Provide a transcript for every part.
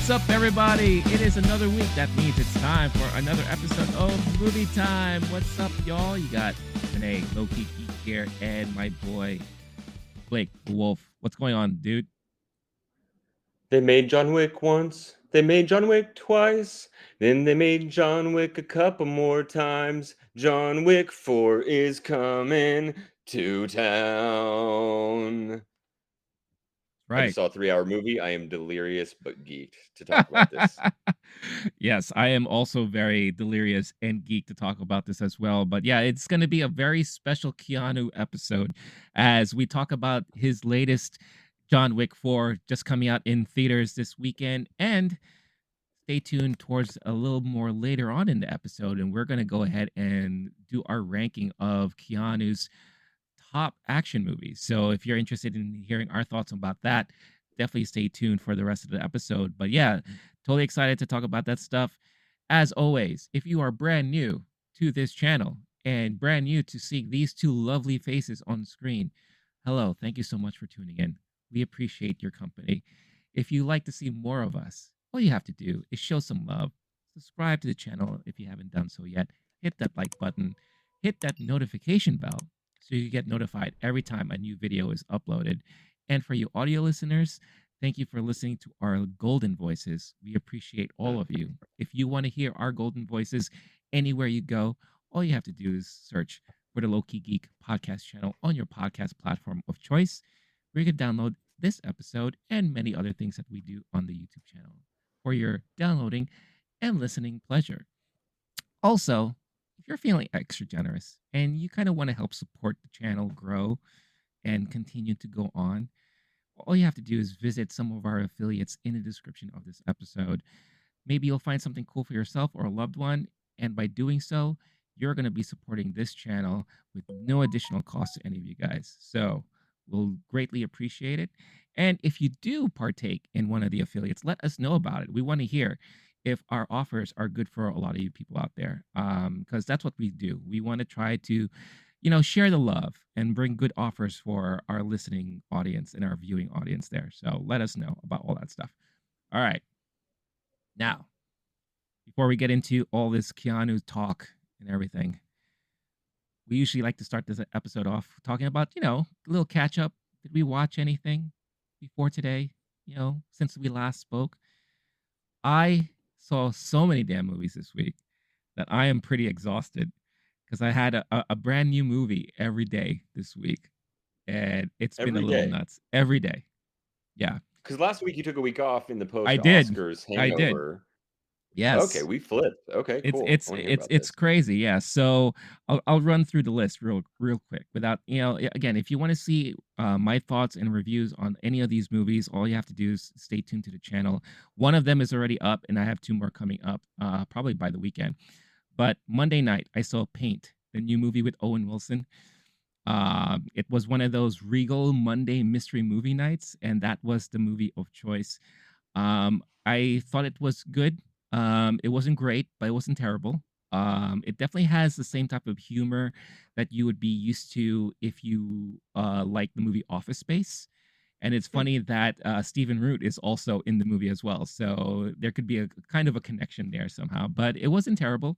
What's up, everybody? It is another week. That means it's time for another episode of Movie Time. What's up, y'all? You got Rene, LOWKEY, GEEK here, and my boy, Blake, the Wolf. What's going on, dude? They made John Wick once, they made John Wick twice, then they made John Wick a couple more times. John Wick 4 is coming to town. I Right. just saw a 3-hour movie. I am delirious but geeked to talk about this. Yes, I am also very delirious and geeked to talk about this as well. But yeah, it's going to be a very special Keanu episode as we talk about his latest John Wick 4 just coming out in theaters this weekend. And stay tuned towards a little more later on in the episode. And we're going to go ahead and do our ranking of Keanu's top action movies. So if you're interested in hearing our thoughts about that, definitely stay tuned for the rest of the episode. But yeah, totally excited to talk about that stuff. As always, if you are brand new to this channel and brand new to seeing these two lovely faces on screen, hello, thank you so much for tuning in. We appreciate your company. If you like to see more of us, all you have to do is show some love. Subscribe to the channel if you haven't done so yet. Hit that like button. Hit that notification bell so you get notified every time a new video is uploaded. And for you audio listeners, thank you for listening to our golden voices. We appreciate all of you. If you want to hear our golden voices anywhere you go, all you have to do is search for the LOWKEY GEEK podcast channel on your podcast platform of choice, where you can download this episode and many other things that we do on the YouTube channel for your downloading and listening pleasure. Also, if you're feeling extra generous and you kind of want to help support the channel grow and continue to go on, all you have to do is visit some of our affiliates in the description of this episode. Maybe you'll find something cool for yourself or a loved one, and by doing so, you're going to be supporting this channel with no additional cost to any of you guys. So we'll greatly appreciate it. And if you do partake in one of the affiliates, let us know about it. We want to hear if our offers are good for a lot of you people out there, because that's what we do. We want to try to, share the love and bring good offers for our listening audience and our viewing audience there. So let us know about all that stuff. All right. Now, before we get into all this Keanu talk and everything, we usually like to start this episode off talking about, a little catch up. Did we watch anything before today? Since we last spoke, I saw so many damn movies this week that I am pretty exhausted because I had a brand new movie every day this week, and it's been a Every little day. nuts every day. Yeah, Because last week you took a week off in the I did. post-Oscars I did. hangover. Okay, Yes. we flipped. Okay, It's cool. it's I want to hear it's about it's this. crazy, yeah. So I'll run through the list real quick without again. If you want to see my thoughts and reviews on any of these movies, all you have to do is stay tuned to the channel. One of them is already up, and I have two more coming up, probably by the weekend. But Monday night, I saw Paint, the new movie with Owen Wilson. It was one of those Regal Monday mystery movie nights, and that was the movie of choice. I thought it was good. It wasn't great, but it wasn't terrible. It definitely has the same type of humor that you would be used to if you like the movie Office Space. And it's funny that Stephen Root is also in the movie as well, so there could be a kind of a connection there somehow. But it wasn't terrible.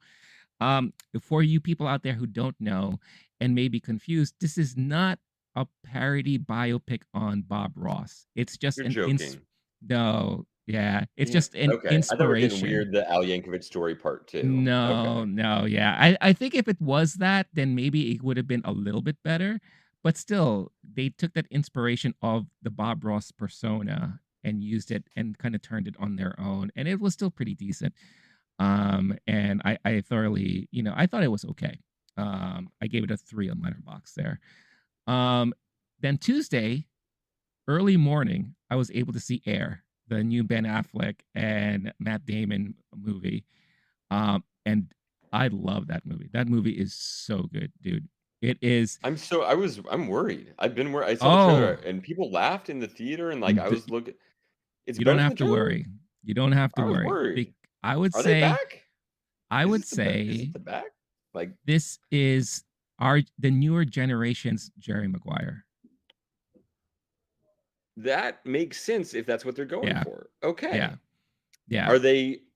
For you people out there who don't know and may be confused, this is not a parody biopic on Bob Ross. It's just You're an joking. no, yeah, it's Yeah. just an Okay, I thought we were getting inspiration. weird. The Al Yankovic story part 2. No, Okay. no, yeah. I think if it was that, then maybe it would have been a little bit better. But still, they took that inspiration of the Bob Ross persona and used it and kind of turned it on their own. And it was still pretty decent. And I thoroughly, I thought it was okay. I gave it a 3 on Letterboxd there. Then Tuesday, early morning, I was able to see Air, the new Ben Affleck and Matt Damon movie. And I love that movie. That movie is so good, dude. It is. I'm worried. I've been where I saw the trailer Oh, and people laughed in the theater and like I was looking. It's you don't better than the have to trailer? worry. You don't have to I was worry. worried. I would Are they say, back? I would Is it say the back? Like this is the newer generation's Jerry Maguire. that makes sense if that's what they're going Yeah, for. yeah. Okay. Yeah.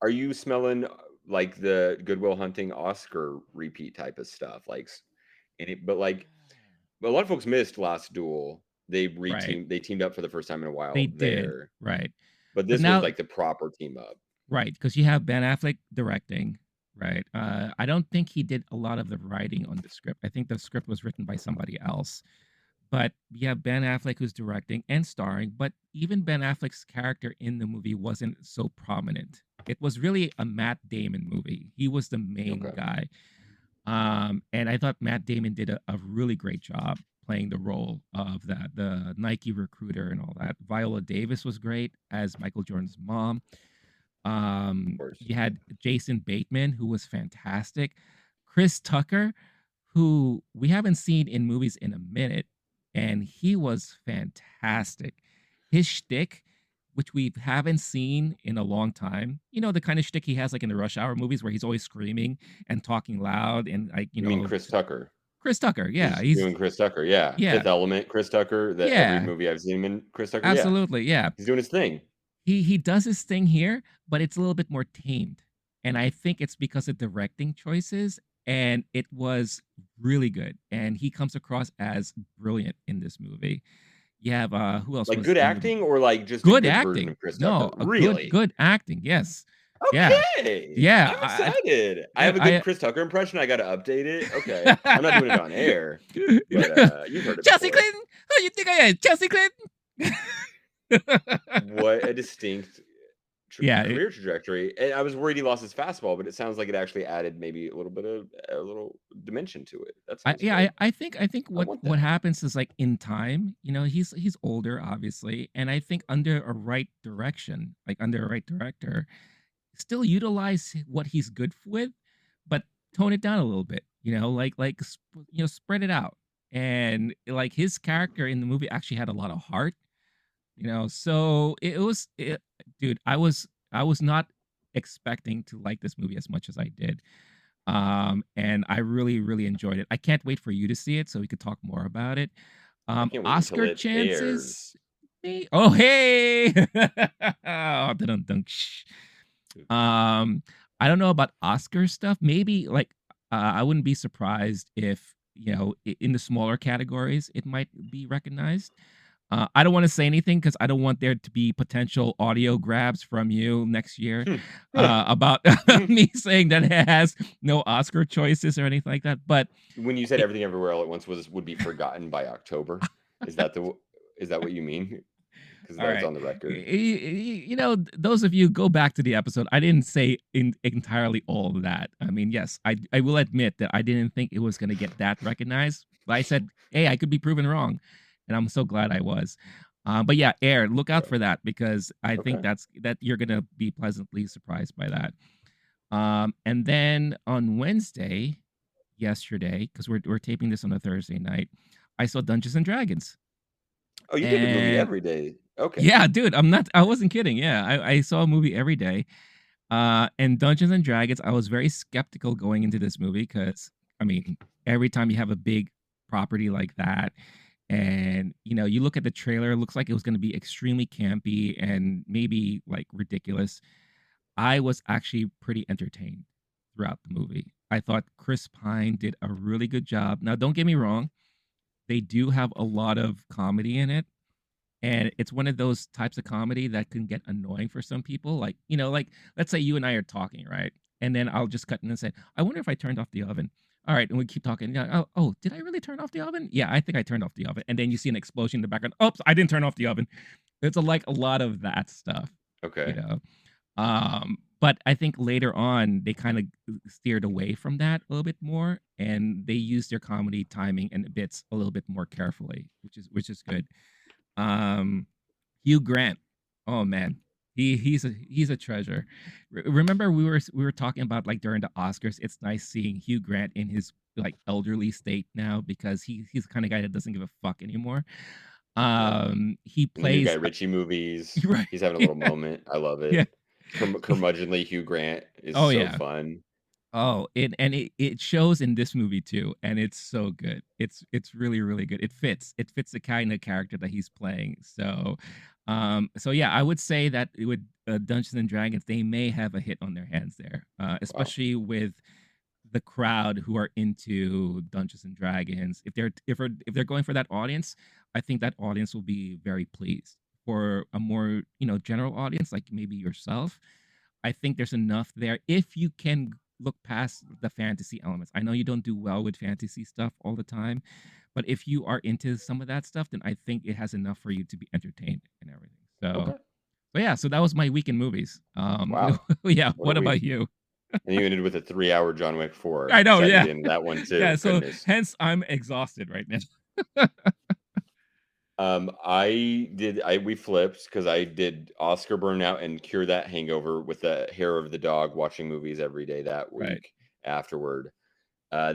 Are you smelling like the Goodwill Hunting Oscar repeat type of stuff? Like but like a lot of folks missed Last Duel. Right. They teamed up for the first time in a They while did. there. Right. But But this was now like the proper team up. right, because you have Ben Affleck directing, right? I don't think he did a lot of the writing on the script. I think the script was written by somebody else. But you have Ben Affleck who's directing and starring, but even Ben Affleck's character in the movie wasn't so prominent. It was really a Matt Damon movie. He was the main Okay. guy. And I thought Matt Damon did a really great job playing the role of the Nike recruiter and all that. Viola Davis was great as Michael Jordan's mom. Of course. You had Jason Bateman, who was fantastic. Chris Tucker, who we haven't seen in movies in a minute, and he was fantastic. His shtick, which we haven't seen in a long time, you know, the kind of shtick he has like in the Rush Hour movies where he's always screaming and talking loud and like, You mean Chris Tucker? Chris Tucker, yeah, He's doing Chris Tucker, yeah. yeah, Fifth Element, Chris Tucker, that every yeah, movie I've seen him in, Chris Tucker, yeah. absolutely, yeah. He's doing his thing. He does his thing here, but it's a little bit more tamed. And I think it's because of directing choices, and it was really good. And he comes across as brilliant in this movie. You have who else Like was good in the movie? acting or like just a Good good version acting. of Chris No, Tucker? a Really? good acting. Yes. Yeah. Okay. Yeah. I'm excited. I have a good I Chris Tucker impression. I gotta update it. Okay. I'm not doing it on air, but you've heard it Chelsea before. Clinton. Who you think I am? Chelsea Clinton. What a distinct Yeah, career trajectory. And I was worried he lost his fastball, but it sounds like it actually added maybe a little bit of a little dimension to it. That sounds good. I think I want what that. happens is like in time, you know, he's older obviously, and I think under a right direction, like under a right director, still utilize what he's good with, but tone it down a little bit, you know, you know, spread it out. And like his character in the movie actually had a lot of heart, you know. So dude, I was not expecting to like this movie as much as I did. And I really enjoyed it. I can't wait for you to see it so we could talk more about it. I can't wait until Oscar it chances. airs. Oh hey. Oh, dun-dun-dun, shh. I don't know about Oscar stuff. Maybe like I wouldn't be surprised if, you know, in the smaller categories it might be recognized. I don't want to say anything because I don't want there to be potential audio grabs from you next year about me saying that it has no Oscar choices or anything like that. But When you said it, everything everywhere all at once would be forgotten by October, is that is that what you mean? Because all that was right, on the record. you know, those of you go back to the episode. I didn't say entirely all of that. I mean, yes, I will admit that I didn't think it was going to get that recognized. But I said, hey, I could be proven wrong, and I'm so glad I was. But yeah, Air, look out for that because I think Okay. that you're gonna be pleasantly surprised by that. And then on Wednesday, yesterday, because we're taping this on a Thursday night, I saw Dungeons and Dragons. Oh, you get a movie And every day. Okay. yeah, dude, I wasn't kidding. Yeah, I saw a movie every day. And Dungeons and Dragons, I was very skeptical going into this movie because I mean, every time you have a big property like that, and you know, you look at the trailer, it looks like it was going to be extremely campy and maybe like ridiculous. I was actually pretty entertained throughout the movie. I thought Chris Pine did a really good job. Now, don't get me wrong, they do have a lot of comedy in it, and it's one of those types of comedy that can get annoying for some people. Like, you know, like let's say you and I are talking, right? And then I'll just cut in and say, I wonder if I turned off the oven. All right, and we keep talking. Yeah, oh, did I really turn off the oven? Yeah, I think I turned off the oven. And then you see an explosion in the background. Oops, I didn't turn off the oven. It's like a lot of that stuff, you Okay. know. But I think later on they kind of steered away from that a little bit more, and they used their comedy timing and bits a little bit more carefully, which is good. Um, Hugh Grant. Oh man, he's a treasure. Remember we were talking about like during the Oscars. It's nice seeing Hugh Grant in his like elderly state now because he's the kind of guy that doesn't give a fuck anymore. Yep. He In the new Guy plays Ritchie movies, right. he's having a little Yeah, moment. I love yeah. it. Curmudgeonly Hugh Grant is Oh so yeah. fun. Oh, it shows in this movie too, and it's so good. It's really good. It fits. It fits the kind of character that he's playing. So, So yeah, I would say that it would Dungeons and Dragons, they may have a hit on their hands there, Wow. especially with the crowd who are into Dungeons and Dragons. If they're going for that audience, I think that audience will be very pleased. For a more, general audience, like maybe yourself, I think there's enough there if you can look past the fantasy elements. I know you don't do well with fantasy stuff all the time, but if you are into some of that stuff, then I think it has enough for you to be entertained and everything. So, Okay. but yeah, so that was my week in movies. Wow. Yeah. What a What about week. you? And you ended with a 3-hour John Wick 4. I know. Sad to Yeah, get into that one yeah. too. So Goodness. hence, I'm exhausted right now. We flipped because I did Oscar burnout and cure that hangover with the hair of the dog, watching movies every day that Right. week afterward.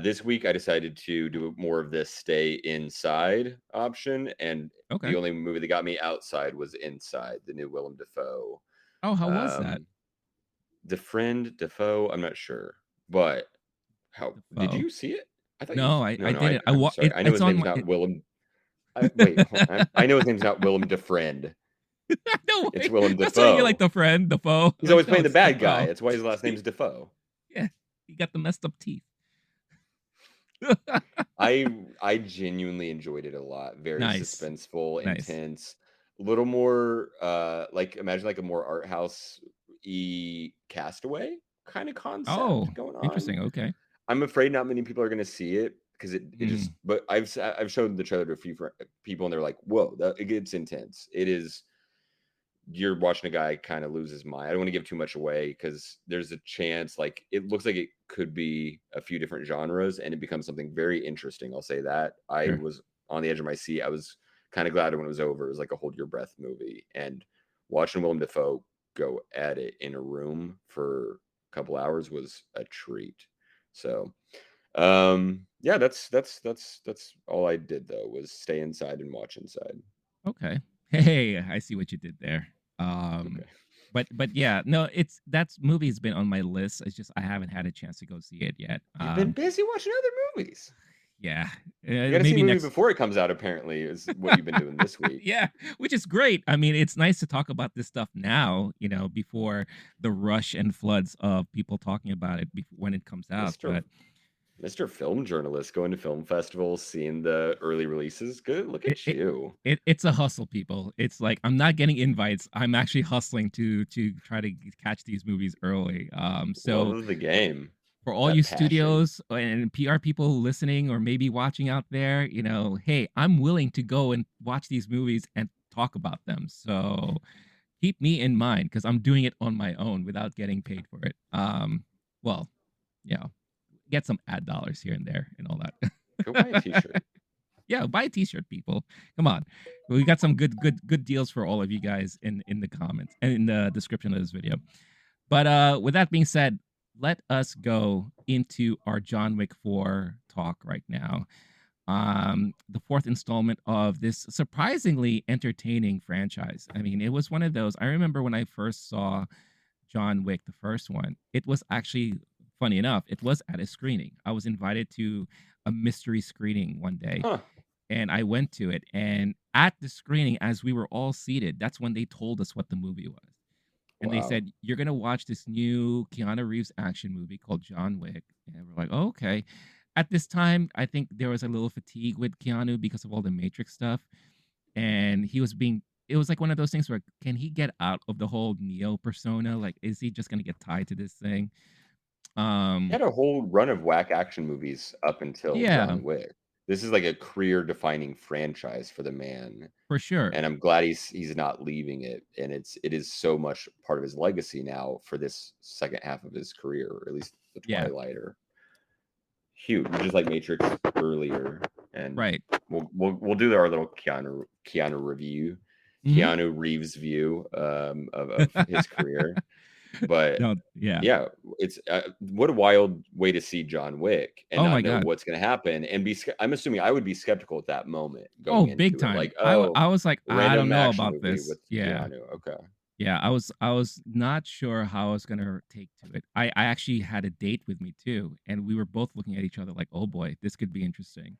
This week, I decided to do more of this stay inside option, and Okay. the only movie that got me outside was Inside, the new Willem Dafoe. Oh, how was that? Um, Dafoe, I'm not sure, but how did Defoe. you see it? I thought No, no, I no. didn't. I'm sorry. I know It's his on name's my. not Willem. Wait, I know his name's not Willem Defriend. No It's way. Willem That's why you like Dafoe. the friend, the foe. He's Like, always no, playing the it's bad guy. Defoe. That's why his last name's Defoe. Yeah, he got the messed up teeth. I genuinely enjoyed it a lot. Very Nice, suspenseful, nice. intense, a little more like imagine like a more art house Castaway kind of Oh, concept going on. interesting. Okay. I'm afraid not many people are going to see it because it just Mm, but I've showed the trailer to a few people and they're like, "Whoa, it gets intense." It is you're watching a guy kind of lose his mind. I don't want to give too much away because there's a chance, like it looks like it could be a few different genres and it becomes something very interesting. I'll say that. I sure. was on the edge of my seat. I was kind of glad when it was over. It was like a hold your breath movie. And watching Willem Dafoe go at it in a room for a couple hours was a treat. So yeah, that's all I did though was stay inside and watch inside. Okay. Hey, I see what you did there. Um, Okay. but yeah, no, it's that's movie's been on my list. It's just I haven't had a chance to go see it yet. You've been busy watching other movies. Yeah, You got to see a maybe movie next. before it comes out, apparently, is what you've been doing this week. Yeah, which is great. I mean, it's nice to talk about this stuff now, before the rush and floods of people talking about it when it comes out. Mr. But Mr. Film Journalist going to film festivals, seeing the early releases. Good. Look it, at it you. it's a hustle, people. It's like I'm not getting invites. I'm actually hustling to try to catch these movies early. Love So of the game. for all That you passion. studios and PR people listening or maybe watching out there, hey, I'm willing to go and watch these movies and talk about them. So keep me in mind because I'm doing it on my own without getting paid for it. Well, yeah, get some ad dollars here and there and all Go buy a that. t shirt. Yeah, buy a t-shirt, people. Come on. We got some good deals for all of you guys in the comments and in the description of this video. But with that being said, let us go into our John Wick 4 talk right now. The fourth installment of this surprisingly entertaining franchise. I mean, it was one of those. I remember when I first saw John Wick, the first one, it was actually funny enough, it was at a screening. I was invited to a mystery screening one day Huh. and I went to it. And at the screening, as we were all seated, that's when they told us what the movie was. And they Wow. said, "You're gonna watch this new Keanu Reeves action movie called John Wick." And we're like, oh, "Okay." At this time, I think there was a little fatigue with Keanu because of all the Matrix stuff, and he was being. It was like one of those things where can he get out of the whole Neo persona? Like, is he just gonna get tied to this thing? He Um, had a whole run of whack action movies up until yeah, John Wick. This is like a career defining franchise for the man. for sure. And I'm glad he's not leaving it, and it is so much part of his legacy now for this second half of his career, or at least the Yeah, Twilight or huge, just like Matrix earlier. And right. we'll do our little Keanu review, Hmm. Keanu Reeves view of his career. But No, yeah. yeah, it's what a wild way to see John Wick and Oh not my know god. what's going to happen and I'm assuming I would be skeptical at that moment Oh, going big into it, time. like, oh, I was like, I don't random know action about movie this. with Yeah. Keanu. Okay. Yeah, I was not sure how I was gonna take to it. I actually had a date with me too, and we were both looking at each other like, "Oh boy, this could be interesting."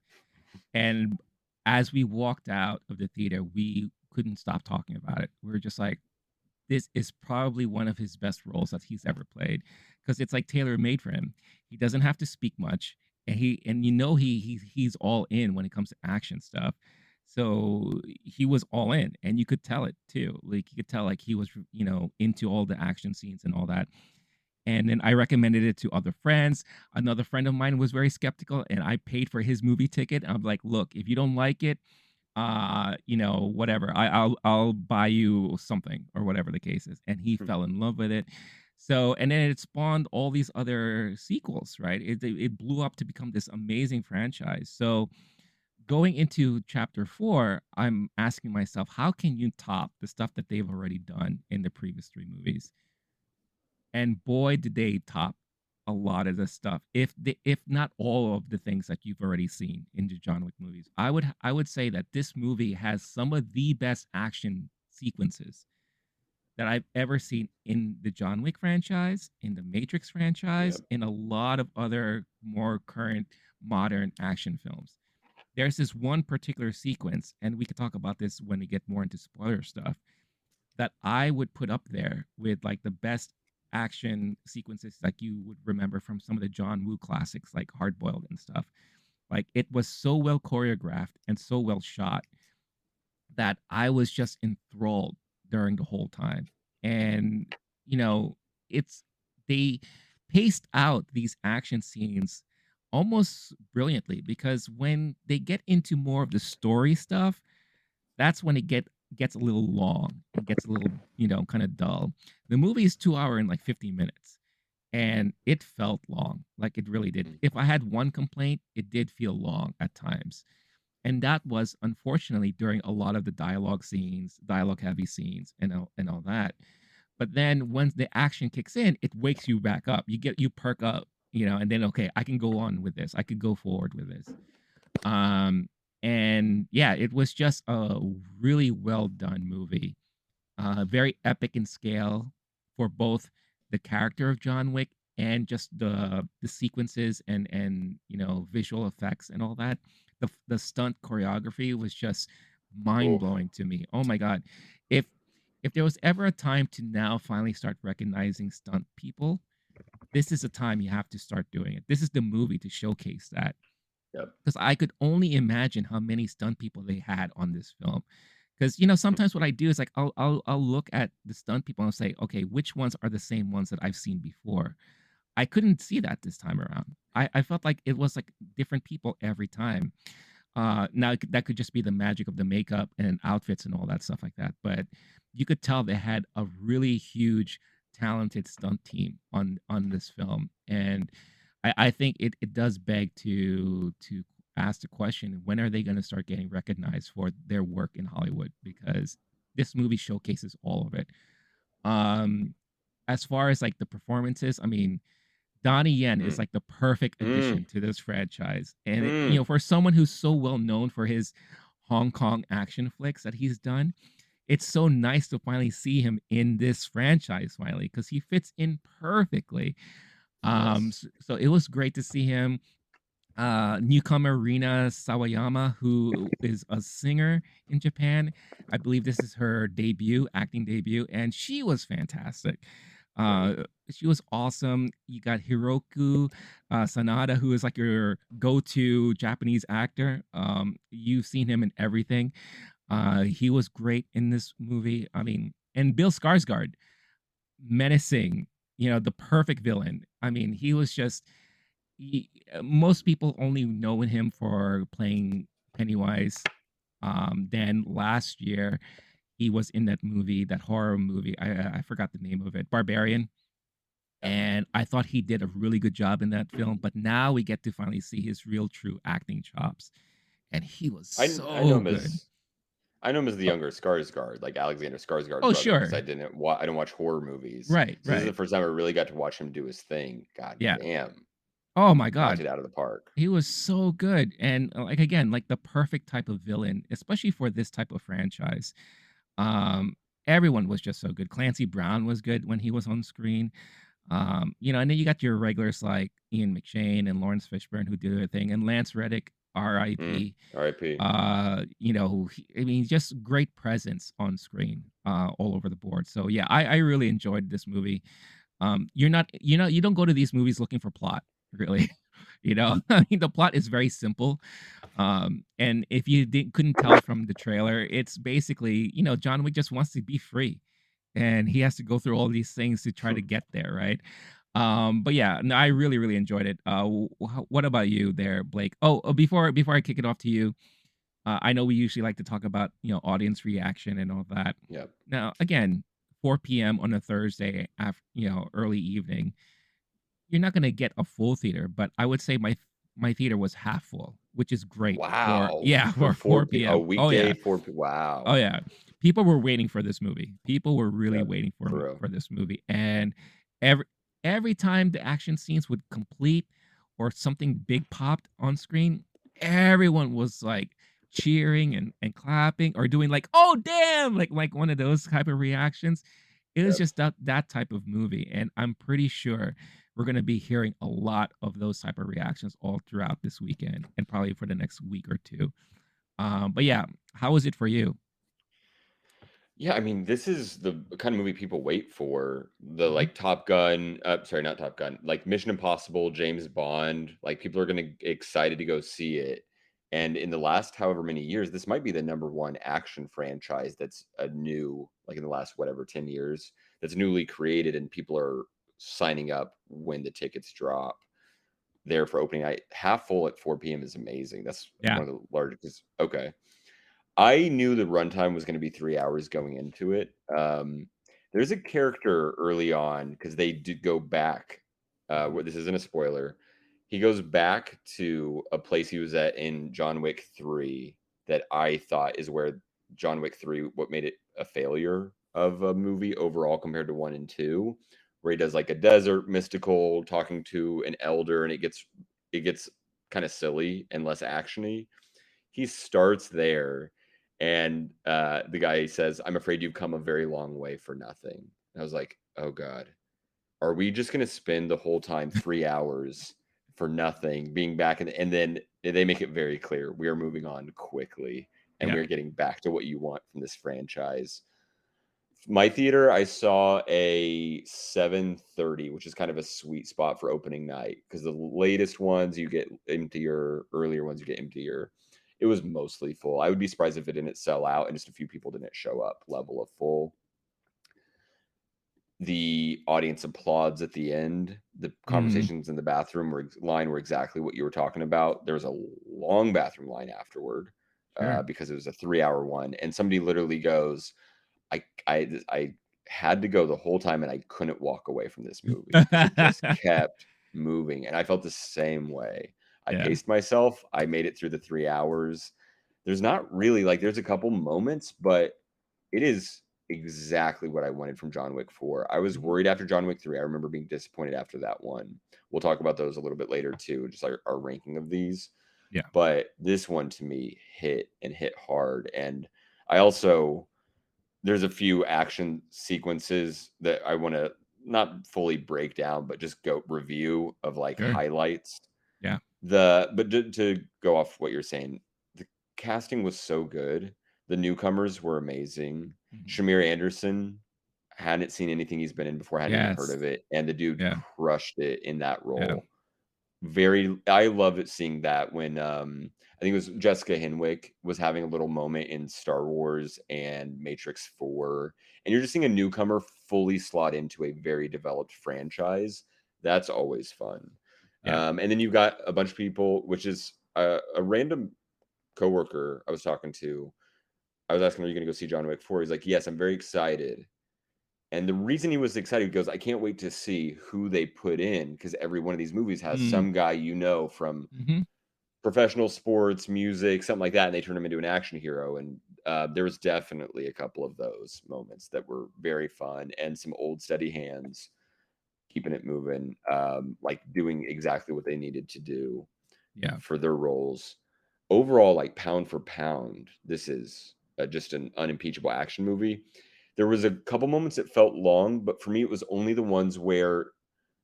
And as we walked out of the theater, we couldn't stop talking about it. We were just like, this is probably one of his best roles that he's ever played because it's like tailor made for him. He doesn't have to speak much, and he's all in when it comes to action stuff. So he was all in, and you could tell it too. Like you could tell like he was into all the action scenes and all that. And then I recommended it to other friends. Another friend of mine was very skeptical, and I paid for his movie ticket. I'm like, look, if you don't like it, whatever. I'll buy you something or whatever the case is. And he fell in love with it. So, and then it spawned all these other sequels, right? It blew up to become this amazing franchise. So, going into chapter 4, I'm asking myself, how can you top the stuff that they've already done in the previous 3 movies? And boy, did they top a lot of the stuff. If not all of the things that you've already seen in the John Wick movies. I would say that this movie has some of the best action sequences that I've ever seen in the John Wick franchise, in the Matrix franchise, Yep. in a lot of other more current modern action films. There's this one particular sequence, and we could talk about this when we get more into spoiler stuff, that I would put up there with like the best action sequences like you would remember from some of the John Woo classics like Hard Boiled and stuff. Like it was so well choreographed and so well shot that I was just enthralled during the whole time. And you know, it's they paced out these action scenes almost brilliantly because when they get into more of the story stuff, that's when it gets a little long and gets a little, kind of dull. The movie is 2 hour and like 50 minutes, and it felt long. Like it really did. Mm. If I had one complaint, it did feel long at times. And that was unfortunately during a lot of the dialogue heavy scenes and all that. But then once the action kicks in, it wakes you back up. You perk up, and then okay, I can go on with this. I could go forward with this. Um, and yeah, it was just a really well done movie. Very epic in scale for both the character of John Wick and just the sequences and visual effects and all that. The stunt choreography was just mind Oh, blowing to me. Oh my god, if if there was ever a time to now finally start recognizing stunt people, this is a time you have to start doing it. This is the movie to showcase that yep. because I could only imagine how many stunt people they had on this film. Because sometimes what I do is like I'll look at the stunt people and say, okay, which ones are the same ones that I've seen before? I couldn't see that this time around. I felt like it was like different people every time. Now that could just be the magic of the makeup and outfits and all that stuff like that. But you could tell they had a really huge, talented stunt team on this film, and I think it does beg to ask the question: when are they going to start getting recognized for their work in Hollywood? Because this movie showcases all of it. Um, as far as like the performances, I mean, Donnie Yen is Mm. like the perfect Mm. addition to this franchise. And Mm. for someone who's so well known for his Hong Kong action flicks that he's done, it's so nice to finally see him in this franchise finally because he fits in perfectly. Yes. So it was great to see him. Newcomer Rina Sawayama, who is a singer in Japan. I believe this is her acting debut, and she was fantastic. Right. She was awesome. You got Hiroku Sanada, who is like your go-to Japanese actor. You've seen him in everything. He was great in this movie. I mean, and Bill Skarsgård, menacing, the perfect villain. I mean, he was just most people only know him for playing Pennywise. Then last year he was in that movie, that horror movie. I forgot the name of it, Barbarian. Yep. And I thought he did a really good job in that film. But now we get to finally see his real, true acting chops, and he was I know so him good. as the Oh, younger Skarsgård, like Alexander Skarsgård's oh brother, because sure, I don't watch horror movies. right, So this is the right, first time I really got to watch him do his thing. God yeah. damn, Oh my knocked god, it out of the park. he was so good, and like again, like the perfect type of villain, especially for this type of franchise. Um, Everyone was just so good. Clancy Brown was good when he was on screen. And then you got your regulars like Ian McShane and Laurence Fishburne who do their thing, and Lance Reddick. Mm. R.I.P. R.I.P. I mean, just great presence on screen, all over the board. So yeah, I really enjoyed this movie. You don't go to these movies looking for plot, really. I mean, the plot is very simple. And if you couldn't tell from the trailer, it's basically, John Wick just wants to be free, and he has to go through all these things to try to get there, right? But yeah, no, I really, really enjoyed it. What about you there, Blake? Oh, before I kick it off to you, I know we usually like to talk about, audience reaction and all that. Yep. Now, again, 4 p.m. on a Thursday after, early evening, you're not gonna get a full theater, but I would say my theater was half full, which is great for Wow. yeah, For for 4 4 p a PM. Oh, weekday, yeah. 4 p Oh, wow. yeah. People were waiting for this movie. People were really Yep. waiting For real. for this movie, and every every time the action scenes would complete or something big popped on screen, everyone was, like, cheering and clapping or doing, like, "Oh, damn!" Like one of those type of reactions. It was Yep. just that type of movie, and I'm pretty sure we're gonna be hearing a lot of those type of reactions all throughout this weekend and probably for the next week or 2. But yeah, how was it for you? Yeah, I mean, this is the kind of movie people wait for. The Mhm. like Top Gun, sorry, not Top Gun, like Mission Impossible, James Bond, like people are gonna excited to go see it. And in the last however many years, this might be the number one action franchise that's a new, like in the last whatever 10 years, that's newly created, and people are signing up when the tickets drop there for opening night. Half full at 4 p.m. is amazing. That's Yeah. one of the largest. Okay. I knew the runtime was gonna be 3 hours going into it. There's a character early on because they did go back, Mhm. well, this isn't a spoiler. He goes back to a place he was at in John Wick 3 that I thought is where John Wick 3 what made it a failure of a movie overall compared to 1 and 2, where he does, like, a desert mystical talking to an elder, and it gets kinda silly and less actiony. He starts there, and the guy says, "I'm afraid you've come a very long way for nothing." And I was like, "Oh god, are we just gonna spend the whole time 3 hours for nothing, being back?" And then they make it very clear we are moving on quickly, and Yeah. we are getting back to what you want from this franchise. My theater, I saw a 7:30, which is kind of a sweet spot for opening night because the latest ones you get emptier, earlier ones you get emptier. It was mostly full. I would be surprised if it didn't sell out and just a few people didn't show up level of full. The audience applauds at the end. The Mm. conversations in the bathroom line were exactly what you were talking about. There was a long bathroom line afterward, Sure. because it was a 3-hour one, and somebody literally goes, I had to go the whole time, and I couldn't walk away from this movie because it just kept moving, and I felt the same way. I Yeah. paced myself, I made it through the 3 hours. There's not really like, there's a couple moments, but it is exactly what I wanted from John Wick 4. I was Mhm. worried after John Wick 3, I remember being disappointed after that one. We'll talk about those a little bit later too, just our ranking of these, Yeah. but this one to me hit and hit hard, and I also there's a few action sequences that I wanna not fully break down, but just go review of, like, Sure. highlights. Yeah. But to go off what you're saying, the casting was so good. The newcomers were amazing. Mhm. Shamier Anderson, hadn't seen anything he's been in before, hadn't even heard Yes. of it, and the dude Yeah. crushed it in that Yeah. role. I love it seeing that when, I think it was Jessica Henwick was having a little moment in Star Wars and Matrix 4, and you're just seeing a newcomer fully slot into a very developed franchise. That's always fun. Yeah. And then you've got a bunch of people, which is a random coworker I was talking to. I was asking, "Are you gonna go see John Wick 4?" He's like, "Yes, I'm very excited." And the reason he was excited, he goes, "I can't wait to see who they put in because every one of these movies has Mm. some guy you know from Mhm. professional sports, music, something like that, and they turn him into an action hero." And there was definitely a couple of those moments that were very fun, and some old steady hands keeping it moving, like doing exactly what they needed to do Yeah. for their roles. Overall, like pound for pound, this is just an unimpeachable action movie. There was a couple moments that felt long, but for me, it was only the ones where,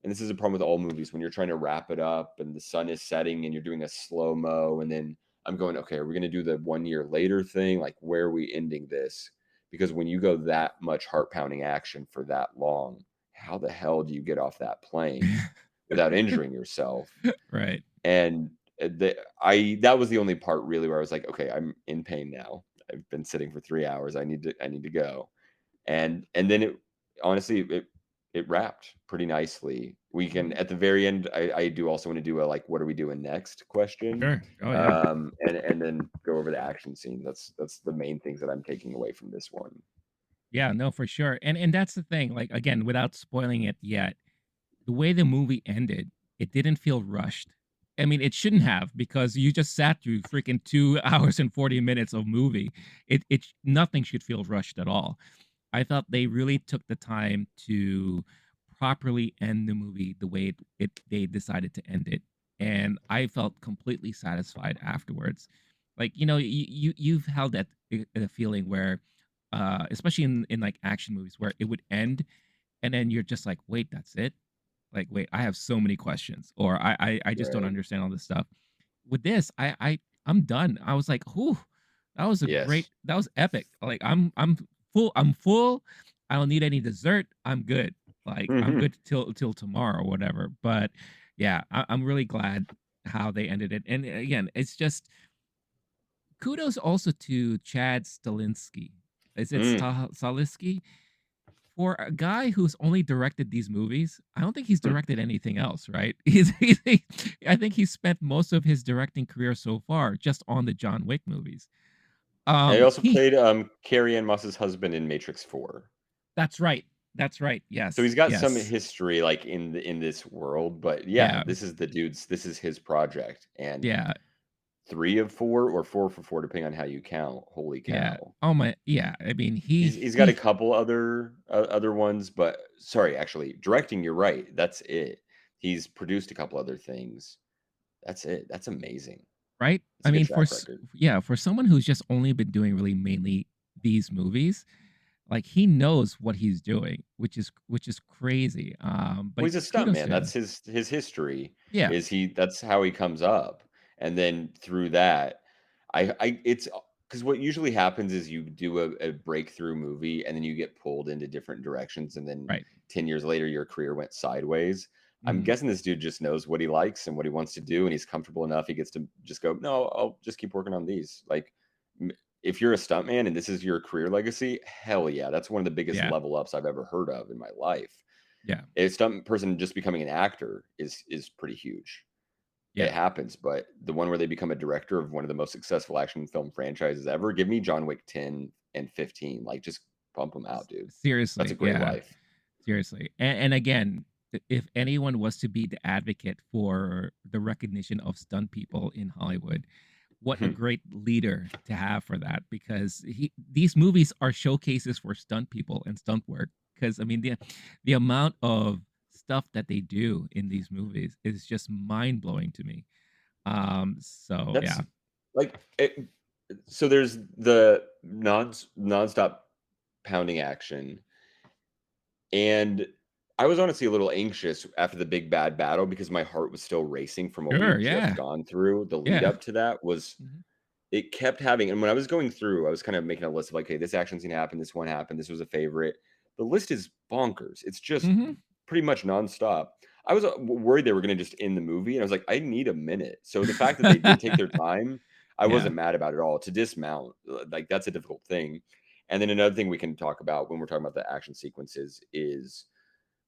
and this is a problem with all movies when you're trying to wrap it up and the sun is setting and you're doing a slow mo, and then I'm going, okay, are we going to do the 1 year later thing? Like, where are we ending this? Because when you go that much heart pounding action for that long, how the hell do you get off that plane without injuring yourself? Right. And that was the only part really where I was like, okay, I'm in pain now. I've been sitting for 3 hours. I need to go. And then it honestly it wrapped pretty nicely. We can Mhm. at the very end. I do also want to do a like, what are we doing next question, Sure. Oh, yeah. and then go over the action scene. That's the main things that I'm taking away from this one. Yeah, no, for sure. And that's the thing, like, again, without spoiling it yet, the way the movie ended, it didn't feel rushed. I mean, it shouldn't have because you just sat through freaking 2 hours and 40 minutes of movie. Nothing should feel rushed at all. I thought they really took the time to properly end the movie the way they decided to end it, and I felt completely satisfied afterwards. Like, you've held that feeling where, especially in like action movies, where it would end, and then you're just like, wait, that's it? Like, wait, I have so many questions, or I just don't Right. understand all this stuff. With this, I'm done. I was like, whew, Yes. that was epic. Like, I'm full. I don't need any dessert. I'm good. Like, I'm Hmm. good till tomorrow or whatever. But yeah, I'm really glad how they ended it. And again, it's just kudos also to Chad Stahelski. Is it Mm. Stahelski? For a guy who's only directed these movies, I don't think he's directed anything else, right? I think he spent most of his directing career so far just on the John Wick movies. And he also He played Carrie Ann Moss's husband in Matrix 4. That's right. That's right. So Yes. he's got some Yes. history like in this world, but yeah, Yeah. this is his project, and Yeah. 3 of 4 or 4 for 4 depending on how you count. Holy Yeah. cow. Oh my yeah. I mean, he He's got a he couple other ones, but sorry, actually, directing, you're right. That's it. He's produced a couple other things. That's it. That's amazing. right? It's I a good mean, track record. yeah, for someone who's just only been doing really mainly these movies, like he knows what he's doing, which is crazy. Well, But he's a kudos stuntman. to That's him. his history. Yeah. Is he? That's how he comes up, and then through that, I it's because what usually happens is you do a breakthrough movie, and then you get pulled into different directions, and then Right. 10 years later, your career went sideways. I'm Mhm. guessing this dude just knows what he likes and what he wants to do, and he's comfortable enough. He gets to just go, no, I'll just keep working on these. Like, m- if you're a stuntman and this is your career legacy, hell yeah, that's one of the biggest Yeah. level ups I've ever heard of in my life. Yeah. A stunt person just becoming an actor is pretty huge. It Yeah. happens, but the one where they become a director of one of the most successful action film franchises ever, give me John Wick 10 and 15. Like, just pump them out, dude. That's a Seriously. great Yeah. life. Seriously. And again, if anyone was to be the advocate for the recognition of stunt people in Hollywood, what a great leader to have for that, because these movies are showcases for stunt people and stunt work. Because I mean, the amount of stuff that they do in these movies is just mind blowing to me. So That's yeah. like so there's the nonstop pounding action. And I was honestly a little anxious after the big bad battle because my heart was still racing from what we Sure. had just Yeah. gone through. The lead Yeah. up to that was Mhm. it kept having, and when I was going through, I was kind of making a list of like, "Okay, this action scene happened, this one happened, this was a favorite." The list is bonkers. It's just Mhm. pretty much nonstop. I was, worried they were gonna just end the movie, and I was like, "I need a minute." So the fact that they did take their time, I Yeah. wasn't mad about it at all. To dismount, like, that's a difficult thing. And then another thing we can talk about when we're talking about the action sequences is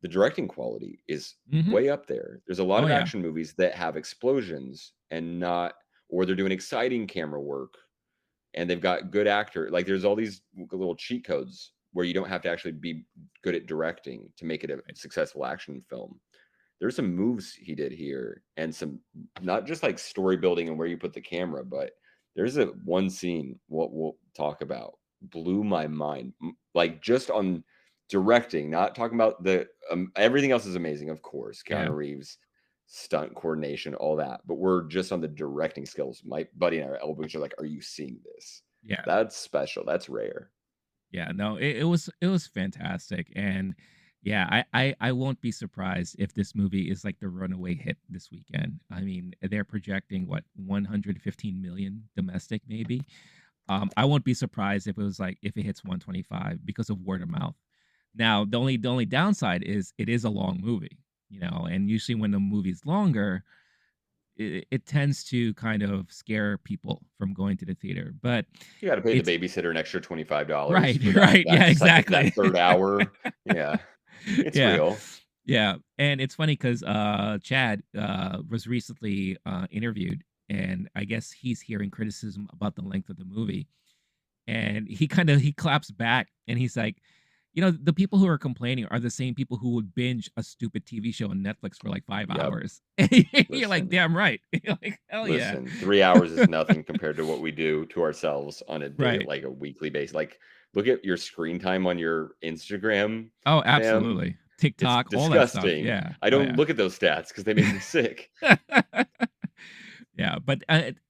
the directing quality is Mhm. way up there. There's a lot Oh of yeah. action movies that have explosions and not, or they're doing exciting camera work and they've got good actor. Like, there's all these little cheat codes where you don't have to actually be good at directing to make it a Right. successful action film. There's some moves he did here and some, not just like story building and where you put the camera, but there's a one scene what we'll talk about blew my mind. Like, just on directing, not talking about the everything else is amazing, of course. Yeah. Keanu Reeves, stunt coordination, all that. But we're just on the directing skills. My buddy and I are elbowing each other like, "Are you seeing this? Yeah. That's special. That's rare." Yeah, no, it was fantastic, and Yeah, I won't be surprised if this movie is like the runaway hit this weekend. I mean, they're projecting what 115 million domestic, maybe. I won't be surprised if it was like if it hits 125 because of word of mouth. Now, the only downside is it is a long movie, and usually when the movie's longer, it tends to kind of scare people from going to the theater. But You gotta pay the it's babysitter an extra $25 right, for that right, yeah, that exactly. 3rd hour. Yeah, it's Yeah. real. Yeah, and it's funny because Chad, was recently, interviewed, and I guess he's hearing criticism about the length of the movie, and he claps back, and he's like, "The people who are complaining are the same people who would binge a stupid TV show on Netflix for, like, 5 Yep. hours." You're like, Listen, "Damn right." You're like, "Hell yeah." listen, 3 hours is nothing compared to what we do to ourselves on a day Right. like, a weekly basis. Like, look at your screen time on your Instagram, Oh, fam. absolutely. It's TikTok, all that stuff, disgusting. yeah. I Oh, don't look at those stats because they make me sick. yeah. Yeah, but,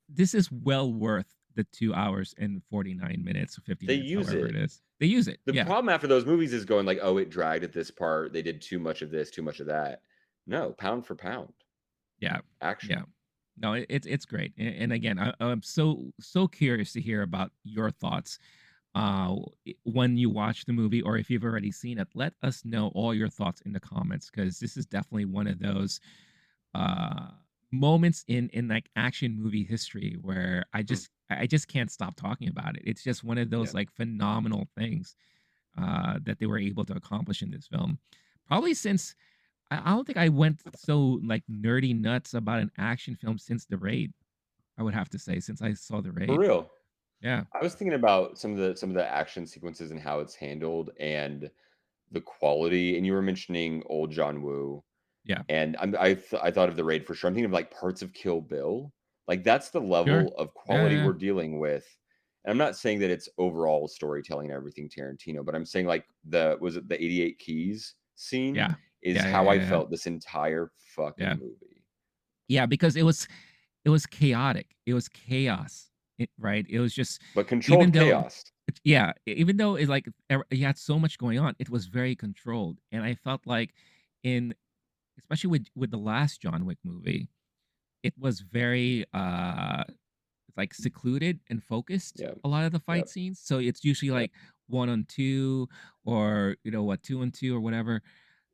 this is well worth the 2 hours and 49 minutes or 50 They minutes, use however it it. is. They use it, The yeah, problem after those movies is going like, "Oh, it dragged at this part. They did too much of this, too much of that." No, pound for pound, yeah, action. yeah. No, it's great, and again, I'm so curious to hear about your thoughts, when you watch the movie, or if you've already seen it. Let us know all your thoughts in the comments, because this is definitely one of those, uh, moments in, like, action movie history where Hmm, I just can't stop talking about it. It's just one of yeah. those, like, phenomenal things, that they were able to accomplish in this film. Probably since I don't think I went so, like, nerdy nuts about an action film since The Raid, I would have to say, since I saw The For Raid. real. Yeah. I was thinking about some of the action sequences and how it's handled and the quality, and you were mentioning old John Woo, Yeah. and I thought of The Raid for sure. I'm thinking of, like, parts of Kill Bill. Like, that's the Sure. level of Yeah, quality yeah, we're dealing with, and I'm not saying that it's overall storytelling and everything Tarantino, but I'm saying, like, the 88 Keys scene yeah. is Yeah, yeah, how yeah, I yeah, yeah. felt this entire Yeah. fucking movie. Yeah, because it was chaotic. It was chaos, right? It was just But even controlled though chaos. yeah, even though it, like, you had so much going on, it was very controlled, and I felt like in especially with the last John Wick movie, it was very, like, secluded and focused, Yeah. a lot of the fight Yep. scenes, so it's usually, Yep. like, 1 on 2 or, 2 on 2 or whatever.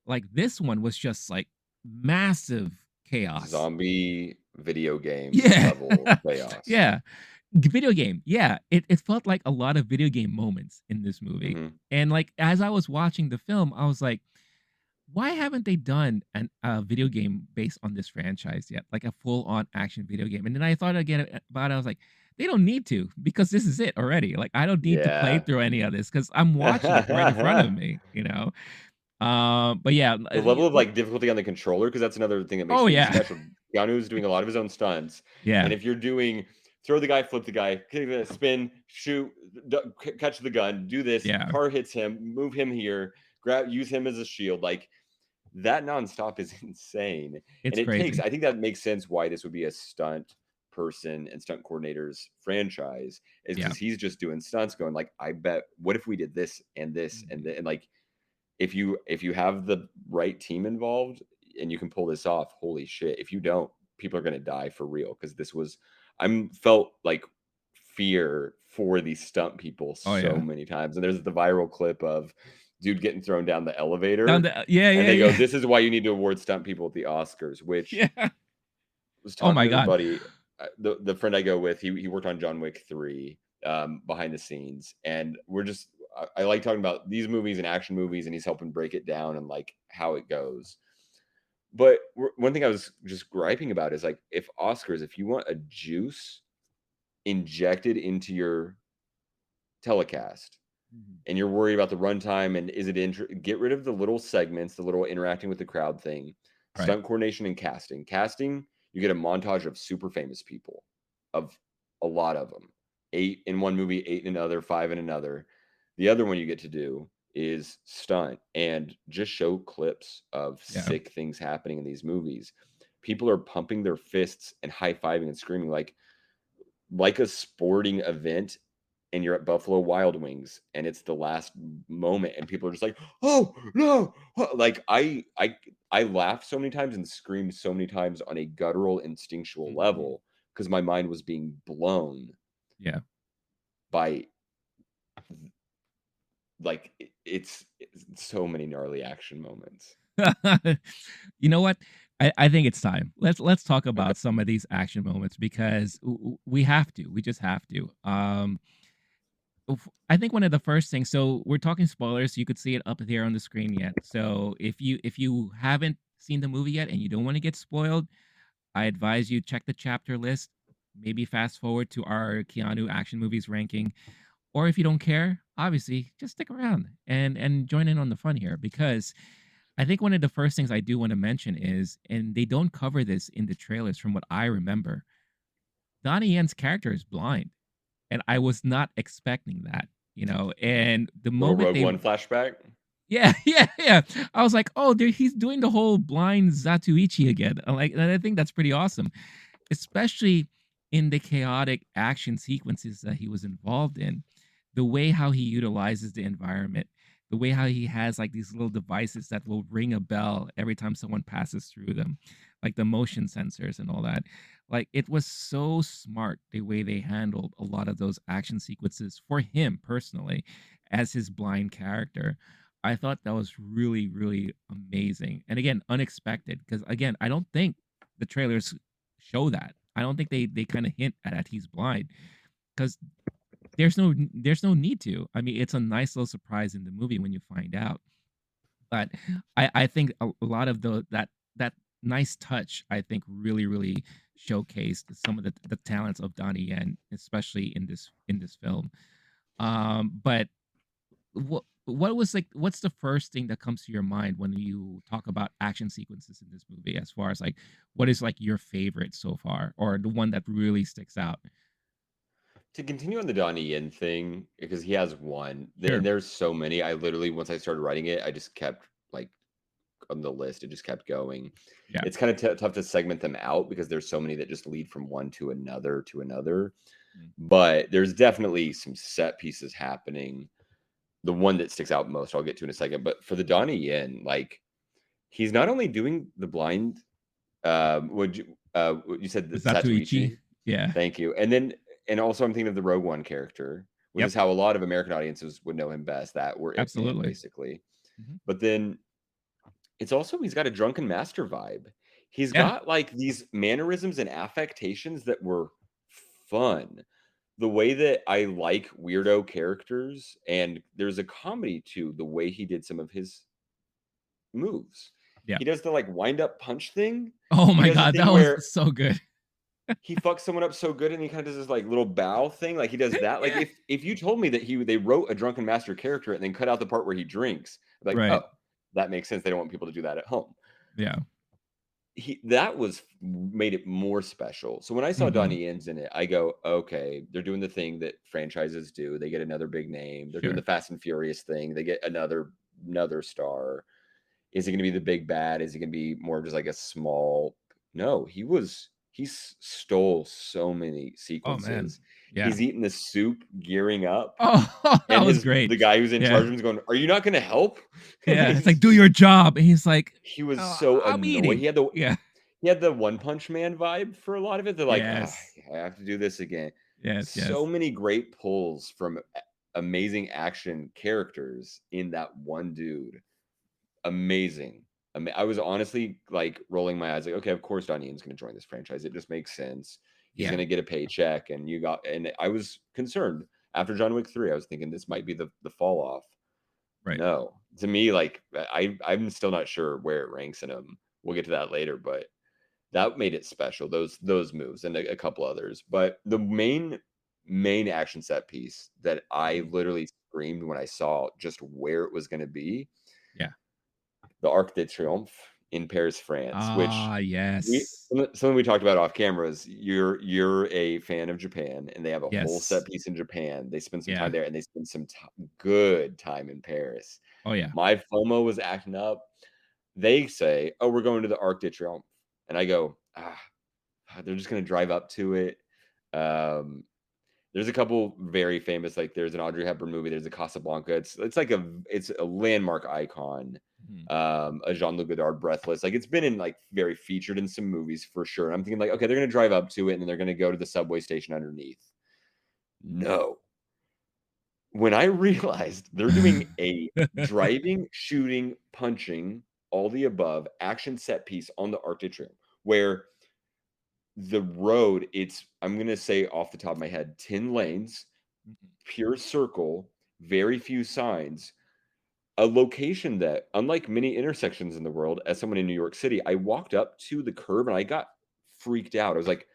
Like, this one was just, like, massive chaos. Zombie video game Yeah. level chaos. Yeah. Video game, yeah. It felt like a lot of video game moments in this movie, Mhm. and, like, as I was watching the film, I was like, "Why haven't they done a video game based on this franchise yet? Like, a full-on action video game?" And then I thought again about it, I was like, "They don't need to, because this is it already. Like, I don't need to play Yeah. through any of this because 'cause I'm watching it right in front of me," you know? But yeah, The level of, like, difficulty on the controller, because that's another thing that makes oh, things yeah. special. Keanu's doing a lot of his own stunts, and Yeah, if you're doing throw the guy, flip the guy, give it a spin, shoot, catch the gun, do this, yeah. car hits him, move him here, grab use him as a shield, like, that nonstop is insane, It's and it takes crazy. I think that makes sense why this would be a stunt person and stunt coordinator's franchise is Yeah. because he's just doing stunts going like, "I bet what if we did this Mhm. and like, if you have the right team involved and you can pull this off, holy shit. If you don't, people are gonna die for real. Because this was I'm felt like fear for these stunt people Oh, so yeah. many times. And there's the viral clip of dude getting thrown down the Down elevator, the yeah, and yeah, they go, yeah. "This is why you need to award stunt people at the Oscars," which Yeah. was Oh talking my to a god. buddy, the friend I go with, he worked on John Wick 3, behind the scenes, and I like talking about these movies and action movies, and he's helping break it down and, like, how it goes. But one thing I was just griping about is, like, if you want a juice injected into your telecast Mhm. and you're worried about the runtime and is it get rid of the little segments, the little interacting with the crowd thing, Right. stunt coordination and casting. Casting, you get a montage of super famous people, of a lot of them. 8 in one movie, 8 in another, 5 in another. The other one you get to do is stunt and just show clips of Yeah. sick things happening in these movies. People are pumping their fists and high-fiving and screaming like a sporting event and you're at Buffalo Wild Wings, and it's the last moment, and people are just like, "Oh no!" Like I laughed so many times and screamed so many times on a guttural, instinctual Mhm. level because my mind was being blown Yeah. by like it's so many gnarly action moments. You know what? I think it's time. Let's talk Okay. about some of these action moments because we have to. We just have to. I think one of the first things. So we're talking spoilers. So you could see it up there on the screen yet. So if you haven't seen the movie yet and you don't want to get spoiled, I advise you check the chapter list. Maybe fast forward to our Keanu action movies ranking, or if you don't care, obviously just stick around and join in on the fun here because I think one of the first things I do want to mention is, and they don't cover this in the trailers from what I remember, Donnie Yen's character is blind. And I was not expecting that, and the Little moment Rogue they One flashback. yeah, yeah, yeah. I was like, "Oh, he's doing the whole blind Zatuichi again." And I think that's pretty awesome, especially in the chaotic action sequences that he was involved in. The way how he utilizes the environment, the way how he has like these little devices that will ring a bell every time someone passes through them, like the motion sensors and all that. Like it was so smart the way they handled a lot of those action sequences for him personally as his blind character. I thought that was really, really amazing. And again, unexpected because again, I don't think the trailers show that. I don't think they kind of hint at he's blind because there's no need to. I mean, it's a nice little surprise in the movie when you find out. But I think a lot of that nice touch I think really showcased some of the talents of Donnie Yen, especially in this film. But what was like what's the first thing that comes to your mind when you talk about action sequences in this movie as far as like what is like your favorite so far or the one that really sticks out? To continue on the Donnie Yen thing, because he has one, and Sure. there's so many. I literally, once I started writing it, I just kept like on the list. It just kept going. Yeah. It's kind of tough to segment them out because there's so many that just lead from one to another to another. Mm. But there's definitely some set pieces happening. The one that sticks out most, I'll get to in a second. But for the Donnie Yen, like he's not only doing the blind. What you said Was that that Tuichi? Satuichi? Yeah. Thank you. And also I'm thinking of the Rogue One character, which Yep. is how a lot of American audiences would know him best. That were Ip Man, Absolutely. basically. Mhm. But then it's also he's got a drunken master vibe. He's Yeah. got like these mannerisms and affectations that were fun. The way that I like weirdo characters, and there's a comedy to the way he did some of his moves. Yeah. He does the like wind up punch thing. Oh He my does the god, that thing was where so good. he fucks someone up so good and he kind of does this like little bow thing. Like he does that. Like Yeah. if you told me that they wrote a drunken master character and then cut out the part where he drinks, I'd be like, Right. oh, that makes sense. They don't want people to do that at home. Yeah. That was made it more special. So when I saw Mhm. Donnie Yen's in it, I go, okay, they're doing the thing that franchises do. They get another big name. They're doing the Sure. Fast and Furious thing. They get another star. Is he going to be the big bad? Is he going to be more just like a small? No, stole so many Oh, man. sequences. Yeah. He's eating the soup, gearing up, Oh, that and was his great. the guy who's in charge Yeah. of him is going, "Are you not going to help?" And Yeah. It's like, he's "Do your job." And he's like, he was "Oh, so I'm annoyed. eating." Yeah. He had the One Punch Man vibe for a lot of it. They're like, "Ah, Yes. I have to do this again." Yes, So yes. many great pulls from amazing action characters in that one dude. Amazing. I was honestly like rolling my eyes, like, okay, of course Donnie Yen's going to join this franchise. It just makes sense. He's Yeah. going to get a paycheck, and I was concerned after John Wick 3. I was thinking this might be the fall off. Right. No, to me, like I'm still not sure where it ranks in them. We'll get to that later, but that made it special. Those moves and a couple others, but the main action set piece that I Mhm. literally screamed when I saw just where it was going to be Yeah. the Arc de Triomphe in Paris, France, which Ah, we yes. something we talked about off cameras. You're a fan of Japan, and they have a whole set Yes. piece in Japan. They spend some time Yeah. there, and they spend some good time in Paris. Oh, yeah. My FOMO was acting up. They say, "Oh, we're going to the Arc de Triomphe," and I go, "Ah, they're just gonna drive up to it." Um, There's a couple very famous, like there's an Audrey Hepburn movie, there's a Casablanca. It's like it's a landmark icon. Mhm. A Jean-Luc Godard, Breathless. Like it's been in like very featured in some movies for sure. I'm thinking like, okay, they're gonna drive up to it and then they're gonna go to the subway station underneath. No. When I realized they're doing a driving, shooting, punching, all the above action set piece on the Arctic Trail, where the road, it's I'm gonna say off the top of my head, 10 lanes, Mhm. pure circle, very few signs, a location that, unlike many intersections in the world, as someone in New York City, I walked up to the curb and I got freaked out. I was like,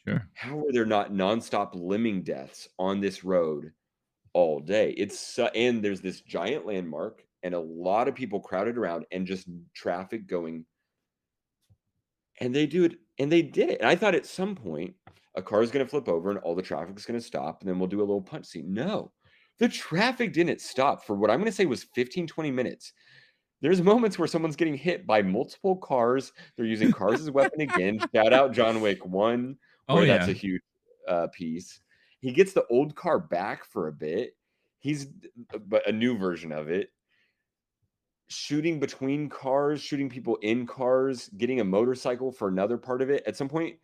Sure. how are there not nonstop lemming deaths on this road all day? And there's this giant landmark and a lot of people crowded around and just traffic going, and they do it, and they did it. And I thought at some point a car is going to flip over and all the traffic is going to stop and then we'll do a little punch scene. No, the traffic didn't stop for what I'm going to say was 15, 20 minutes. There's moments where someone's getting hit by multiple cars. They're using cars as a weapon again. Shout out John Wick 1, Oh, where that's yeah. a huge piece. He gets the old car back for a bit. He's but a new version of it. Shooting between cars, shooting people in cars, getting a motorcycle for another part of it. At some point,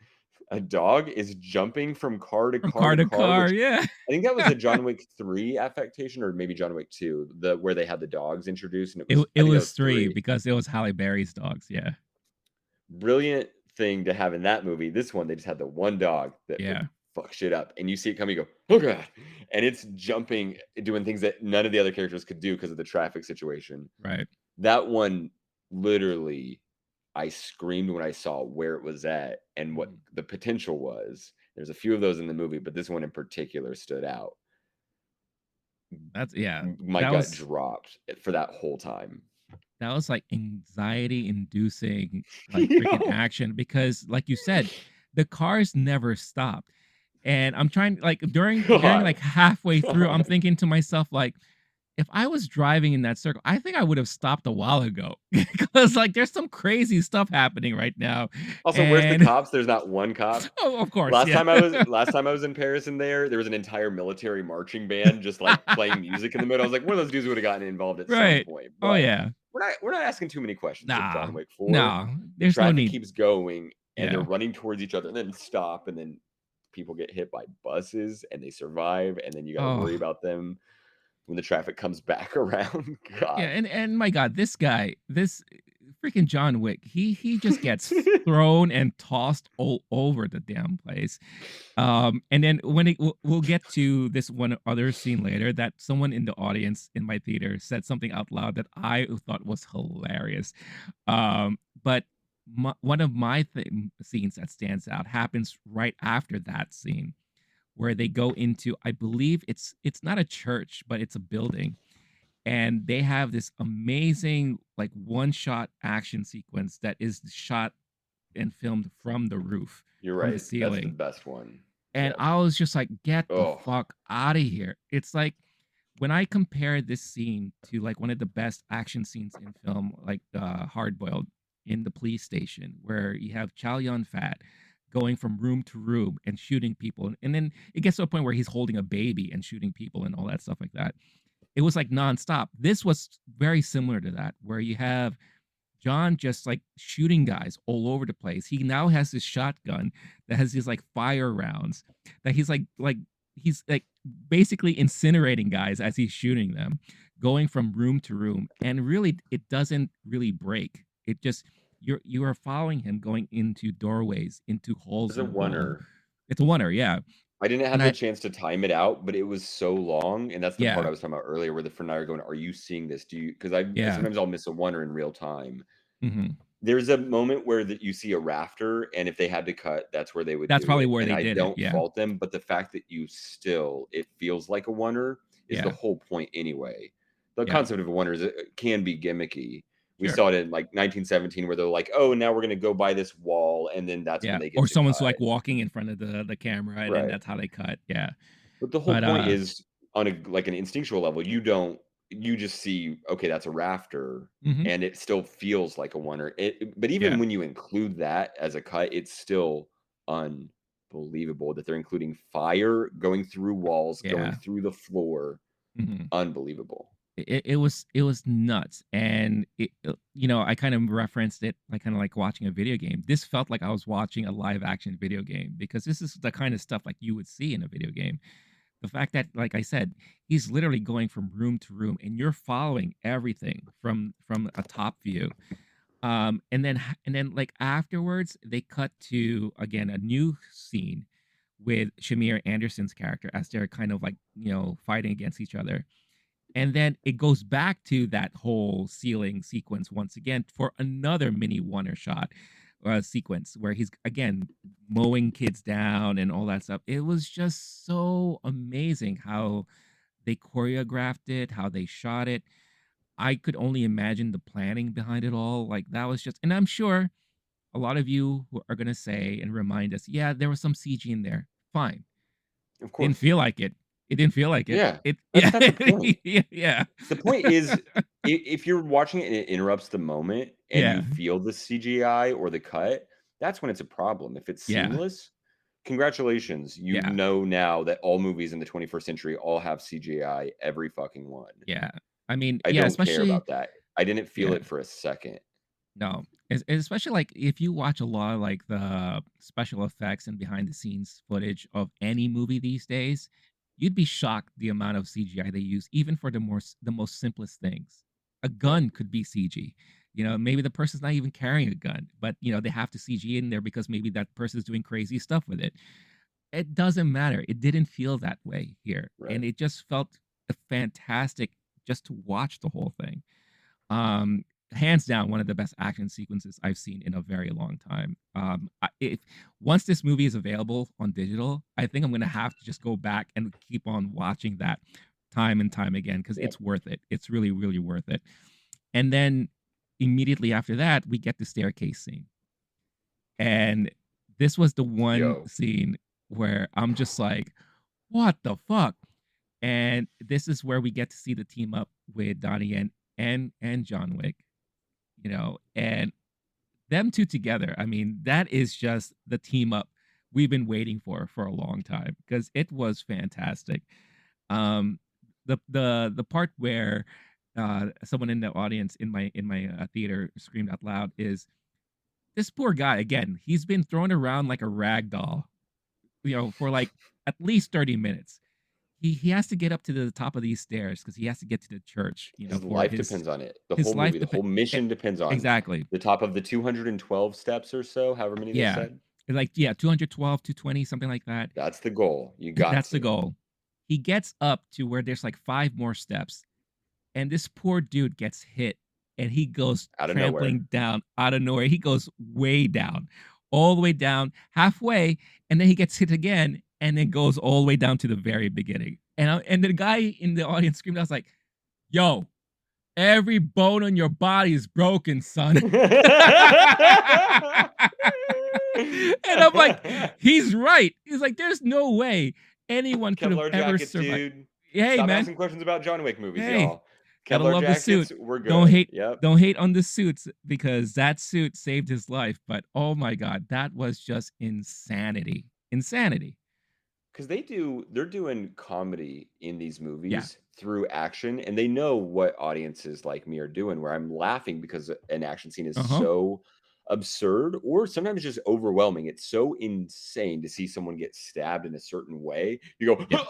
a dog is jumping from car to From car car to to car, car, which yeah. I think that was a John Wick 3 affectation or maybe John Wick 2, where they had the dogs introduced, and It I think that was was 3 3. because it was Halle Berry's dogs, yeah. Brilliant thing to have in that movie. This one, they just had the one dog that would Yeah, fuck shit up, and you see it coming, you go, "Oh god!" And it's jumping, doing things that none of the other characters could do because of the traffic situation. right. That one, literally, I screamed when I saw where it was at and what Mhm. the potential was. There's a few of those in the movie, but this one in particular stood out. That's yeah. My That gut was dropped for that whole time. that was, like, anxiety-inducing, like, freaking Yeah. action because, like you said, the cars never stopped, and I'm trying like, during, God. like, halfway through, I'm God. thinking to myself, like, if I was driving in that circle, I think I would have stopped a while ago because, like, there's some crazy stuff happening right now, Also, where's the and cops? There's not one cop. oh, of course, yeah. Last time I was in Paris and there was an entire military marching band just like playing music in the middle. I was like, one of those dudes would have gotten involved at some Right. point. Oh, But yeah. we're not asking too many questions with Nah, John Wick 4. nah, The there's no traffic need. keeps going and they're Yeah. running towards each other and then stop and then people get hit by buses and they survive and then you got to Oh, worry about them when the traffic comes back around. yeah, God. and my god, this guy, this freaking John Wick, he just gets thrown and tossed all over the damn place. And then when we'll get to this one other scene later that someone in the audience in my theater said something out loud that I thought was hilarious. But one of my scenes that stands out happens right after that scene where they go into, I believe it's not a church, but it's a building, and they have this amazing like one shot action sequence that is shot and filmed from the roof, You're from the right. That's the ceiling. best one. And Yes. I was just like, get the Oh, fuck out of here. It's like when I compare this scene to like one of the best action scenes in film, like Hard Boiled in the police station, where you have Chow Yun Fat going from room to room and shooting people. And then it gets to a point where he's holding a baby and shooting people and all that stuff like that. It was like nonstop. This was very similar to that, where you have John just like shooting guys all over the place. He now has this shotgun that has these like fire rounds that he's like basically incinerating guys as he's shooting them, going from room to room. And really it doesn't really break. It just you are following him going into doorways, into holes it's a in the wall. oneer. It's a wonder, yeah. I didn't And have the I chance to time it out, but it was so long, and that's the part yeah, I was talking about earlier where the friend and I are going, "Are you seeing this? Do you?" Because yeah. sometimes I'll miss a oneer in real time. Mhm. There's a moment where that you see a rafter, and if they had to cut, that's where they would That's do probably it, where and they I did it. don't Yeah. fault them, but the fact that it feels like a oneer is the Yeah. whole point anyway. The Yeah. concept of a oneer is it can be gimmicky. We Sure. saw it in like 1917 where they're like, "Oh, now we're gonna go by this wall," and then that's when Yeah, they get or to someone's, cut. like, walking in front of the camera, and then Right. that's how they cut, yeah. But the whole But, point is on a like an instinctual level, you just see, okay, that's a rafter, mhm, and it still feels like a oneer. But even yeah, when you include that as a cut, it's still unbelievable. unbelievable that they're including fire going through walls, going Yeah. through the floor. Mhm. Unbelievable. It was nuts, and I kind of referenced it like kind of like watching a video game. This felt like I was watching a live action video game because this is the kind of stuff like you would see in a video game. The fact that, like I said, he's literally going from room to room, and you're following everything from a top view. And then like afterwards, they cut to again a new scene with Shamir Anderson's character as they're kind of like fighting against each other, and then it goes back to that whole ceiling sequence once again for another mini Wonder shot sequence where he's again mowing kids down and all that stuff. It was just so amazing how they choreographed it, how they shot it. I could only imagine the planning behind it all. Like that was just, and I'm sure a lot of you who are going to say and remind us, yeah, there was some CG in there. Fine. Of Didn't course. feel like it. It didn't feel like it. Yeah. It That's yeah. not the point. Yeah, yeah. The point is, if you're watching it and it interrupts the moment and you Yeah. feel the CGI or the cut, that's when it's a problem. If it's Yeah. seamless, congratulations. You Yeah. know now that all movies in the 21st century all have CGI, every fucking one. Yeah. I mean, I yeah, don't care especially about that. I didn't feel yeah. it for a second. No. Especially like if you watch a lot of like the special effects and behind the scenes footage of any movie these days, you'd be shocked the amount of CGI they use even for the most simplest things. A Right. gun could be CG. Maybe the person's not even carrying a gun, but they have to CG in there because maybe that person's doing crazy stuff with it. It doesn't matter. It didn't feel that way here. And Right. it just felt fantastic just to watch the whole thing. Hands down, one of the best action sequences I've seen in a very long time. If once this movie is available on digital, I think I'm gonna have to just go back and keep on watching that time and time again because Yep. it's worth it. It's really, really worth it. And then immediately after that, we get the staircase scene. And this was the one Yo. scene where I'm just like, what the fuck? And this is where we get to see the team up with Donnie and John Wick, and them two together. I mean, that is just the team up we've been waiting for a long time because it was fantastic. Um, the part where someone in the audience in my theater screamed out loud is this poor guy again. He's been thrown around like a rag doll, for like at least 30 minutes. He has to get up to the top of these stairs because he has to get to the church, His for life depends on it. The his whole life movie, the whole mission depends on exactly. the top of the 212 steps or so, however many they Yeah. said. Like, yeah, 212, 220, something like that. That's the goal. You got That's the to. goal. He gets up to where there's like 5 more steps, and this poor dude gets hit, and he goes Out of nowhere. trampling down out of nowhere. He goes way down, all the way down, halfway, and then he gets hit again, and then goes all the way down to the very beginning. And the guy in the audience screamed, I was like, "Yo, every bone on your body is broken, son." And I'm like, he's right. He's like, there's no way anyone could have Kevlar ever jackets, survived. dude. Hey, Stop man. asking questions about John Wick movies, Hey, y'all. gotta Kevlar love the suit. jackets, we're Don't good. hate, Yep. don't hate on the suits because that suit saved his life. But oh my god, that was just insanity. Insanity. Because they're doing comedy in these Yeah. movies through action, and they know what audiences like me are doing, where I'm laughing because an action scene is Uh-huh. so absurd or sometimes just overwhelming. It's so insane to see someone get stabbed in a certain way. You go, Yeah.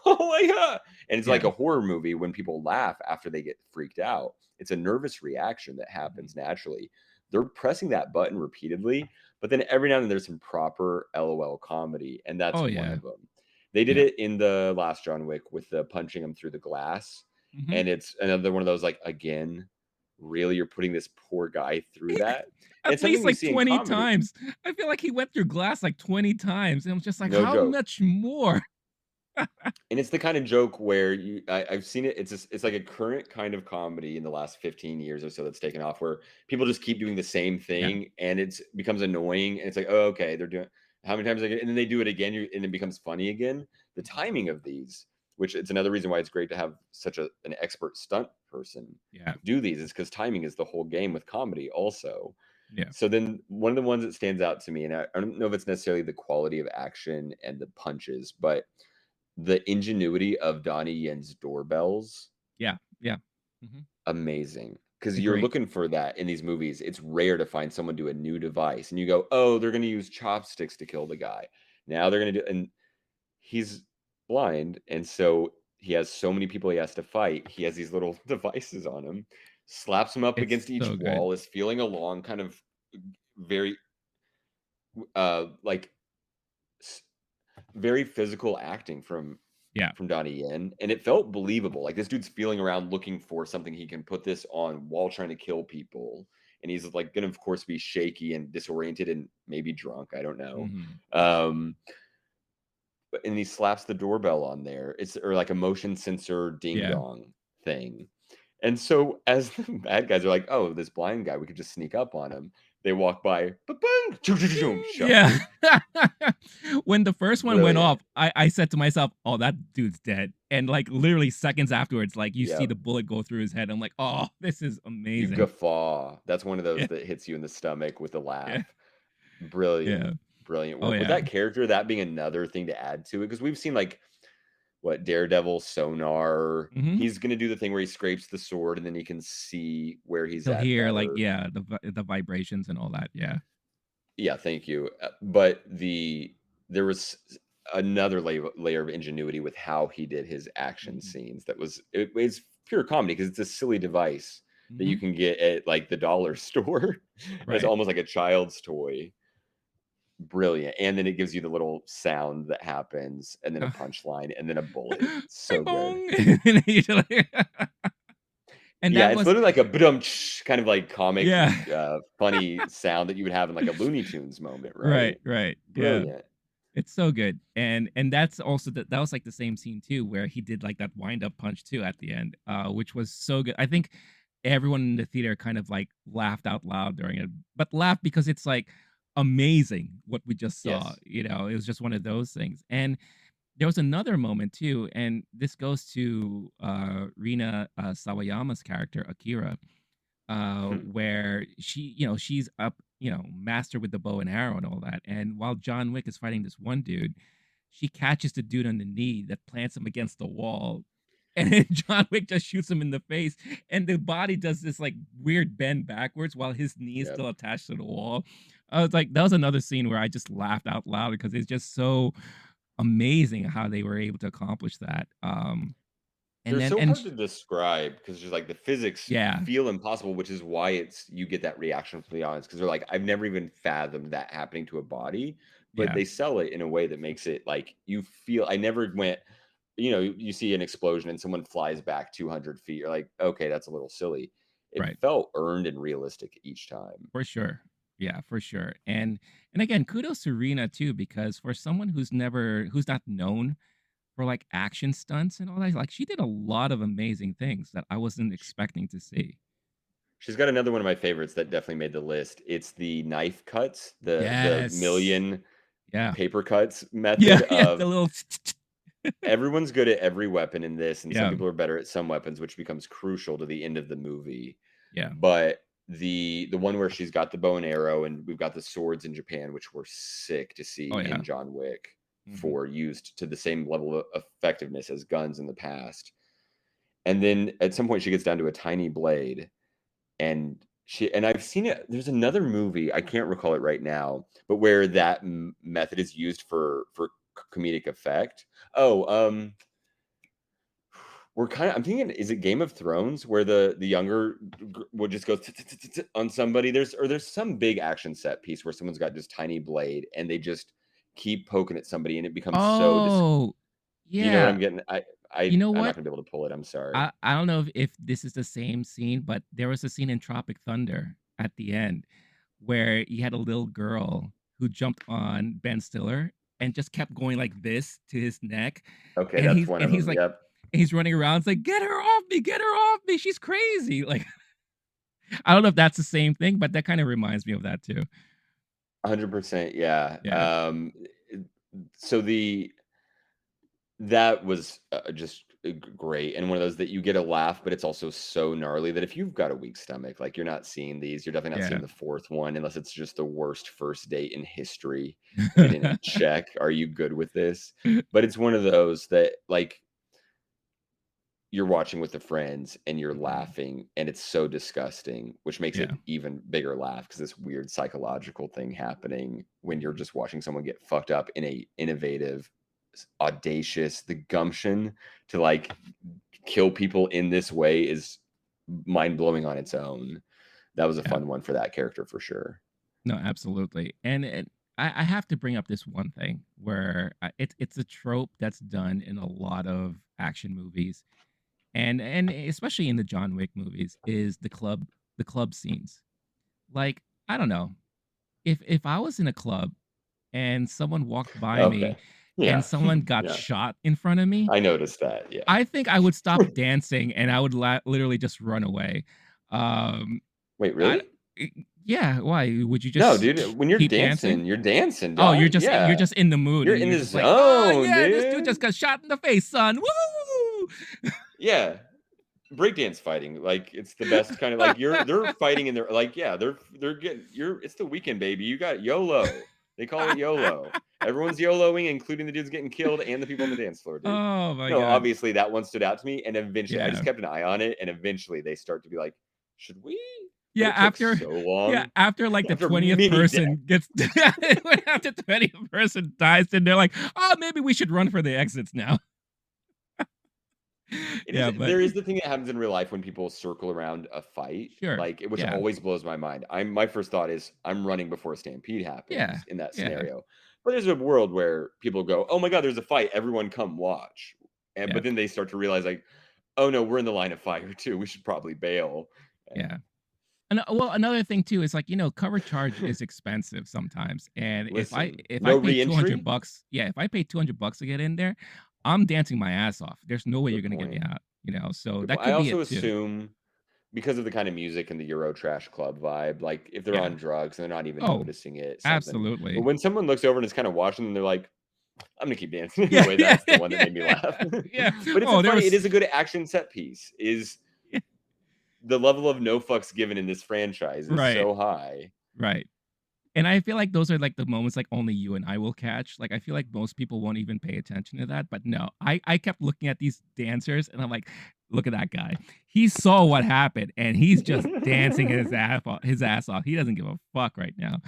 oh my God. And it's like Yeah. a horror movie when people laugh after they get freaked out. It's a nervous reaction that Mhm. happens naturally. They're pressing that button repeatedly, but then every now and then there's some proper LOL comedy, and that's Oh one yeah. of them. They did Yeah. it in the last John Wick with the punching him through the glass. Mhm. And it's another one of those like, again, really, you're putting this poor guy through that? And At it's something least you like see in 20 comedy. times. I feel like he went through glass like 20 times. And I'm just like, No how joke. much more? And it's the kind of joke where I've seen it. It's like a current kind of comedy in the last 15 years or so that's taken off, where people just keep doing the same Yeah. thing, and it's becomes annoying. And it's like, oh, okay, they're doing how many times and then they do it again, and it becomes funny again. The Mhm. timing of these, which it's another reason why it's great to have such an expert stunt person Yeah. do these, is because timing is the whole game with comedy, also. Yeah. So then one of the ones that stands out to me, and I don't know if it's necessarily the quality of action and the punches, but the ingenuity of Donnie Yen's doorbells, Yeah. Yeah. Mhm. amazing. Because you're Agree. looking for that in these movies. It's rare to find someone do a new device, and you go, "Oh, they're going to use chopsticks to kill the guy." Now they're going to do, and he's blind, and so he has so many people he has to fight. He has these little devices on him, slaps him up It's against each so good. wall, is feeling along, kind of very like s- very physical acting Yeah. from Donnie Yen, and it felt believable. Like this dude's feeling around looking for something he can put this on while trying to kill people, and he's like going to, of course, be shaky and disoriented and maybe drunk. I don't know. Mhm. And he slaps the doorbell on there. It's or like a motion sensor ding Yeah. dong thing. And so as the bad guys are like, oh, this blind guy, we could just sneak up on him. They walk by, ba-bang, choo, choo, choo, choo, shut. Yeah. When the first one went Brilliant. off, I said to myself, "Oh, that dude's dead." And, like, literally seconds afterwards, like, you see the Yep. bullet go through his head. I'm like, "Oh, this is You amazing." guffaw. That's one of those Yeah. that hits you in the stomach with a Yeah. laugh. Yeah. Brilliant. Brilliant Oh, work. With yeah. that character, that being another thing to add to it, because we've seen like what Daredevil, Sonar. Mhm. He's gonna do the thing where he scrapes the sword and then he can see where he's He'll at hear, like, better. yeah, the vibrations and all that. Yeah. Yeah, thank you. But there was another layer of ingenuity with how he did his action Mhm. scenes. It's pure comedy because it's a silly device that you Mhm. can get at like the dollar store as Right. almost like a child's toy. Brilliant. And then it gives you the little sound that happens, and then a punchline, and then a bullet. Bing So good. bong. And usually and Yeah, that it's was literally like a ba kind of like comic, yeah. funny sound that you would have in like a Looney Tunes moment, Right, right? right. Yeah. Brilliant. It's so good, and that's also that was, like, the same scene too, where he did, like, that wind-up punch too at the end, which was so good. I think everyone in the theater kind of, like, laughed out loud during it, but laughed because it's, like, amazing what we just saw, Yes. it was just one of those things, and there was another moment too, and this goes to, Rina, Sawayama's character, Akira, Hmm. where she's up, master with the bow and arrow and all that. And while John Wick is fighting this one dude, she catches the dude on the knee that plants him against the wall. And then John Wick just shoots him in the face, and the body does this like weird bend backwards while his knee is Yep. still attached to the wall. I was like, that was another scene where I just laughed out loud because it's just so amazing how they were able to accomplish that. And They're then so and hard to describe because just like the physics yeah, feel impossible, which is why you get that reaction from the audience because they're like, I've never even fathomed that happening to a body, but yeah, they sell it in a way that makes it like you feel. I never went, you see an explosion and someone flies back 200 feet. You're like, okay, that's a little silly. It right. felt earned and realistic each time. For sure. Yeah, for sure. And again, kudos to Rena too, because for someone who's not known for like action stunts and all that, like she did a lot of amazing things that I wasn't expecting to see. She's got another one of my favorites that definitely made the list. It's the knife cuts, the Yes. million Yeah. paper cuts Yeah, method yeah, of the little everyone's good at every weapon in this, and some yeah, people are better at some weapons, which becomes crucial to the end of the movie. yeah. But the one where she's got the bow and arrow, and we've got the swords in Japan, which were sick to see Oh yeah. in John Wick Mhm. for used to the same level of effectiveness as guns in the past. And then at some point she gets down to a tiny blade and I've seen it. There's another movie, I can't recall it right now, but where that method is used for comedic effect. Oh, I'm thinking, is it Game of Thrones where the younger would just go on somebody? There's some big action set piece where someone's got this tiny blade and they just keep poking at somebody and it becomes so Oh, do you know what yeah. I'm getting? You know I'm not what? gonna be able to pull it. I'm sorry. I don't know if this is the same scene, but there was a scene in Tropic Thunder at the end where you had a little girl who jumped on Ben Stiller and just kept going like this to his neck, Okay, and that's one of he's them. like Yep. he's running around, it's like, get her off me, she's crazy." Like, I don't know if that's the same thing, but that kind of reminds me of that too. 100%, yeah. Yeah. So that was, just great, and one of those that you get a laugh, but it's also so gnarly that if you've got a weak stomach, like, you're not seeing these, you're definitely not Yeah. seeing the fourth one unless it's just the worst first date in history, and they didn't check, "Are you good with this?" But it's one of those that, like, you're watching with the friends and you're Mhm. laughing, and it's so disgusting, which makes Yeah. it even bigger laugh because this weird psychological thing happening when you're just watching someone get fucked up in a innovative, audacious, the gumption to, like, kill people in this way is mind-blowing on its own. That was a Yeah. fun one for that character for sure. No, absolutely. And I have to bring up this one thing where it's a trope that's done in a lot of action movies, and especially in the John Wick movies, is the club scenes. Like, I don't know, if I was in a club and someone walked by me Okay. and Yeah. someone got Yeah. shot in front of me, I noticed that, yeah. I think I would stop dancing and I would literally just run away. Um, Wait, I, really? yeah, why would you No, just dude, when keep dancing? you're dancing, Oh, dog. you're Yeah. just in the mood You're and in you're the just like, "Oh, zone, yeah, this dude just dude. got shot in the face, son. Woo!" Yeah. Breakdance fighting, like, it's the best kind of like, they're fighting and they're like, yeah, they're getting you're it's the weekend, baby. You got YOLO. They call it YOLO. Everyone's YOLOing, including the dudes getting killed and the people on the dance floor, dude. Oh my No, god. obviously that one stood out to me, and eventually I just Yeah. kept an eye on it, and eventually they start to be like, "Should we?" But Yeah, it took after so yeah, long. after, like, the After 20th many deaths. person gets after 20th person dies, then they're like, "Oh, maybe we should run for the exits now." It is Yeah, but there is the thing that happens in real life when people circle around a fight, sure. like, which Yeah. always blows my mind. My first thought is, I'm running before a stampede Yeah. happens in that Yeah. scenario. But there's a world where people go, "Oh my god, there's a fight, everyone come watch." And Yeah. but then they start to realize, like, "Oh, no, we're in the line of fire too, we should probably bail." And Yeah. And, well, another thing too is, like, cover charge is expensive sometimes, and if I listen, if I no pay 200 reentry? bucks yeah, if I pay 200 bucks to get in there, I'm dancing my ass off. There's no way you're Good gonna get me point. out, so Good that point. I could be also it too. assume because of the kind of music and the Eurotrash club vibe, like, if they're Yeah. on drugs and they're not even Oh, noticing it, something but absolutely. when someone looks over and is kinda watching them, they're like, I'm gonna keep dancing Yeah, anyway. yeah, That's the one that yeah, made me laugh. yeah. But it's a Oh, there funny. It was is a good action set piece. Is yeah, the level of no fucks given in this franchise is right, so high. right. And I feel like those are, like, the moments, like, only you and I will catch. Like, I feel like most people won't even pay attention to that, but no, I kept looking at these dancers, and I'm like, "Look at that guy. He saw what happened, and he's just dancing his ass off. He doesn't give a fuck right now."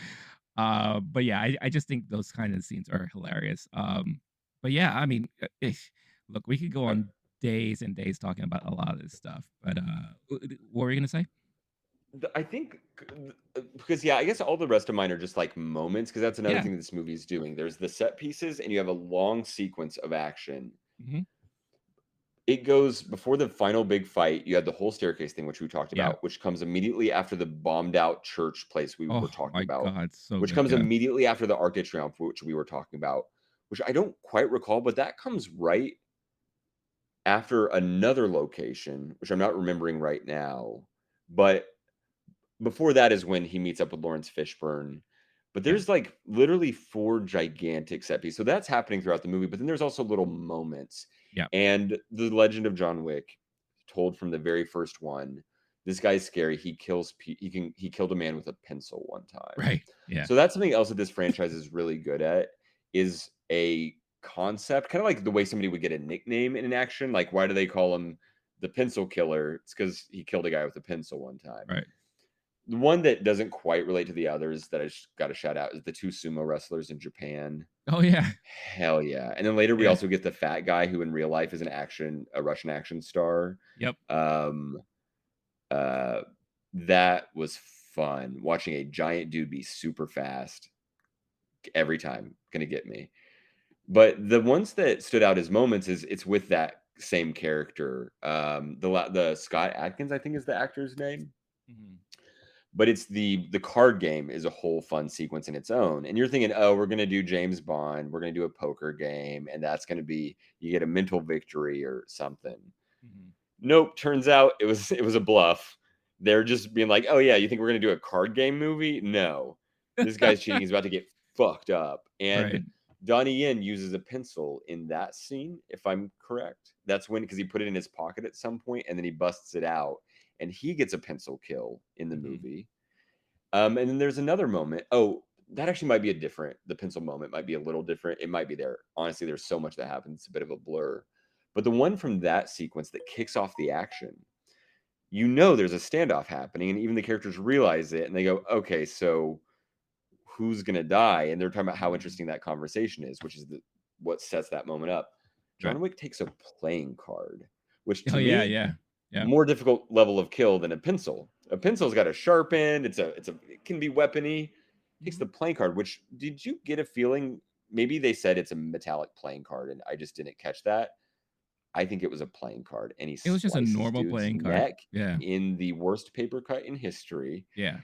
But yeah, I just think those kind of scenes are hilarious. But yeah, I mean, look, we could go on days and days talking about a lot of this stuff, but, what were you gonna say? I think because yeah, I guess all the rest of mine are just like moments because that's another Yeah. thing that this movie is doing. There's the set pieces and you have a long sequence of action. Mhm. It goes before the final big fight. You had the whole staircase thing, which we talked Yeah. about, which comes immediately after the bombed out church place we were Oh talking my about, god, so which good, comes yeah. immediately after the Arc de Triomphe, which we were talking about, which I don't quite recall, but that comes right after another location, which I'm not remembering right now. But before that is when he meets up with Laurence Fishburne. But Yeah. there's like literally four gigantic set pieces. So that's happening throughout the movie. But then there's also little moments. Yeah. And the legend of John Wick, told from the very first one. This guy's scary. He killed a man with a pencil one time. Right. Yeah. So that's something else that this franchise is really good at is a concept, kind of like the way somebody would get a nickname in an action. Like, why do they call him the pencil killer? It's because he killed a guy with a pencil one time. Right. The one that doesn't quite relate to the others that I just got to shout out is the two sumo wrestlers in Japan. Oh, yeah. Hell yeah. And then later we Yeah. also get the fat guy who in real life is a Russian action star. Yep. Um uh that was fun. Watching a giant dude be super fast every time gonna get me. But the ones that stood out as moments is it's with that same character. The Scott Adkins, I think is the actor's name. Mhm. But it's the card game is a whole fun sequence in its own. And you're thinking, oh, we're gonna do James Bond, we're gonna do a poker game, and that's gonna be you get a mental victory or something. Mhm. Nope, turns out it was a bluff. They're just being like, oh yeah, you think we're gonna do a card game movie? No. This guy's cheating, he's about to get fucked up. And Right. Donnie Yen uses a pencil in that scene, if I'm correct. That's when, because he put it in his pocket at some point and then he busts it out and he gets a pencil kill in the Mhm. movie. And then there's another moment. Oh, that actually might be a different, the pencil moment might be a little different. It might be there. Honestly, there's so much that happens. It's a bit of a blur. But the one from that sequence that kicks off the action, you know there's a standoff happening, and even the characters realize it and they go, okay, so who's gonna die? And they're talking about how Mhm. interesting that conversation is, which is what sets that moment up. Right. John Wick takes a playing card, which Oh, to yeah, me, yeah. Yeah. more difficult level of kill than a pencil. A pencil's got a sharp end, it can be weapony. Takes Mhm. the playing card, which did you get a feeling maybe they said it's a metallic playing card and I just didn't catch that? I think it was a playing card, and he It was just a slices normal dude's playing card. neck Yeah. in the worst paper cut in history. Yeah.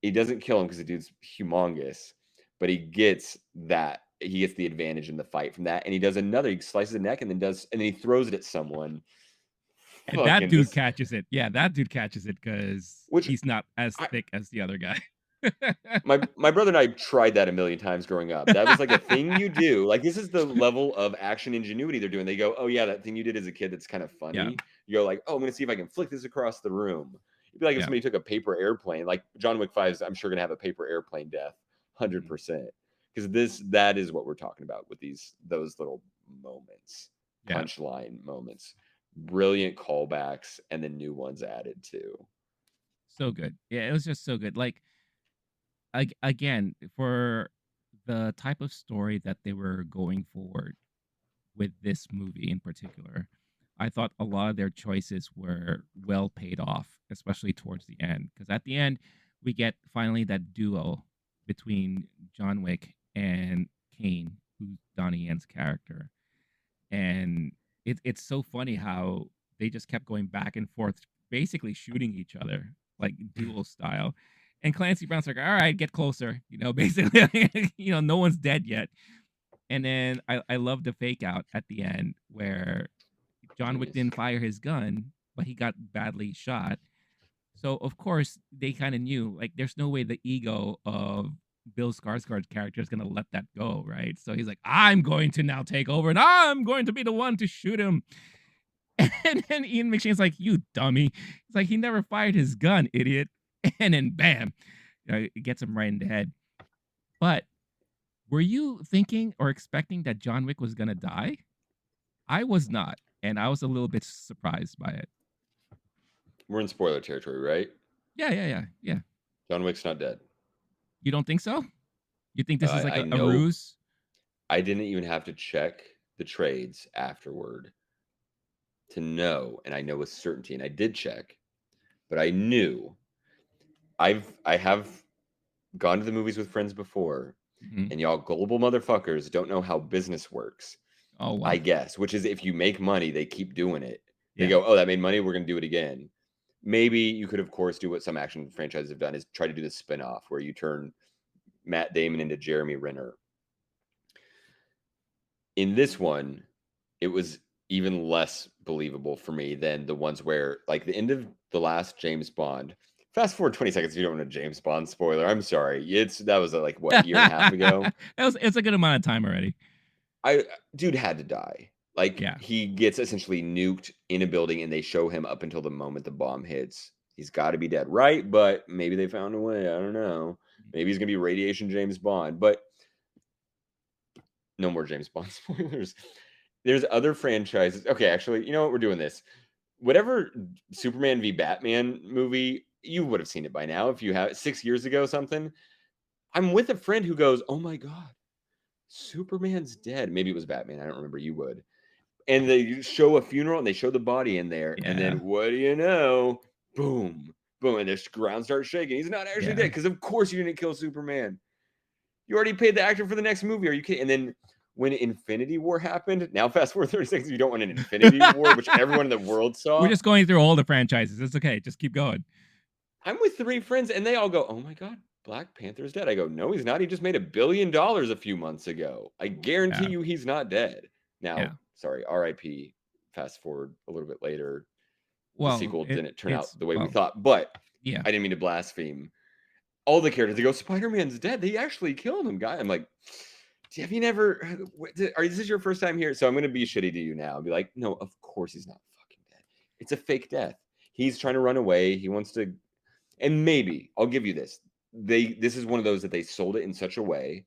He doesn't kill him because the dude's humongous, but he gets that. He gets the advantage in the fight from that, and he does another. He slices the neck, and then he throws it at someone. And that Fucking dude this, catches it. Yeah, that dude catches it because which he's not as I thick as the other guy. my brother and I tried that a million times growing up. That was like a thing you do. Like this is the level of action ingenuity they're doing. They go, "Oh yeah, that thing you did as a kid that's kind of Yeah, funny." You go like, "Oh, I'm gonna see if I can flick this across the room." It'd be like if yeah. somebody took a paper airplane, like John Wick 5 is, I'm sure gonna have a paper airplane death, Mhm. 100%. Because that is what we're talking about with those little moments, Yeah, punchline moments, brilliant callbacks, and then new ones added too. so good. Yeah, it was just so good. Like, again, for the type of story that they were going for with this movie in particular, I thought a lot of their choices were well paid off, especially towards the end. Because at the end, we get finally that duo between John Wick and Kane, who's Donnie Yen's character. And it's so funny how they just kept going back and forth, basically shooting each other, like duel style. And Clancy Brown's like, all right, get closer, basically, no one's dead yet. And then I love the fake out at the end where John Wick Genius. didn't fire his gun, but he got badly shot. So of course they kind of knew, like, there's no way the ego of Bill Skarsgård's character is gonna let that go, right? So he's like, I'm going to now take over, and I'm going to be the one to shoot him. And then Ian McShane's like, you dummy. He's like, he never fired his gun, idiot. And then bam, it gets him right in the head. But were you thinking or expecting that John Wick was gonna die? I was not, and I was a little bit surprised by it. We're in spoiler territory, right? Yeah, yeah, yeah, yeah. John Wick's not dead. You don't think so? You think this is like I a know ruse? I didn't even have to check the trades afterward to know, and I know with certainty, and I did check, but I knew I have gone to the movies with friends before, Mhm. and y'all global motherfuckers don't know how business works. Oh, I well. guess, which is if you make money, they keep doing it. They Yeah. go, "Oh, that made money, we're gonna do it again." Maybe you could, of course, do what some action franchises have done is try to do the spin-off where you turn Matt Damon into Jeremy Renner. In this one, it was even less believable for me than the ones where, like, the end of the last James Bond. Fast forward 20 seconds, if you don't want a James Bond spoiler. I'm sorry. That was like what, year and a half ago. It's a good amount of time already. I Dude had to die. Like Yeah, he gets essentially nuked in a building, and they show him up until the moment the bomb hits. He's got to be dead, right? But maybe they found a way. I don't know. Maybe he's gonna be radiation James Bond, but no more James Bond spoilers. There's other franchises. Okay, actually, you know what? We're doing this. Whatever Superman v Batman movie, you would have seen it by now if you have 6 years ago, something. I'm with a friend who goes, "Oh my god, Superman's dead." Maybe it was Batman. I don't remember. You would. And they show a funeral and they show the body in there, and yeah, then what do you know? Boom, boom, and the ground starts shaking. He's not actually yeah. dead because, of course, you didn't kill Superman. You already paid the actor for the next movie. Are you kidding? And then when Infinity War happened, now fast forward 30 seconds, you don't want an Infinity War, which everyone in the world We're saw. just going through all the franchises. It's okay. Just keep going. I'm with three friends, and they all go, "Oh my god, Black Panther's dead." I go, "No, he's not. He just made $1 billion a few months ago. I guarantee Yeah, you, he's not dead." yeah. Now, sorry, R.I.P. Fast forward a little bit later, the Well, sequel didn't turn out it's the way we well, thought, but yeah. I didn't mean to blaspheme. All the characters, they go, "Spider-Man's dead. They actually killed him, guy." I'm like, Have you never? This is your first time here, so I'm going to be shitty to you now and be like, no, of course he's not fucking dead. It's a fake death. He's trying to run away. He wants to, and maybe I'll give you this. This is one of those that they sold it in such a way.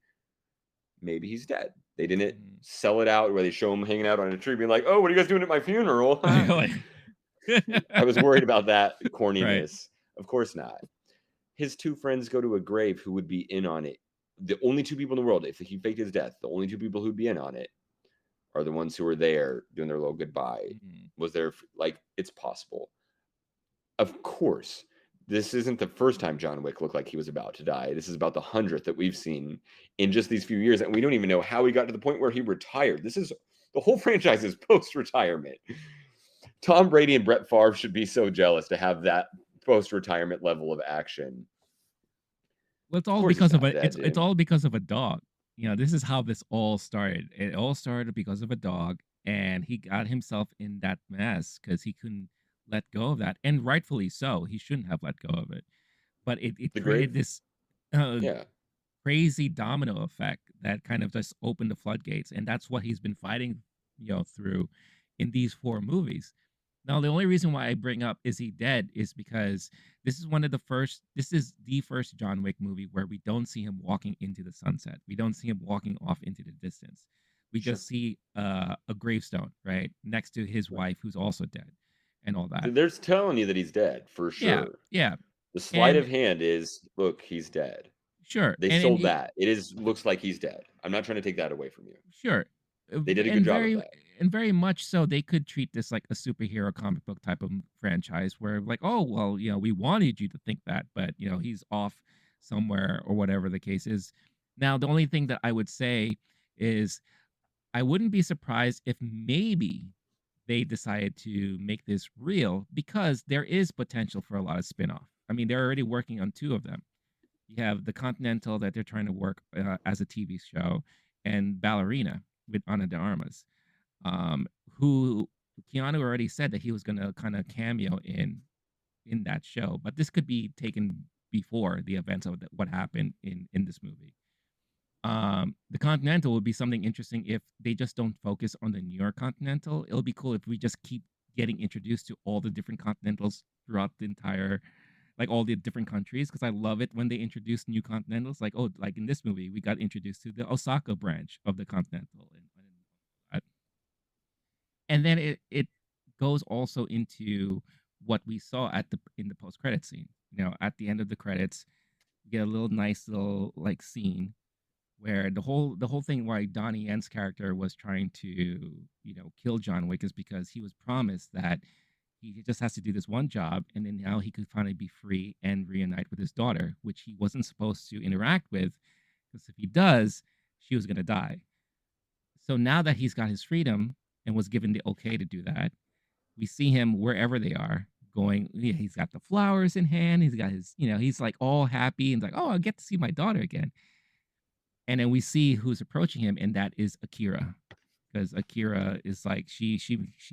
Maybe he's dead. They didn't sell it out where they show him hanging out on a tree, being like, "Oh, what are you guys doing at my funeral?" I was worried about that corniness. Right. Of course not. His two friends go to a grave who would be in on it. The only two people in the world, if he faked his death, the only two people who'd be in on it are the ones who were there doing their little goodbye. Was there, like, it's possible. Of course, this isn't the first time John Wick looked like he was about to die. This is about the 100th that we've seen in just these few years, and we don't even know how he got to the point where he retired. This is the whole franchise is post-retirement. Tom Brady and Brett Favre should be so jealous to have that post-retirement level of action. Well, it's all because of a it's all because of a dog. You know, this is how this all started. It all started because of a dog, and he got himself in that mess because he couldn't let go of that, and rightfully so. He shouldn't have let go of it, but it created this crazy domino effect that kind of just opened the floodgates, and that's what he's been fighting, through in these 4 movies. Now, the only reason why I bring up "Is he dead?" is because this is the first John Wick movie where we don't see him walking into the sunset. We don't see him walking off into the distance. We just see a gravestone, right, next to his wife, who's also dead, and all that. They're telling you that he's dead for sure. Yeah. The sleight of hand is, look, he's dead. Sure. They sold that. Looks like he's dead. I'm not trying to take that away from you. Sure. They did a good job of that. And very much so, they could treat this like a superhero comic book type of franchise where, like, oh, well, we wanted you to think that, but, he's off somewhere or whatever the case is. Now, the only thing that I would say is I wouldn't be surprised if maybe they decided to make this real because there is potential for a lot of spin-off. I mean, they're already working on 2 of them. You have the Continental that they're trying to work as a TV show, and Ballerina with Ana de Armas, who Keanu already said that he was going to kind of cameo in that show, but this could be taken before the events of what happened in this movie. The Continental would be something interesting if they just don't focus on the New York Continental. It'll be cool if we just keep getting introduced to all the different Continentals throughout the entire, like, all the different countries, because I love it when they introduce new Continentals. Like, oh, like in this movie, we got introduced to the Osaka branch of the Continental. And then it goes also into what we saw in the post-credit scene. At the end of the credits, you get a nice little like scene where the whole thing why Donnie Yen's character was trying to, kill John Wick is because he was promised that he just has to do this one job, and then now he could finally be free and reunite with his daughter, which he wasn't supposed to interact with, because if he does, she was going to die. So now that he's got his freedom and was given the okay to do that, we see him wherever they are going. He's got the flowers in hand. He's got his, he's like all happy and like, oh, I'll get to see my daughter again. And then we see who's approaching him, and that is Akira, because Akira is like, she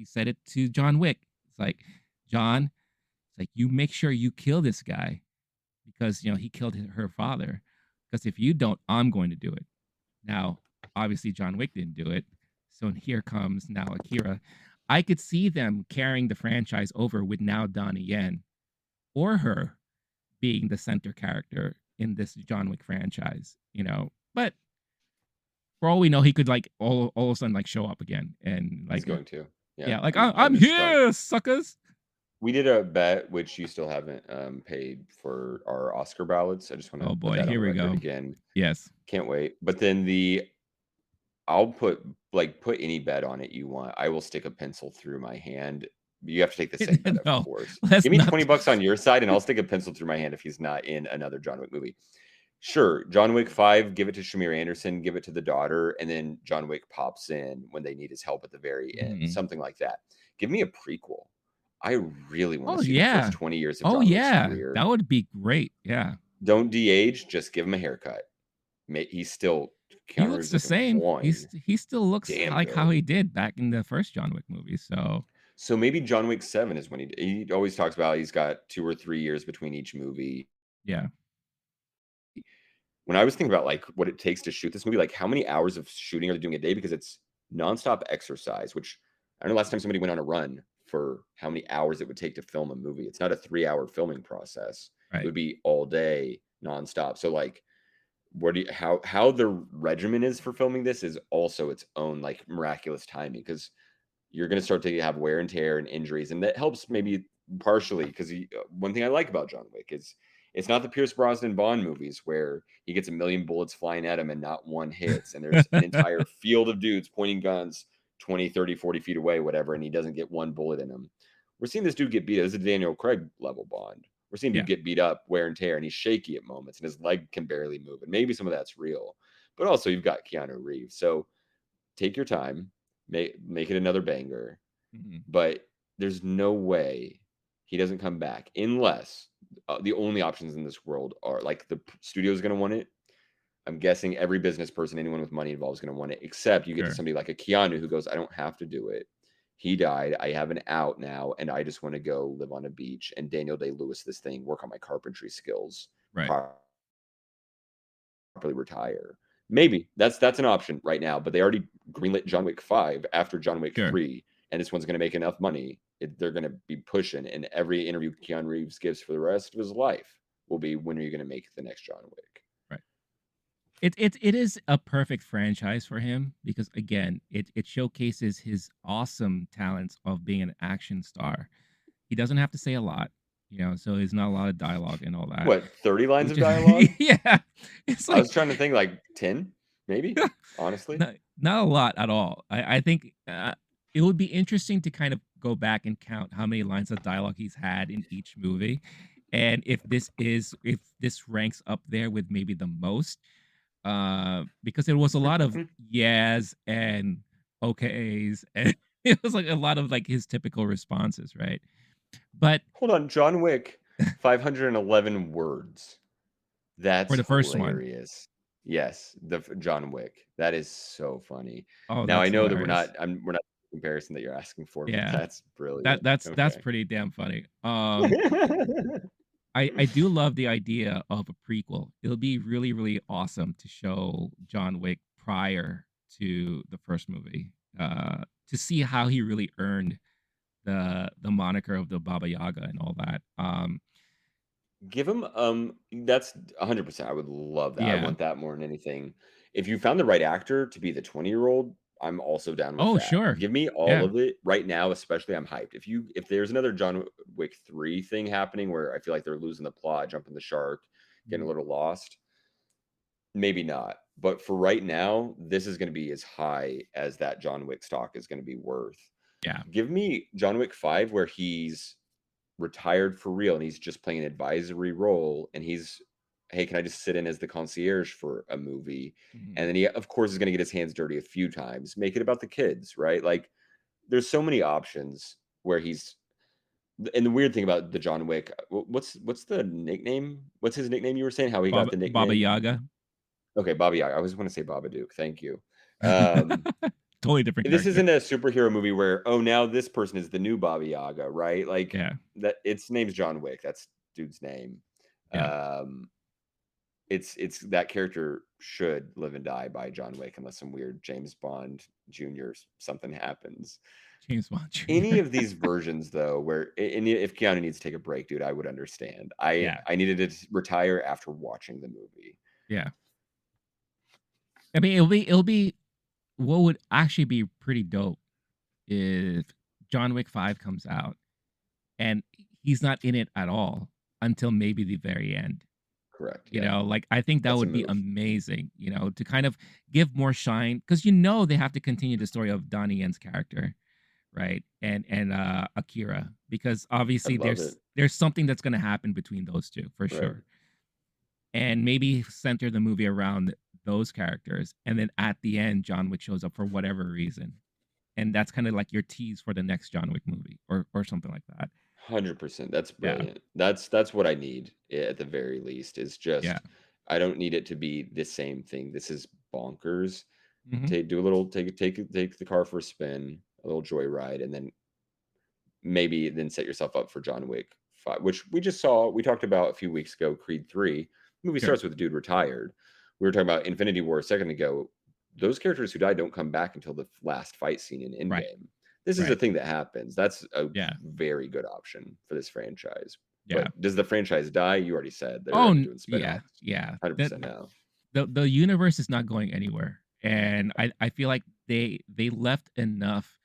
said it to John Wick. It's like, John, it's like, you make sure you kill this guy because, he killed her father. Because if you don't, I'm going to do it. Now, obviously, John Wick didn't do it. So here comes now Akira. I could see them carrying the franchise over with now Donnie Yen or her being the center character in this John Wick franchise, But for all we know, he could like all of a sudden like show up again and like he's going to. Yeah, like I'm here, suckers. We did a bet, which you still haven't paid for our Oscar ballots. I just want to. Oh boy, here we go again. Yes, can't wait. But then I'll put any bet on it you want. I will stick a pencil through my hand. You have to take the same bet, of course. Give me $20 on your side, and I'll stick a pencil through my hand if he's not in another John Wick movie. Sure, John Wick 5, give it to Shamier Anderson, give it to the daughter, and then John Wick pops in when they need his help at the very end, something like that. Give me a prequel. I really want to see the first 20 years of John Wick's career. That would be great. Yeah. Don't de-age, just give him a haircut. He's still... He looks the same. He still looks like how he did back in the first John Wick movie. So maybe John Wick 7 is when he always talks about he's got 2 or 3 years between each movie. Yeah. when I was thinking about like what it takes to shoot this movie, like how many hours of shooting are they doing a day? Because it's nonstop exercise, which I don't know last time somebody went on a run for how many hours it would take to film a movie. It's not a 3-hour filming process. It Right. would be all day nonstop. So like what do you, how the regimen is for filming this is also its own like miraculous timing because you're going to start to have wear and tear and injuries, and that helps maybe partially because one thing I like about John Wick is it's not the Pierce Brosnan Bond movies where he gets a million bullets flying at him and not one hits, and there's an entire field of dudes pointing guns 20, 30, 40 feet away, whatever, and he doesn't get one bullet in him. We're seeing this dude get beat. This is a Daniel Craig level Bond. We're seeing Yeah. dude get beat up, wear and tear, and he's shaky at moments, and his leg can barely move. And maybe some of that's real, but also you've got Keanu Reeves. So take your time, make it another banger, Mhm. but there's no way he doesn't come back unless the only options in this world are like the studio's going to want it. I'm guessing every business person, anyone with money involved, is going to want it, except you get to Sure. somebody like a Keanu who goes, I don't have to do it. He died. I have an out now, and I just want to go live on a beach and Daniel Day Lewis this thing, work on my carpentry skills, Right. properly retire. Maybe that's an option right now, but they already greenlit John Wick 5 after John Wick Sure. 3, and this one's going to make enough money. They're going to be pushing, and every interview Keanu Reeves gives for the rest of his life will be, when are you going to make the next John Wick? Right. It is a perfect franchise for him because again, it showcases his awesome talents of being an action star. He doesn't have to say a lot, so there's not a lot of dialogue and all that, What, 30 lines which of is dialogue? yeah, it's I was like trying to think like 10, maybe, honestly. not a lot at all. I think it would be interesting to kind of go back and count how many lines of dialogue he's had in each movie, and if this ranks up there with maybe the most, because it was a lot of yes and okays, and it was like a lot of like his typical responses, right? But Hold on, John Wick, 511 words. for That's the first one, hilarious. Yes, the John Wick. That is so funny. oh, Now I that's know that hilarious. we're not the comparison that you're asking for, but Yeah, that's brilliant. that's Okay. pretty damn funny. I do love the idea of a prequel. It'll be really, really awesome to show John Wick prior to the first movie, to see how he really earned the moniker of the Baba Yaga and all that. Give him that's 100%. I would love that. I Yeah. want that more than anything. If you found the right actor to be the 20-year-old, I'm also down with Oh, that. sure. Give me all Yeah. of it right now, especially I'm hyped. If there's another John Wick 3 thing happening where I feel like they're losing the plot, jumping the shark, getting a Mhm. little lost, maybe not. But for right now, this is going to be as high as that John Wick stock is going to be worth. Yeah. Give me John Wick 5 where he's retired for real and he's just playing an advisory role and he's, hey, can I just sit in as the concierge for a movie? Mhm. And then he of course is going to get his hands dirty a few times. Make it about the kids, right? Like there's so many options where he's, and the weird thing about the John Wick, what's the nickname? What's his nickname you were saying how he got the Baba nickname? Yaga. Okay, Bobby. I always want to say Babadook. Thank you. Um, Totally different this character. isn't a superhero movie where, oh, now this person is the new Baba Yaga, right? Like Yeah. that. Its name's John Wick. That's dude's name. Yeah. Um, it's that character should live and die by John Wick unless some weird James Bond Jr. something happens. James Bond Any Jr. of these versions though, where and if Keanu needs to take a break, dude, I would understand. I Yeah. I needed to retire after watching the movie. Yeah. I mean, it'll be what would actually be pretty dope if John Wick 5 comes out and he's not in it at all until maybe the very end. Correct. Yeah, Like I think that that's a would be move. amazing, to kind of give more shine because they have to continue the story of Donnie Yen's character, right? And Akira, because I obviously love there's it. there's something that's gonna happen between those two for Right. sure. And maybe center the movie around those characters. And then at the end, John Wick shows up for whatever reason. And that's kind of like your tease for the next John Wick movie or something like that. 100%. That's Yeah. brilliant. That's what I need at the very least is Yeah. just I don't need it to be the same thing. This is bonkers. Hmm. Do a little take the car for a spin, a little joyride, and then maybe then set yourself up for John Wick 5, which we just saw. We talked about a few weeks ago, Creed 3. movie Sure. starts with a dude retired. We were talking about Infinity War a second ago. Those characters who die don't come back until the last fight scene in Right. Endgame. This is a Right. thing that happens. That's a Yeah. very good option for this franchise. Yeah. But does the franchise die? You already said they're already doing Yeah. spin-offs. Yeah. 100% now. The universe is not going anywhere, and I feel like they left enough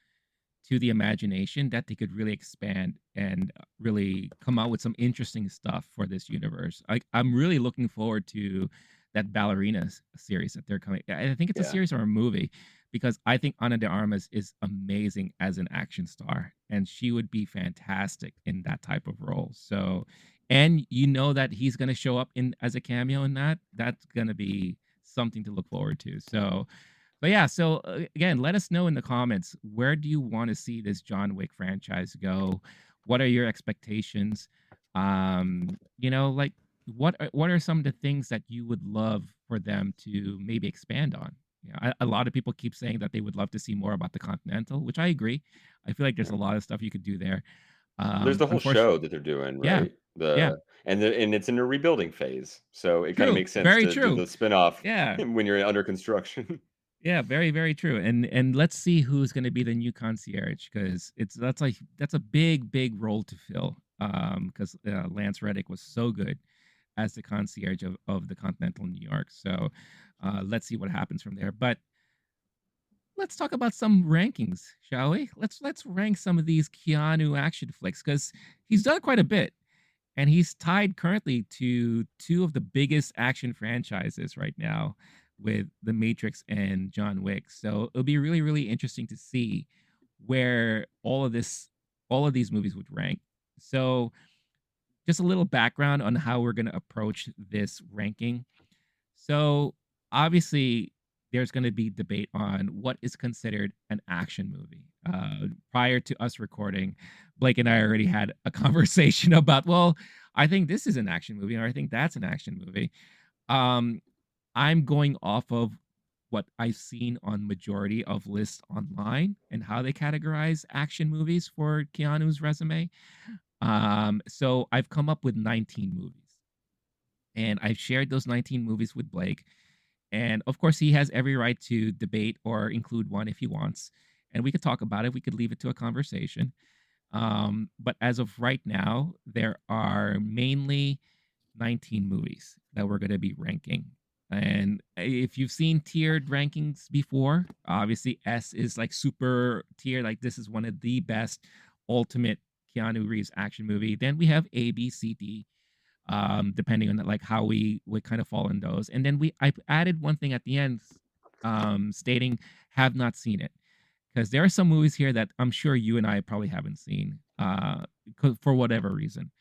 to the imagination that they could really expand and really come out with some interesting stuff for this universe. I'm really looking forward to that ballerina series that they're coming. I think it's a Yeah. series or a movie because I think Ana de Armas is amazing as an action star, and she would be fantastic in that type of role. So, and you know that he's going to show up in as a cameo in that. That's going to be something to look forward to. So, but yeah, so again, let us know in the comments, where do you want to see this John Wick franchise go? What are your expectations? Like what are some of the things that you would love for them to maybe expand on? A lot of people keep saying that they would love to see more about the Continental, which I agree. I feel like there's Yeah. a lot of stuff you could do there. There's the whole Unfortunately, show that they're doing, yeah, right? yeah, And it's in a rebuilding phase. So it kind of true, makes sense very to do true. the spin-off Yeah, when you're under construction. yeah, very, very true. And let's see who's going to be the new concierge because that's a big, big role to fill. Because Lance Reddick was so good as the concierge of the Continental New York. So let's see what happens from there. But let's talk about some rankings, shall we? Let's rank some of these Keanu action flicks because he's done quite a bit. And he's tied currently to two of the biggest action franchises right now with The Matrix and John Wick. So it'll be really, really interesting to see where all of these movies would rank. So just a little background on how we're going to approach this ranking. So obviously, there's going to be debate on what is considered an action movie. Prior to us recording, Blake and I already had a conversation about, well, I think this is an action movie, or I think that's an action movie. Um, I'm going off of what I've seen on majority of lists online and how they categorize action movies for Keanu's resume. So I've come up with 19 movies, and I've shared those 19 movies with Blake. And of course, he has every right to debate or include one if he wants. And we could talk about it. We could leave it to a conversation. But as of right now, there are mainly 19 movies that we're going to be ranking. And if you've seen tiered rankings before, obviously S is like super tier, like this is one of the best ultimate Keanu Reeves action movie. Then we have A, B, C, D, depending on like how we would kind of fall in those. And then I added one thing at the end, stating have not seen it because there are some movies here that I'm sure you and I probably haven't seen, for whatever reason.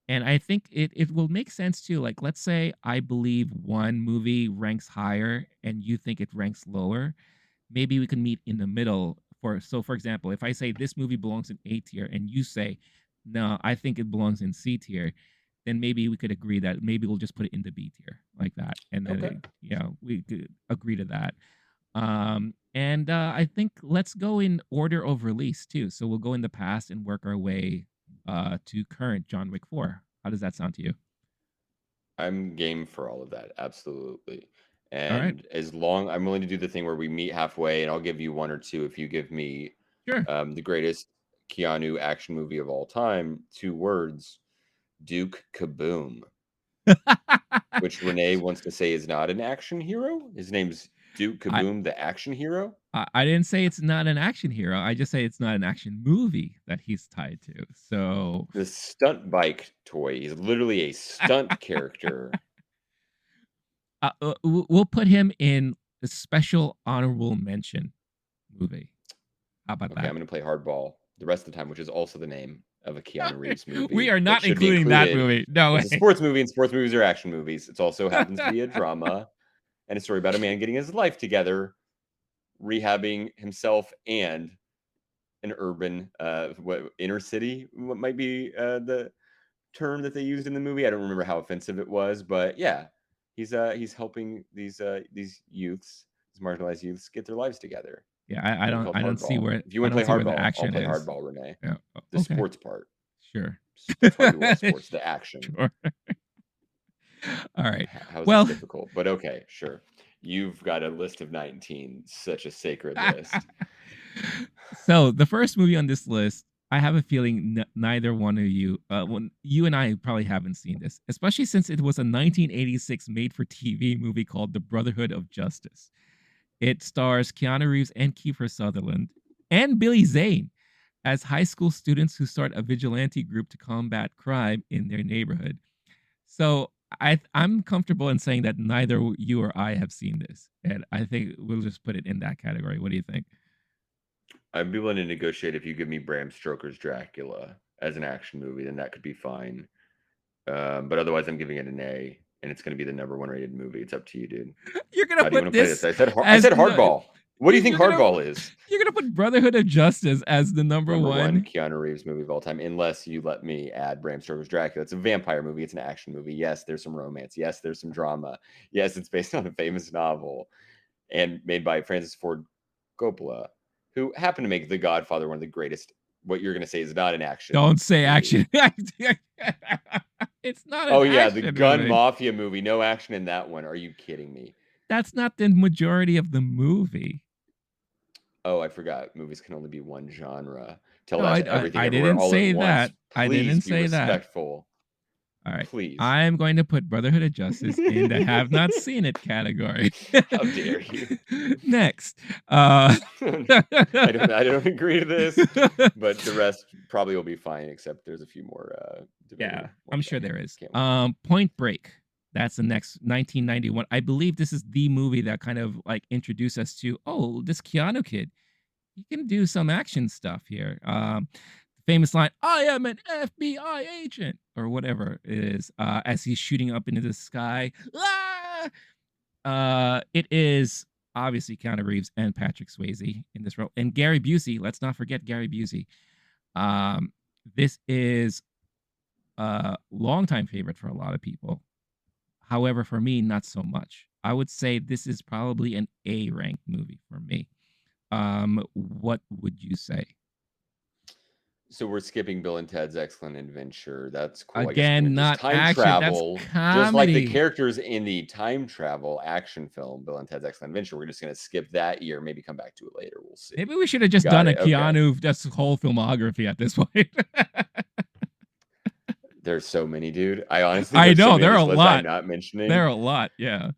And I think it will make sense too. Like, let's say I believe one movie ranks higher and you think it ranks lower. Maybe we can meet in the middle. For example, if I say this movie belongs in A tier and you say, no, I think it belongs in C tier, then maybe we could agree that maybe we'll just put it in the B tier like that. And Okay. then, we could agree to that. And I think let's go in order of release too. So we'll go in the past and work our way to current John Wick 4. How does that sound to you? I'm game for all of that. Absolutely. All right. And as long I'm willing to do the thing where we meet halfway and I'll give you one or two if you give me Sure. the greatest Keanu action movie of all time, 2 words, Duke Kaboom, which Rene wants to say is not an action hero. His name's Duke I, Kaboom, the action hero. I didn't say it's not an action hero. I just say it's not an action movie that he's tied to. So The stunt bike toy. He's literally a stunt character. we'll put him in the special honorable mention movie. How about Okay, I'm that? going to play hardball the rest of the time, which is also the name of a Keanu Reeves We movie are that not should be including that included. movie. No It's a way. sports movie, and sports movies are action movies. It also happens to be a drama and a story about a man getting his life together, rehabbing himself and an urban, inner city, what might be the term that they used in the movie. I don't remember how offensive it was, but yeah, he's helping these youths, these marginalized youths, get their lives together. Yeah, Movie called I don't see Hardball. where If you want to play the hardball, I'll action play is. hardball, Renee. Yeah. The Okay. sports part. Sure. That's why I do a lot of sports. The action. Sure. All right. How is this Well, difficult? But okay, sure. You've got a list of 19, such a sacred list. so the first movie on this list, I have a feeling neither one of you, you and I probably haven't seen this, especially since it was a 1986 made-for-TV movie called The Brotherhood of Justice. It stars Keanu Reeves and Kiefer Sutherland and Billy Zane as high school students who start a vigilante group to combat crime in their neighborhood. So I'm comfortable in saying that neither you or I have seen this, and I think we'll just put it in that category. What do you think? I'd be willing to negotiate if you give me Bram Stoker's Dracula as an action movie, then that could be fine. But otherwise, I'm giving it an A, and it's going to be the number one rated movie. It's up to you, dude. You're gonna How do you put want to play this? this I as said hardball. What do you think you're gonna hardball is? you're gonna put Brotherhood of Justice as the number Number one one. Keanu Reeves movie of all time, unless you let me add Bram Stoker's Dracula. It's a vampire movie. It's an action movie. Yes, there's some romance. Yes, there's some drama. Yes, it's based on a famous novel and made by Francis Ford Coppola, who happened to make The Godfather one of the greatest. What you're going to say is not an action Don't say movie. action. It's not an Oh, yeah, the action gun movie. mafia movie. No action in that one. Are you kidding me? That's not the majority of the movie. Oh, I forgot. Movies can only be one genre. Tell No, that to everything, I everywhere, didn't all at say once. that. I Please didn't be say that. respectful. All right. Please. I am going to put Brotherhood of Justice in the have not seen it category. How dare you? Next. I don't agree to this, but the rest probably will be fine, except there's a few more yeah, debatable I'm ones sure on here. there is. Can't wait. Point Break. That's the next 1991. I believe this is the movie that kind of like introduced us to, oh, this Keanu kid. He can do some action stuff here. Famous line, I am an FBI agent, or whatever it is, as he's shooting up into the sky. It is obviously Keanu Reeves and Patrick Swayze in this role. And Gary Busey, let's not forget Gary Busey. This is a longtime favorite for a lot of people. However, for me, not so much. I would say this is probably an A ranked movie for me. What would you say? So we're skipping Bill and Ted's Excellent Adventure. That's cool. I guess we're Again, gonna just not time action. That's travel, just like the comedy. characters in the time travel action film Bill and Ted's Excellent Adventure. We're just gonna skip that year, maybe come back to it later. We'll see. Maybe we should have just Got done a it. Okay. Keanu that's whole filmography at this point. There's so many, dude. I honestly, I there's so know many on there are a this list I'm lot. not mentioning. There are a lot. Yeah,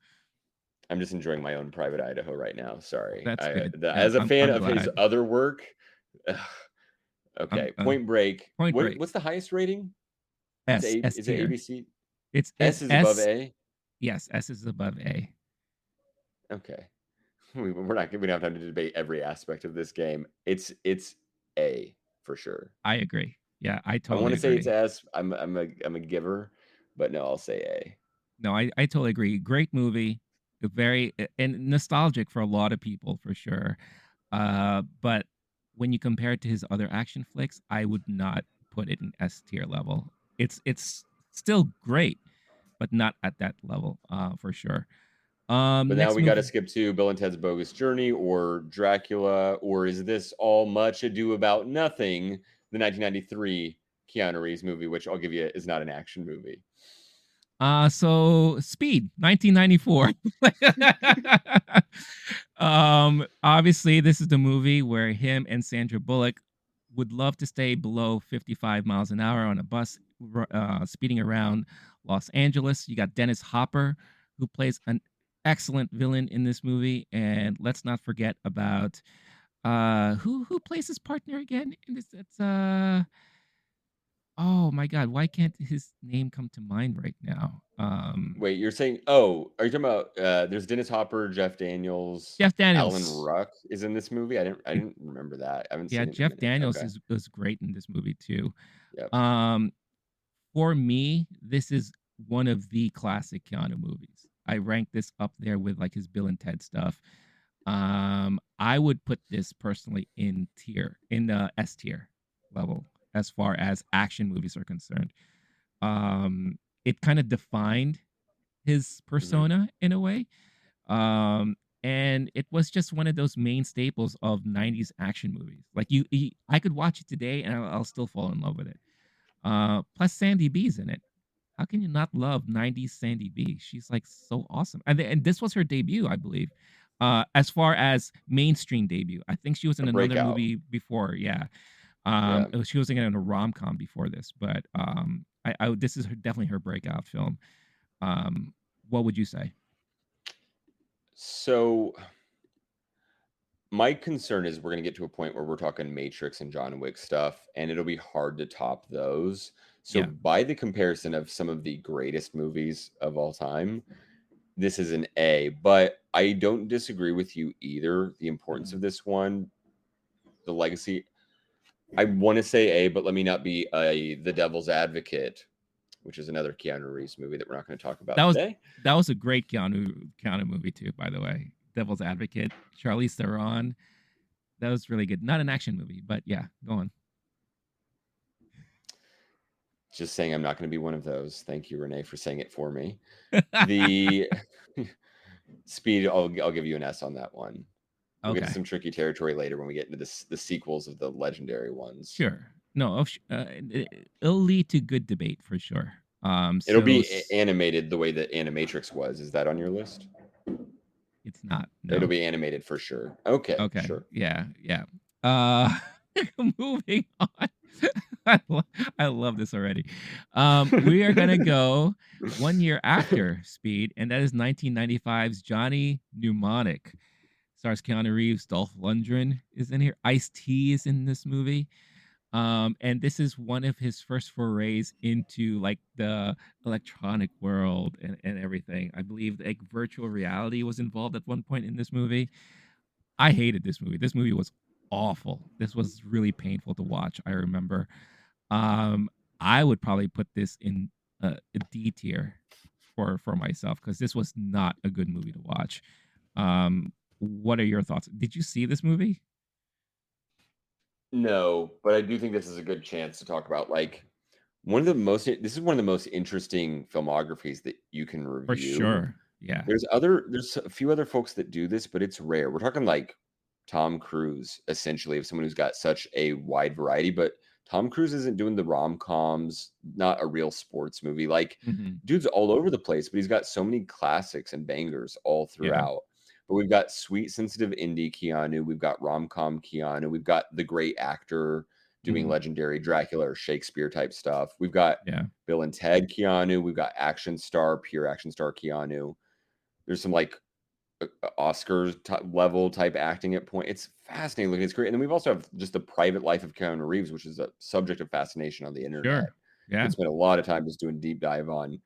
I'm just enjoying my own private Idaho right now. Sorry. that's good. Yeah, As a fan I'm of his glad. other work. Okay. Point Break. Point Break. What's the highest rating? S. Is it ABC? It's S is above A. Yes, S is above A. Okay. We don't have time to debate every aspect of this game. It's A for sure. I agree. Yeah, I I totally want to say agree. it's S. I'm a giver, but no, I'll say A. No, I totally agree. Great movie, very and nostalgic for a lot of people for sure. But when you compare it to his other action flicks, I would not put it in S tier level. It's still great, but not at that level, for sure. But now Next we got to movie. skip to Bill and Ted's Bogus Journey or Dracula, or is this all much ado about nothing? The 1993 Keanu Reeves movie, which I'll give you is not an action movie. So Speed, 1994. Obviously, this is the movie where him and Sandra Bullock would love to stay below 55 miles an hour on a bus, speeding around Los Angeles. You got Dennis Hopper, who plays an excellent villain in this movie, and let's not forget about who plays his partner again in this. It's oh my god, why can't his name come to mind right now? Wait, you're saying? Oh, are you talking about? There's Dennis Hopper, Jeff Daniels, Jeff Alan Daniels. Ruck is in this movie. I didn't remember that. I haven't Yeah, seen it in a Jeff minute. Daniels Okay. was great in this movie too. Yep. For me, this is one of the classic Keanu movies. I rank this up there with like his Bill and Ted stuff. I would put this personally in the S tier level as far as action movies are concerned. It kind of defined his persona in a way. And it was just one of those main staples of 90s action movies. Like I could watch it today and I'll still fall in love with it. Plus Sandy B's in it. How can you not love 90s Sandy B? She's, like, so awesome, and this was her debut, I believe, as far as mainstream debut. I think she was in A another breakout. movie before, yeah. Yeah. She was in a rom-com before this, but, I this is definitely her breakout film. Um, what would you say? So my concern is we're gonna get to a point where we're talking Matrix and John Wick stuff, and it'll be hard to top those. So Yeah. by the comparison of some of the greatest movies of all time, this is an A, but I don't disagree with you either. The importance Mhm. of this one, the legacy. I want to say A, but let me not be the devil's advocate, which is another Keanu Reeves movie that we're not going to talk about That was today. that was a great Keanu movie too, by the way. Devil's Advocate, Charlize Theron. That was really good. Not an action movie, but yeah, go on. Just saying, I'm not going to be one of those. Thank you, Rene, for saying it for me. The speed, I'll give you an S on that one. We'll get to Okay, some tricky territory later when we get into the sequels of the legendary ones. sure. No, it'll lead to good debate for sure. It'll So be animated the way that Animatrix was. Is that on your list? it's not. It'll No. be animated for sure. Okay, Okay. sure. Yeah. Yeah. Uh, moving on. I, lo- I love this already. We are gonna go 1 year after Speed, and that is 1995's Johnny Mnemonic. Stars Keanu Reeves, Dolph Lundgren is in here. Ice T is in this movie. And this is one of his first forays into like the electronic world and everything. I believe like virtual reality was involved at one point in this movie. I hated this movie. This movie was awful. This was really painful to watch. I remember. Um, I would probably put this in a D tier for myself because this was not a good movie to watch. What are your thoughts? Did you see this movie? No, but I do think this is a good chance to talk about like this is one of the most interesting filmographies that you can For review. sure. Yeah. There's a few other folks that do this, but it's rare. We're talking like Tom Cruise, essentially, of someone who's got such a wide variety, but Tom Cruise isn't doing the rom-coms, not a real sports movie. Like, Hmm. dude's all over the place, but he's got so many classics and bangers all Yeah. throughout. But we've got sweet, sensitive indie Keanu, we've got rom-com Keanu, we've got the great actor doing Hmm. legendary Dracula or Shakespeare type stuff. We've got Yeah. Bill and Ted Keanu, we've got action star, pure action star Keanu. There's some like Oscars level type acting at point. It's fascinating looking. It's great. And then we've also have just the private life of Keanu Reeves, which is a subject of fascination on the internet. Sure. Yeah. Could spend a lot of time just doing deep dive on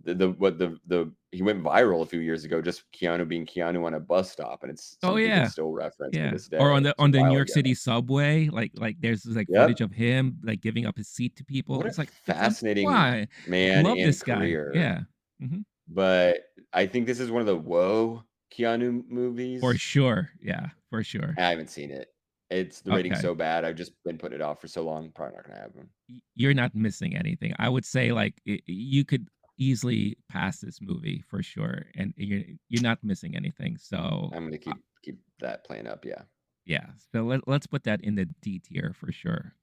the he went viral a few years ago, just Keanu being Keanu on a bus stop, and it's Oh something people yeah. still reference to Yeah. this Or day. It's a on the New while York ago. City subway, like there's like footage Yep. of him like giving up his seat to people. What a It's like fascinating why? man Love and this guy. career. Yeah. Hmm. But I think this is one of the whoa Keanu For movies. sure. Yeah. For sure. I haven't seen it. It's the rating's Okay. so bad. I've just been putting it off for so long. Probably not gonna have one. You're not missing anything. I would say like you could easily pass this movie for sure, and you're not missing anything. So I'm gonna keep that playing up. Yeah. yeah, so let's put that in the D tier for sure.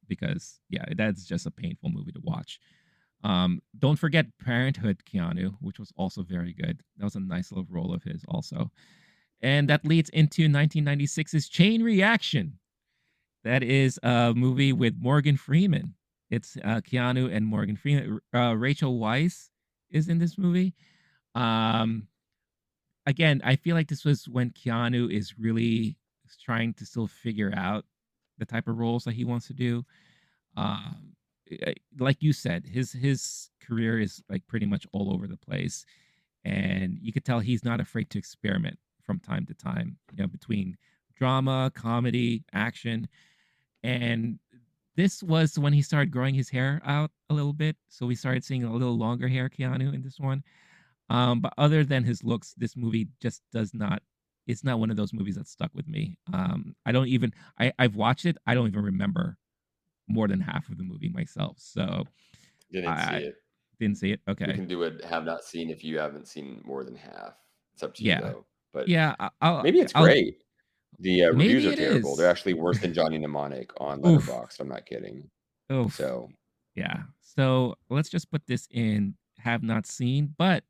Because yeah, that's just a painful movie to watch. Don't forget Parenthood, Keanu, which was also very good. That was a nice little role of his also, and that leads into 1996's Chain Reaction. That is a movie with Morgan Freeman. It's Keanu and Morgan Freeman. Rachel Weisz is in this movie. Um, Again, I feel like this was when Keanu is really trying to still figure out the type of roles that he wants to do. Um, like you said, his career is like pretty much all over the place, and you could tell he's not afraid to experiment from time to time. You know, between drama, comedy, action, and this was when he started growing his hair out a little bit. So we started seeing a little longer hair Keanu in this one. But other than his looks, this movie just does not. It's not one of those movies that stuck with me. I don't even. I've watched it. I don't even remember more than half of the movie myself. So Didn't see I it. didn't see it. We Okay. can do a have not seen if you haven't seen more than half. It's up to you Yeah. though. But Yeah. maybe it's I'll. great. The reviews Maybe are it terrible. They're is. actually worse than Johnny Mnemonic on Oof. Letterboxd. I'm not kidding. Oof. So Yeah. So let's just put this in have not seen, but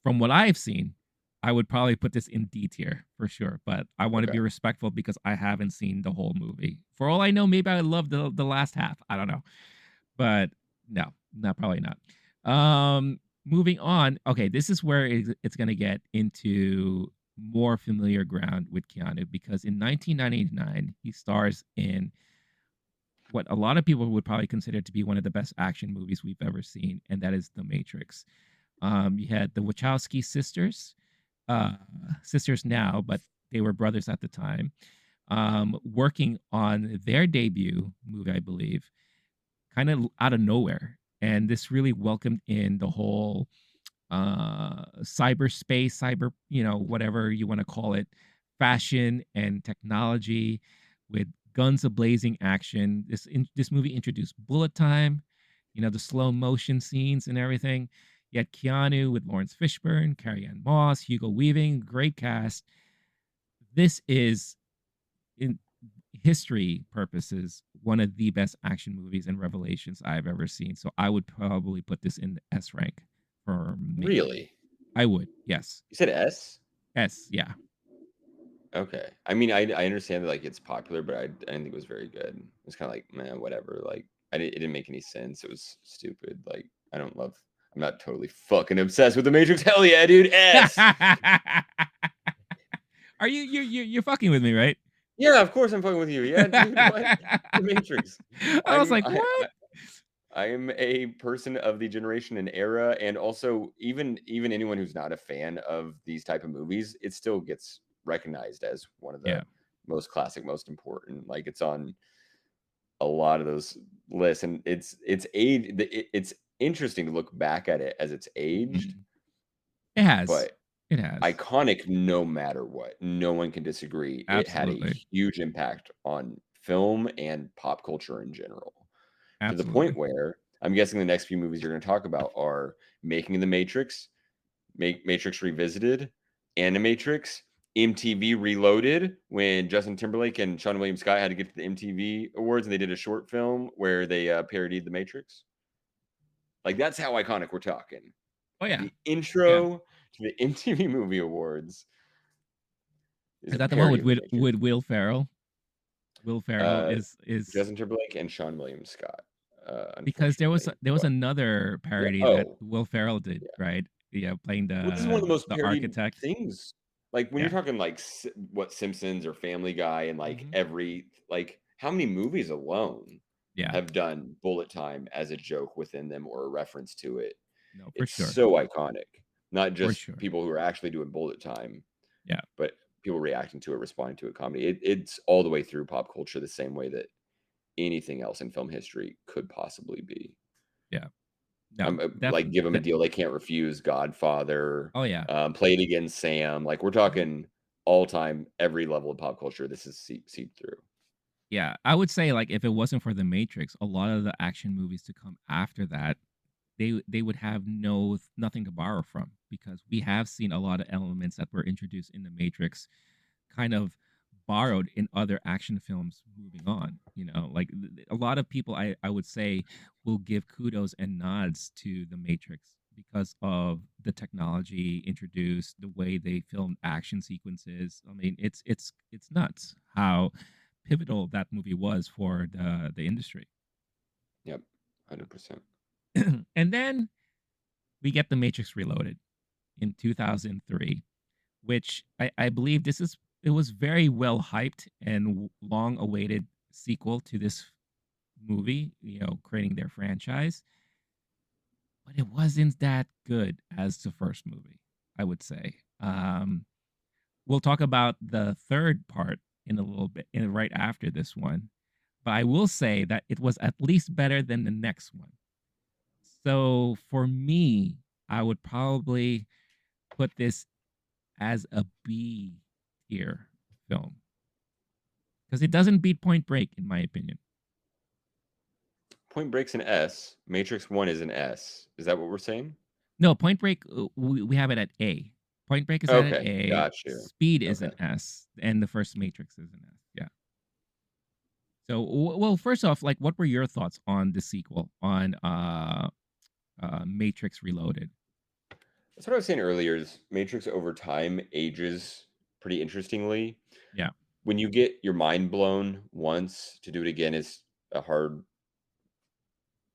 from what I've seen, I would probably put this in D tier for sure. But I want to Okay. be respectful because I haven't seen the whole movie. For all I know, maybe I love the last half. I don't know. But no, not probably not. Moving on. Okay, this is where it's gonna get into more familiar ground with Keanu because in 1999 he stars in what a lot of people would probably consider to be one of the best action movies we've ever seen, and that is The Matrix. You had the Wachowski sisters, uh, sisters now, but they were brothers at the time, working on their debut movie, I believe, kind of out of nowhere. And this really welcomed in the whole cyberspace, cyber, whatever you want to call it, fashion and technology with guns a blazing action. This movie introduced bullet time, the slow motion scenes and everything. You had Keanu with Lawrence Fishburne, Carrie Ann Moss, Hugo Weaving, great cast. This is, in history purposes, one of the best action movies and revelations I've ever seen. So I would probably put this in the S rank for me. Really? I would, yes. You said S? S, yeah. Okay. I mean, I understand that like it's popular, but I didn't think it was very good. It's kind of like, man, whatever. Like, it didn't make any sense. It was stupid. Like, I don't love. I'm not totally fucking obsessed with the Matrix. Hell yeah, dude. S. Are you're fucking with me, right? Yeah, of course I'm fucking with you. Yeah, dude. What? The Matrix. I was I'm like, I, what? I am a person of the generation and era, and also even anyone who's not a fan of these type of movies, it still gets recognized as one of the Yeah. most classic, most important. Like it's on a lot of those lists, and it's interesting to look back at it as it's aged, Mhm. It has. but It has. iconic no matter what. No one can disagree. It had a Absolutely. huge impact on film and pop culture in general. To the Absolutely. point where I'm guessing the next few movies you're going to talk about are Making the Matrix, Matrix Revisited, Animatrix, MTV Reloaded, when Justin Timberlake and Sean William Scott had to get to the MTV Awards and they did a short film where they parodied the Matrix. Like that's how iconic we're talking. Oh yeah. The Yeah. intro to the MTV Movie Awards is Is a that the one parody with of the Matrix. Will Ferrell? Will Ferrell Uh, is Justin Timberlake and Sean William Scott, because unfortunately. there was But another yeah, parody that oh, Will Ferrell did, yeah. right? Yeah, playing Well, this is one of the most the parodied architect. things. Like when you're Yeah. talking like what Simpsons or Family Guy and like Hmm. every like how many movies alone Yeah. have done bullet time as a joke within them or a reference to it. No, for It's sure. so iconic. Not For just sure. people who are actually doing bullet time, Yeah. but people reacting to it, responding to it, comedy. It's all the way through pop culture the same way that anything else in film history could possibly be. Yeah. No, Like give them a de- deal they can't refuse. Godfather, oh yeah. Play It Again, Sam. Like we're Mhm. talking all time, every level of pop culture. This is seeped through. Yeah, I would say like if it wasn't for the Matrix, a lot of the action movies to come after that, they would have nothing to borrow from because we have seen a lot of elements that were introduced in the Matrix kind of borrowed in other action films moving on. Like a lot of people I would say will give kudos and nods to the Matrix because of the technology introduced, the way they filmed action sequences. I mean, it's nuts how pivotal that movie was for the industry. Yep, 100%. And then we get the Matrix Reloaded in 2003, which I believe it was very well hyped and long awaited sequel to this movie, creating their franchise, but it wasn't that good as the first movie, I would say. We'll talk about the third part in a little bit, right after this one, but I will say that it was at least better than the next one. So for me, I would probably put this as a B tier film because it doesn't beat Point Break, in my opinion. Point Break's an S. Matrix 1 is an S. Is that what we're saying? No, Point Break, we have it at A. Point Break is at an Okay, A. got you. Speed is Okay. an S, and the first Matrix is an S. Yeah. So, well, first off, like, what were your thoughts on the sequel on Matrix Reloaded? That's what I was saying earlier. Is Matrix over time ages pretty interestingly. Yeah, When you get your mind blown once, to do it again is a hard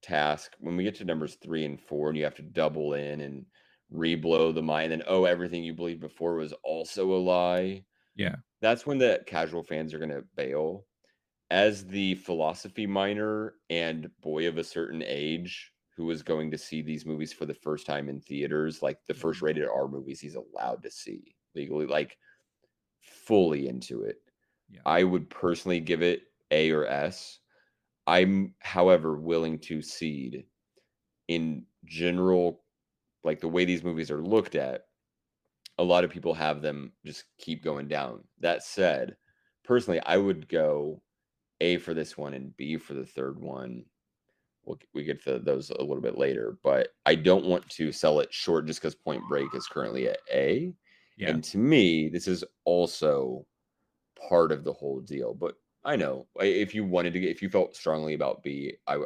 task. When we get to numbers 3 and 4, and you have to double in and re-blow the mind, and oh, everything you believed before was also a lie. yeah, That's when the casual fans are gonna bail. As the philosophy minor and boy of a certain age who was going to see these movies for the first time in theaters, like the first mhm, rated R movies he's allowed to see legally, like fully into it, yeah, I would personally give it A or S. I'm, however, willing to cede in general, like the way these movies are looked at, a lot of people have them just keep going down. That said, personally, I would go A for this one and B for the third one. We get to those a little bit later, but I don't want to sell it short just because Point Break is currently at A. yeah. And to me, this is also part of the whole deal. But I know if you wanted to get, if you felt strongly about B, I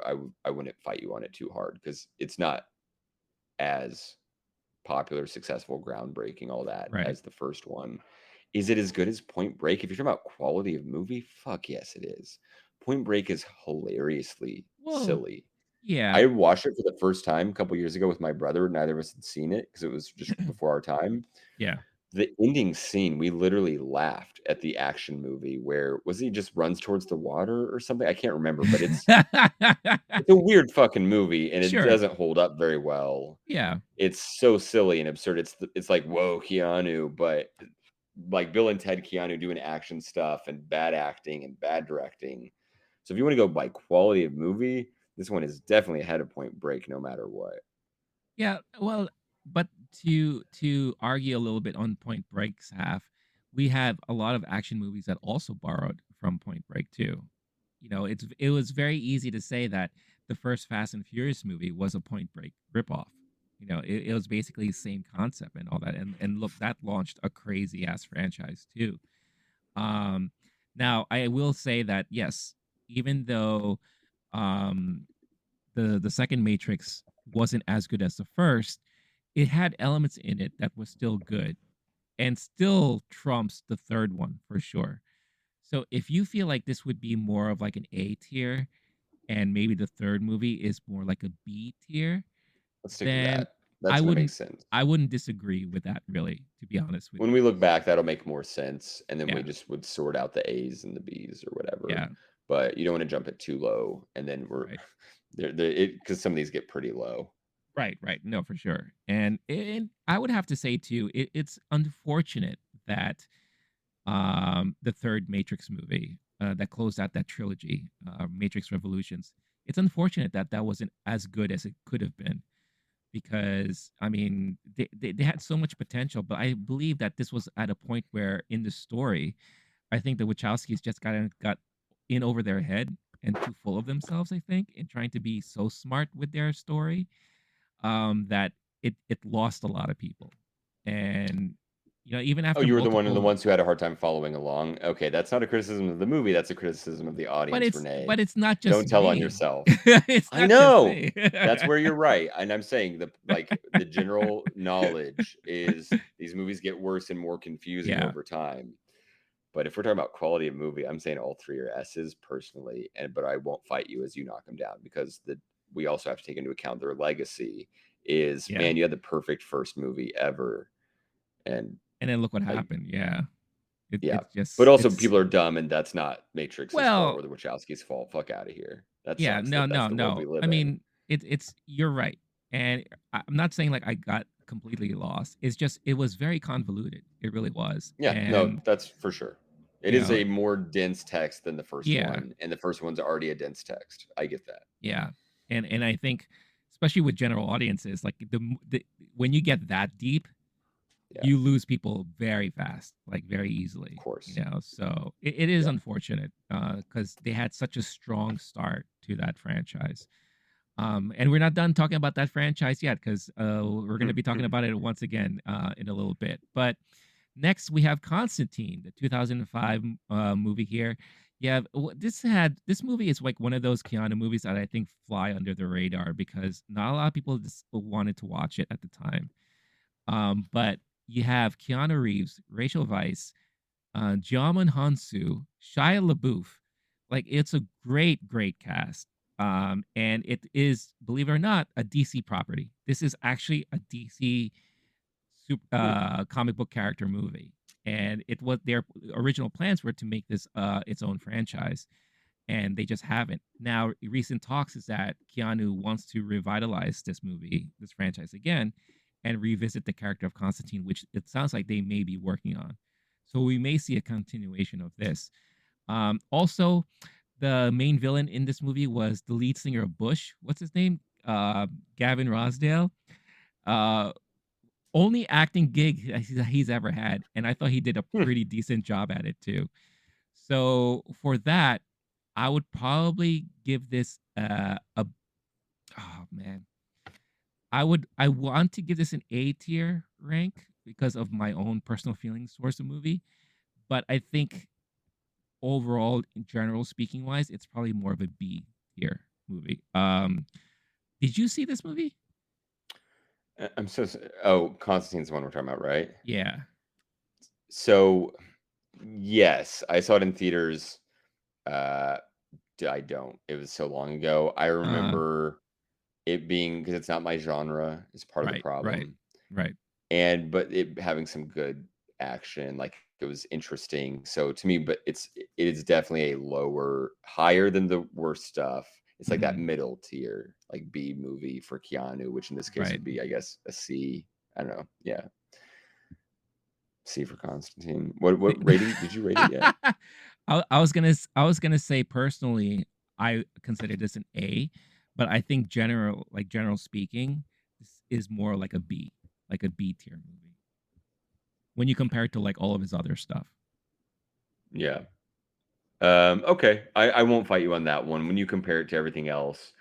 wouldn't fight you on it too hard because it's not as popular, successful, groundbreaking, all that Right. as the first one. Is it as good as Point Break? If you're talking about quality of movie, fuck yes, it is. Point Break is hilariously Well, silly. yeah, I watched it for the first time a couple years ago with my brother. Neither of us had seen it because it was just before our time. yeah. The ending scene, we literally laughed at the action movie where was he just runs towards the water or something? I can't remember, but it's a weird fucking movie and it Sure. doesn't hold up very well. Yeah. It's so silly and absurd. It's like, whoa, Keanu, but like Bill and Ted Keanu doing action stuff and bad acting and bad directing. So if you want to go by quality of movie, this one is definitely ahead of Point Break no matter what. Yeah, well, but to argue a little bit on Point Break's half, we have a lot of action movies that also borrowed from Point Break too. It was very easy to say that the first Fast and Furious movie was a Point Break ripoff. It was basically the same concept and all that. And look, that launched a crazy ass franchise too. Um, Now I will say that yes, even though um the second Matrix wasn't as good as the first, it had elements in it that was still good and still trumps the third one for sure. So if you feel like this would be more of like an A tier and maybe the third movie is more like a B tier, Let's stick to then that. That's I gonna make wouldn't sense. I wouldn't disagree with that really, to be honest with When you. we look back, that'll make more sense, and then we Yeah, just would sort out the A's and the B's or whatever. yeah, But you don't want to jump it too low, and then we're right. there it because some of these get pretty low. Right, right. No, for sure. And I would have to say too, it's unfortunate that the third Matrix movie that closed out that trilogy, Matrix Revolutions. It's unfortunate that that wasn't as good as it could have been because I mean they had so much potential, but I believe that this was at a point where in the story, I think the Wachowskis just got in over their head and too full of themselves. I think in trying to be so smart with their story that it lost a lot of people, and even Oh, after you were the one of the multiple. ones who had a hard time following along. Okay, that's not a criticism of the movie, that's a criticism of the But audience, it's Rene. but it's not just Don't tell on me. yourself. It's I not just know. me. That's where you're right, and I'm saying the general knowledge is these movies get worse and more confusing Yeah, over time. But if we're talking about quality of movie, I'm saying all three are S's personally, but I won't fight you as you knock them down because we also have to take into account their legacy. Is yeah. man, you had the perfect first movie ever, and And then look what I happened. Yeah. yeah. It's But just also, it's people are dumb, and that's not Matrix's fault well, or the Wachowskis' fault. Fuck out of here. That yeah, sucks. no, That's no, the world no. we I live in. mean, it's you're right. And I'm not saying like I got completely lost. It's just it was very convoluted. It really was. Yeah, no, And that's for sure. It you is know, a more dense text than the first yeah, one, and the first one's already a dense text. I get that. yeah. And I think especially with general audiences, like the when you get that deep, Yeah, you lose people very fast, like very of easily, course. So it is Yeah. unfortunate because they had such a strong start to that franchise. And we're not done talking about that franchise yet because we're going to be talking about it once again in a little bit. But next, we have Constantine, the 2005 movie here. Yeah, this movie is like one of those Keanu movies that I think fly under the radar because not a lot of people just wanted to watch it at the time. But you have Keanu Reeves, Rachel Weisz, Jaume Hansu, Shia LaBeouf. Like it's a great, great cast. And it is, believe it or not, a DC property. This is actually a DC Hmm. comic book character movie, and it was their original plans were to make this its own franchise, and they just haven't. Now, recent talks is that Keanu wants to revitalize this franchise again, and revisit the character of Constantine, which it sounds like they may be working on. So we may see a continuation of this. Also, the main villain in this movie was the lead singer of Bush. What's his name? Gavin Rosdale. Uh, Only acting gig he's ever had, and I thought he did a Hmm. pretty decent job at it too. So for that, I would probably give this a oh man, I want to give this an A tier rank because of my own personal feelings towards the movie, but I think overall, in general speaking wise, it's probably more of a B tier movie. Did you see this movie? I'm so. Oh, Constantine's the one we're talking about, right? Yeah. So, yes, I saw it in theaters. Uh, I don't. It was so long ago. I Uh, remember it being because it's not my genre is part of the right, right, problem, right. and but it having some good action, like it was interesting. So to me, but it is definitely a higher than the worst stuff. It's like that Hmm. middle tier, like B movie for Keanu, which in this case Right. would be, I guess, a C. I don't know. Yeah, C for Constantine. What rating did you rate it yet? I was gonna say personally, I consider this an A, but I think general speaking, this is more like a B tier movie when you compare it to like all of his other stuff. Yeah. Okay. I won't fight you on that one when you compare it to everything else.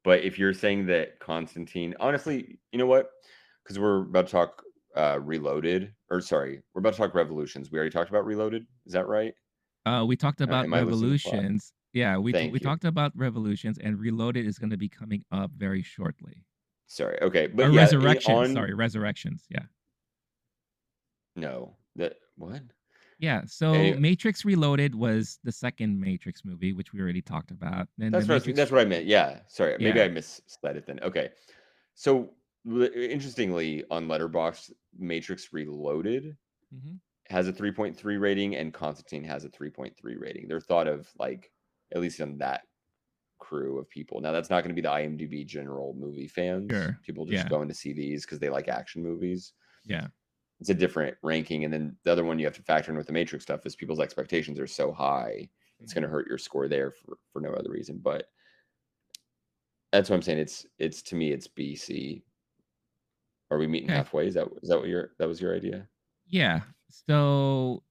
But if you're saying that Constantine, honestly, you know what? Because we're about to talk Reloaded, or sorry, we're about to talk Revolutions. We already talked about Reloaded. Is that right? We talked about Am I losing the plot? Revolutions. Yeah, we Thank you. talked about Revolutions, and Reloaded is going to be coming up very shortly. Sorry. Okay. But Or yeah, Resurrections, on sorry, Resurrections. Yeah. no, that what? Yeah, so Any, Matrix Reloaded was the second Matrix movie, which we already talked about. Then the Matrix, that's what I meant. Yeah. Sorry. Maybe yeah. I missaid it then. Okay. So interestingly, on Letterboxd, Matrix Reloaded Hmm. has a 3.3 rating and Constantine has a 3.3 rating. They're thought of like at least on that crew of people. Now that's not going to be the IMDb general movie fans. Sure. People just Yeah. going to see these because they like action movies. Yeah. It's a different ranking. And then the other one you have to factor in with the Matrix stuff is people's expectations are so high. It's going to Hmm. hurt your score there for no other reason. But that's what I'm saying. It's to me it's BC. Are we meeting Okay. halfway? Is that what that was your idea? Yeah. So,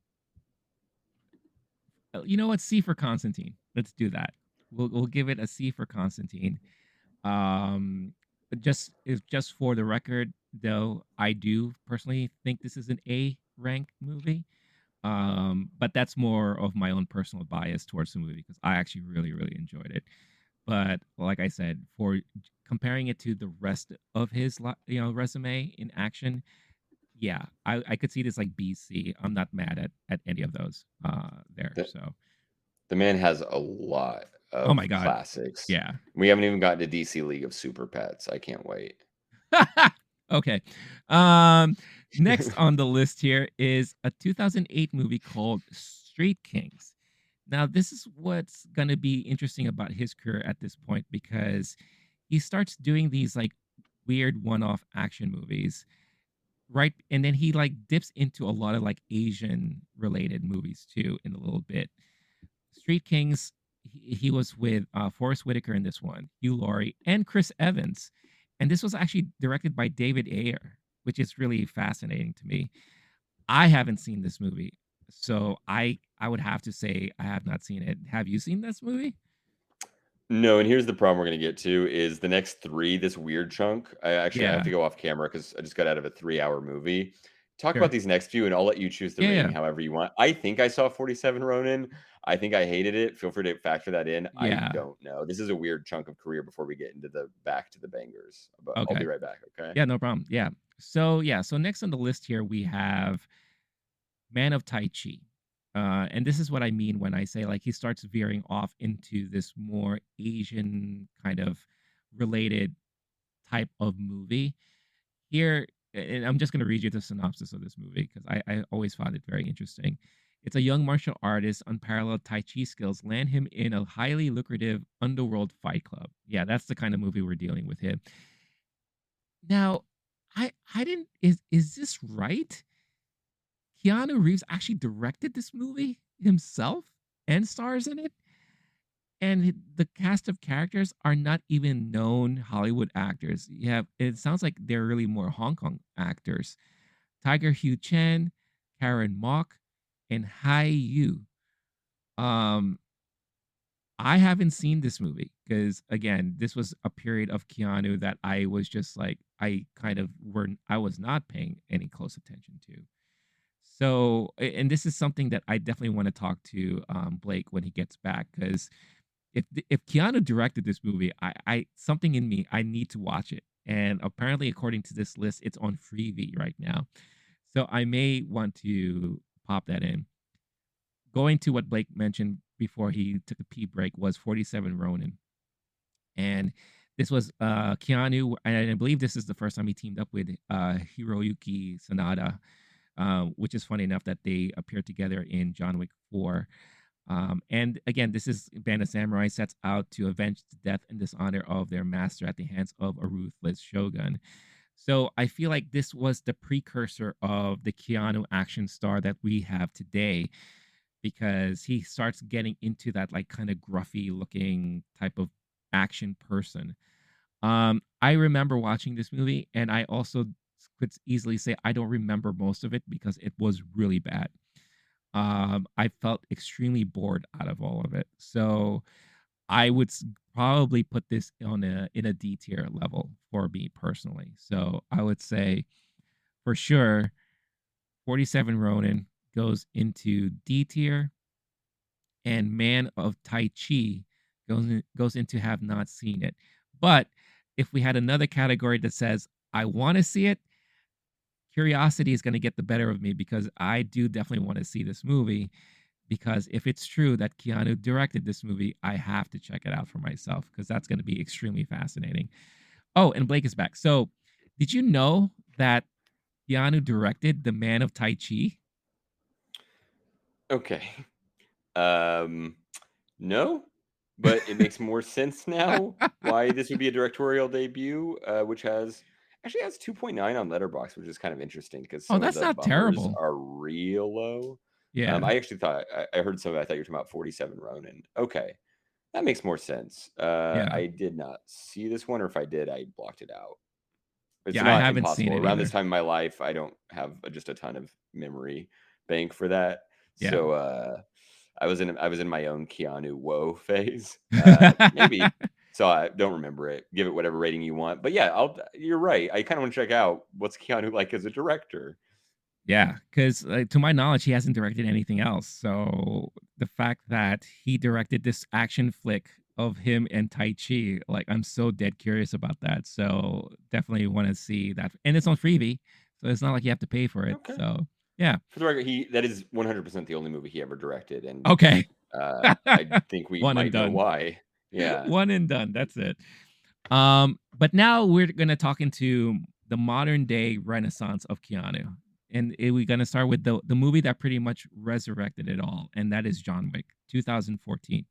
you know what? C for Constantine. Let's do that. We'll give it a C for Constantine. Um, just for the record, though, I do personally think this is an A rank movie. But that's more of my own personal bias towards the movie because I actually really, really enjoyed it. But like I said, for comparing it to the rest of his resume in action, yeah, I could see this like BC. I'm not mad at any of those there. The, So, the man has a lot oh my of god, classics. yeah. We haven't even gotten to DC League of Super Pets. I can't wait. Okay. Um, Next on the list here is a 2008 movie called Street Kings. Now, this is what's going to be interesting about his career at this point because he starts doing these like weird one-off action movies, right? And then he like dips into a lot of like Asian related movies too in a little bit. Street Kings, he was with Forrest Whitaker in this one, Hugh Laurie, and Chris Evans. And this was actually directed by David Ayer, which is really fascinating to me. I haven't seen this movie, so I would have to say I have not seen it. Have you seen this movie? No, and here's the problem we're gonna get to is the next three, this weird chunk. I have Yeah. to go off camera because I just got out of a 3-hour movie. talk Sure. about these next few, and I'll let you choose the Yeah, rating yeah. however you want. I think I saw 47 Ronin. I think I hated it. Feel free to factor that in. I Yeah. don't know. This is a weird chunk of career before we get into the back to the bangers. But I'll Okay. be right back. Okay. Yeah, no problem. Yeah. So next on the list here we have Man of Tai Chi. And this is what I mean when I say like he starts veering off into this more Asian kind of related type of movie. Here, and I'm just going to read you the synopsis of this movie because I always found it very interesting. It's a young martial artist, unparalleled Tai Chi skills land him in a highly lucrative underworld fight club. Yeah, that's the kind of movie we're dealing with here. Now, I didn't is this right? Keanu Reeves actually directed this movie himself and stars in it. And the cast of characters are not even known Hollywood actors. You have it sounds like they're really more Hong Kong actors. Tiger Hugh Chen, Karen Mock, and Hai Yu. Um, I haven't seen this movie because again, this was a period of Keanu that I was just like I was not paying any close attention to. So, and this is something that I definitely want to talk to Blake when he gets back because if Keanu directed this movie, I something in me I need to watch it. And apparently, according to this list, it's on Freevee right now. So I may want to pop that in. Going to what Blake mentioned before he took a pee break was 47 Ronin. And this was Keanu, and I believe this is the first time he teamed up with Hiroyuki Sanada, which is funny enough that they appeared together in John Wick 4. And again, this is Band of Samurai sets out to avenge the death and dishonor of their master at the hands of a ruthless shogun. So I feel like this was the precursor of the Keanu action star that we have today because he starts getting into that like kind of gruffy looking type of action person. I remember watching this movie and I also could easily say I don't remember most of it because it was really bad. I felt extremely bored out of all of it. So I would probably put this on a in a D tier level for me personally. So I would say for sure 47 Ronin goes into D tier and Man of Tai Chi goes into have not seen it. But if we had another category that says I want to see it, curiosity is going to get the better of me because I do definitely want to see this movie. Because if it's true that Keanu directed this movie, I have to check it out for myself because that's going to be extremely fascinating. Oh, and Blake is back. So, did you know that Keanu directed The Man of Tai Chi? Okay. Um, no, but it makes more sense now why this would be a directorial debut, which actually has 2.9 on Letterboxd, which is kind of interesting because Oh, some of that's the not bummers terrible. are real low. Yeah, I actually thought I heard some. I thought you were talking about 47 Ronin. Okay, that makes more sense. yeah, I did not see this one, or if I did, I blocked it out. It's yeah. I not haven't seen impossible. it Around this either. time in my life, I don't have just a ton of memory bank for that. Yeah. So I was in my own Keanu woe phase. Maybe. So I don't remember it. Give it whatever rating you want. But yeah, you're right. I kind of want to check out what's Keanu like as a director. Yeah, because to my knowledge, he hasn't directed anything else. So the fact that he directed this action flick of him and Tai Chi, like I'm so dead curious about that. So definitely want to see that, and it's on Freebie, so it's not like you have to pay for it. Okay. So yeah, For the record, that is 100% the only movie he ever directed, and okay, I think we one and might know done, why. Yeah. one and done. That's it. But now we're gonna talk into the modern day renaissance of Keanu. And we're gonna start with the movie that pretty much resurrected it all, and that is John Wick, 2014.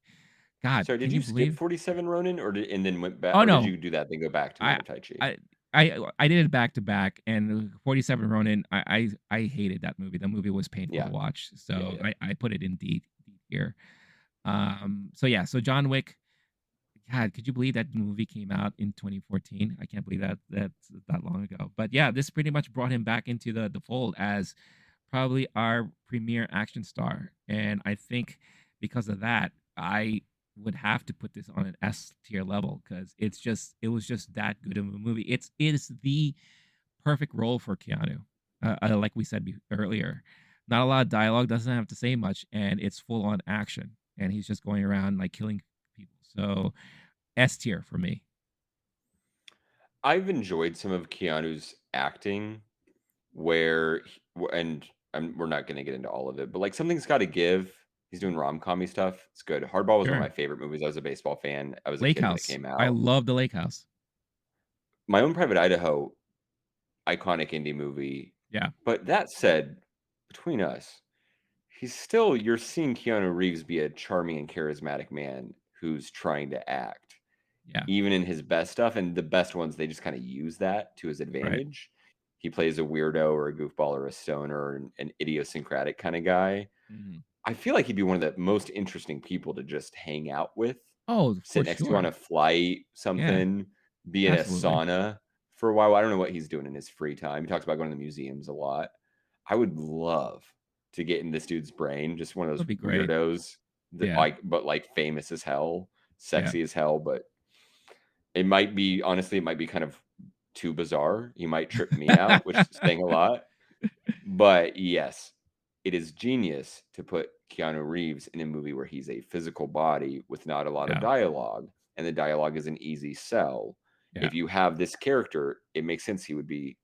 God, Sorry, can did you you skip believe? 47 Ronin, and then went back, Oh or did no, you do that then go back to I Man of Tai Chi? I I did it back to back, and 47 Ronin. I hated that movie. That movie was painful to Yeah, watch, yeah, so yeah. I put it in D here. So yeah, so John Wick. God, could you believe that movie came out in 2014? I can't believe that's that long ago. But yeah, this pretty much brought him back into the fold as probably our premier action star. And I think because of that, I would have to put this on an S tier level because it was just that good of a movie. It is the perfect role for Keanu. like we said earlier, not a lot of dialogue, doesn't have to say much, and it's full on action, and he's just going around like killing people. So S tier for me. I've enjoyed some of Keanu's acting where, and we're not going to get into all of it, but like something's got to give. He's doing rom-commy stuff. It's good. Hardball was one of my Sure. favorite movies. I was a baseball fan. I was a Lake kid when it House. came I out. love the Lake House. My Own Private Idaho, iconic indie movie. Yeah. But that said, between us, you're seeing Keanu Reeves be a charming and charismatic man who's trying to act, Yeah. even in his best stuff. And the best ones, they just kind of use that to his Right. advantage. He plays a weirdo or a goofball or a stoner or an idiosyncratic kind of guy. Mhm. I feel like he'd be one of the most interesting people to just hang out with, Oh, for sit next to on sure. a flight, Yeah, something, be in a absolutely. sauna for a while. I don't know what he's doing in his free time. He talks about going to the museums a lot. I would love to get in this dude's brain, just one of those That'd be great. weirdos that Yeah. like famous as hell, Yeah. sexy as hell, but it might be honestly, it might be kind of too bizarre. He might trip me out, which is saying a lot. But yes, it is genius to put Keanu Reeves in a movie where he's a physical body with not a lot of Yeah. dialogue, and the dialogue is an easy sell. Yeah. If you have this character, it makes sense he would be